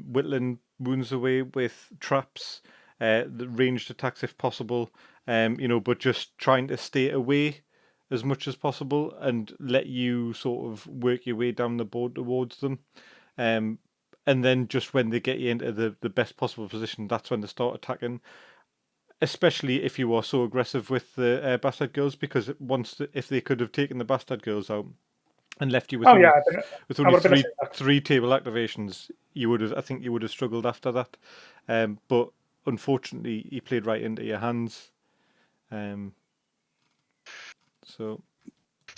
whittling wounds away with traps, the ranged attacks if possible, but just trying to stay away as much as possible and let you sort of work your way down the board towards them. And then just when they get you into the best possible position, that's when they start attacking. Especially if you are so aggressive with the Bastard Girls, because if they could have taken the Bastard Girls out and left you with only three table activations, I think you would have struggled after that. But unfortunately, he played right into your hands. So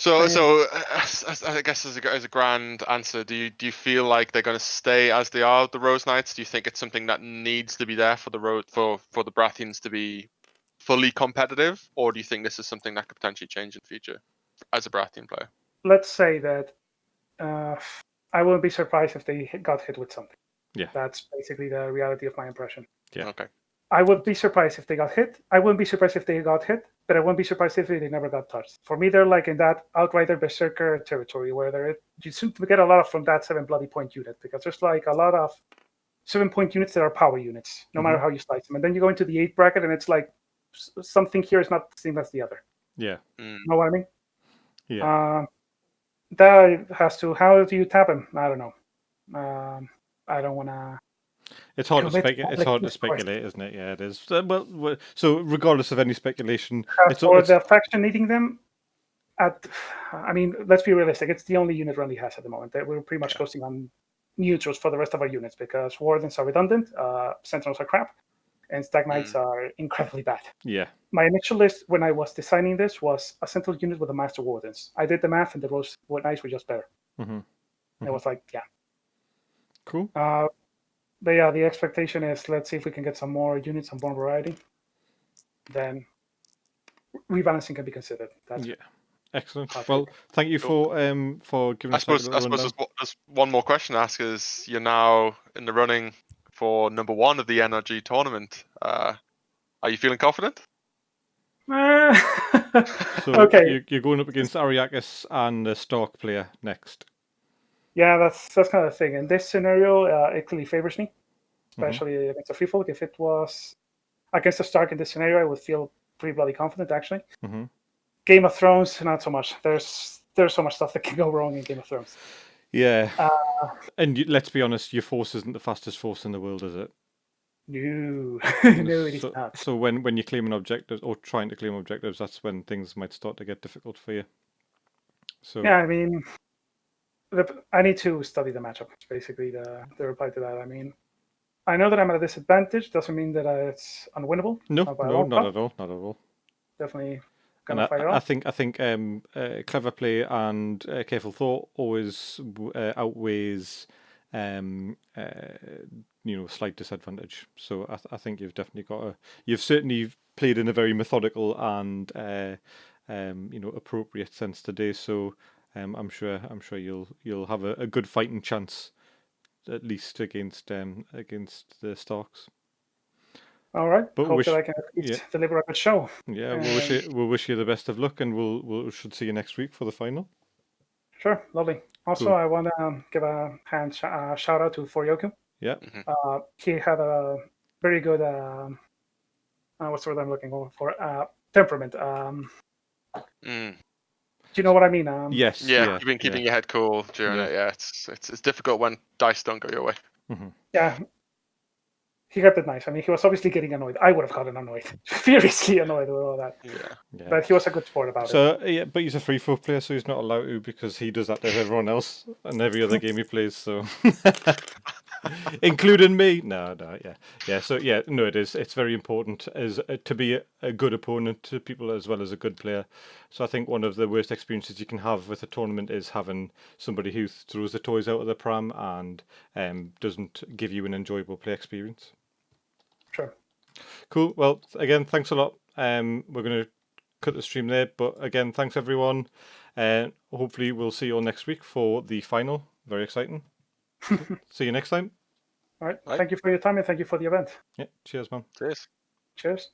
I guess as a grand answer, do you feel like they're going to stay as they are, the Rose Knights? Do you think it's something that needs to be there for the Baratheons to be fully competitive, or do you think this is something that could potentially change in the future as a Baratheon player? Let's say that I wouldn't be surprised if they got hit with something. Yeah, that's basically the reality of my impression. Yeah. Okay. I would be surprised if they got hit. I wouldn't be surprised if they got hit, but I wouldn't be surprised if they never got touched. For me, they're like in that Outrider Berserker territory where you seem to get a lot from that 7 bloody point unit, because there's like a lot of 7-point units that are power units, no matter how you slice them. And then you go into the 8 bracket, and it's like something here is not the same as the other. Yeah. You know what I mean? Yeah. That has to. How do you tap him? I don't know. I don't want to. It's hard to speculate. It's hard to speculate, isn't it? Yeah, it is. Well, so regardless of any speculation, for the faction needing them. I mean, let's be realistic. It's the only unit Rundy has at the moment. We're pretty much coasting on neutrals for the rest of our units because Wardens are redundant, Sentinels are crap, and Stag Knights are incredibly bad. Yeah. My initial list when I was designing this was a Sentinel unit with a Master Wardens. I did the math, and the rolls were nice, were just better. It was like, yeah. Cool. But yeah, the expectation is let's see if we can get some more units, some more variety. Then rebalancing can be considered. Yeah. Excellent. Well, thank you for giving us. I suppose there's one more question to ask. Is you're now in the running for number 1 of the NRG tournament. Are you feeling confident? So okay. You're going up against Ariakis and the Stark player next. Yeah, that's kind of the thing. In this scenario, it clearly favors me, especially against a free folk. If it was against a Stark in this scenario, I would feel pretty bloody confident, actually. Game of Thrones, not so much. There's so much stuff that can go wrong in Game of Thrones. Yeah. And let's be honest, your force isn't the fastest force in the world, is it? No, no, it is not. So when you're claiming objectives or trying to claim objectives, that's when things might start to get difficult for you. So yeah, I mean, I need to study the matchup. It's basically the reply to that. I mean, I know that I'm at a disadvantage. Doesn't mean that it's unwinnable. No, not at all. Not at all. Definitely. And I think clever play and careful thought always outweighs slight disadvantage. So I think you've definitely you've certainly played in a very methodical and appropriate sense today. So I'm sure you'll have a good fighting chance, at least against the Starks. All right. But hope that I can deliver a good show. Yeah, we'll wish you the best of luck, and we should see you next week for the final. Sure, lovely. Also, cool. I want to give a shout out to Forioku. Yeah. He had a very good what's the word I'm looking for? Temperament. Do you know what I mean? Yes. Yeah, you've been keeping your head cool during it. Yeah, it's difficult when dice don't go your way. Yeah. He kept it nice. I mean, he was obviously getting annoyed. I would have gotten annoyed, furiously annoyed with all that. Yeah. But he was a good sport about it. So yeah, but he's a free throw player, so he's not allowed to because he does that to everyone else and every other game he plays. So, including me. No, yeah. So yeah, no, it is. It's very important to be a good opponent to people as well as a good player. So I think one of the worst experiences you can have with a tournament is having somebody who throws the toys out of the pram and doesn't give you an enjoyable play experience. Sure. Cool. Well, again, thanks a lot. We're going to cut the stream there, but again, thanks everyone. Hopefully we'll see you all next week for the final. Very exciting. See you next time. All right. Bye. Thank you for your time and thank you for the event. Yeah. Cheers, man. Cheers. Cheers.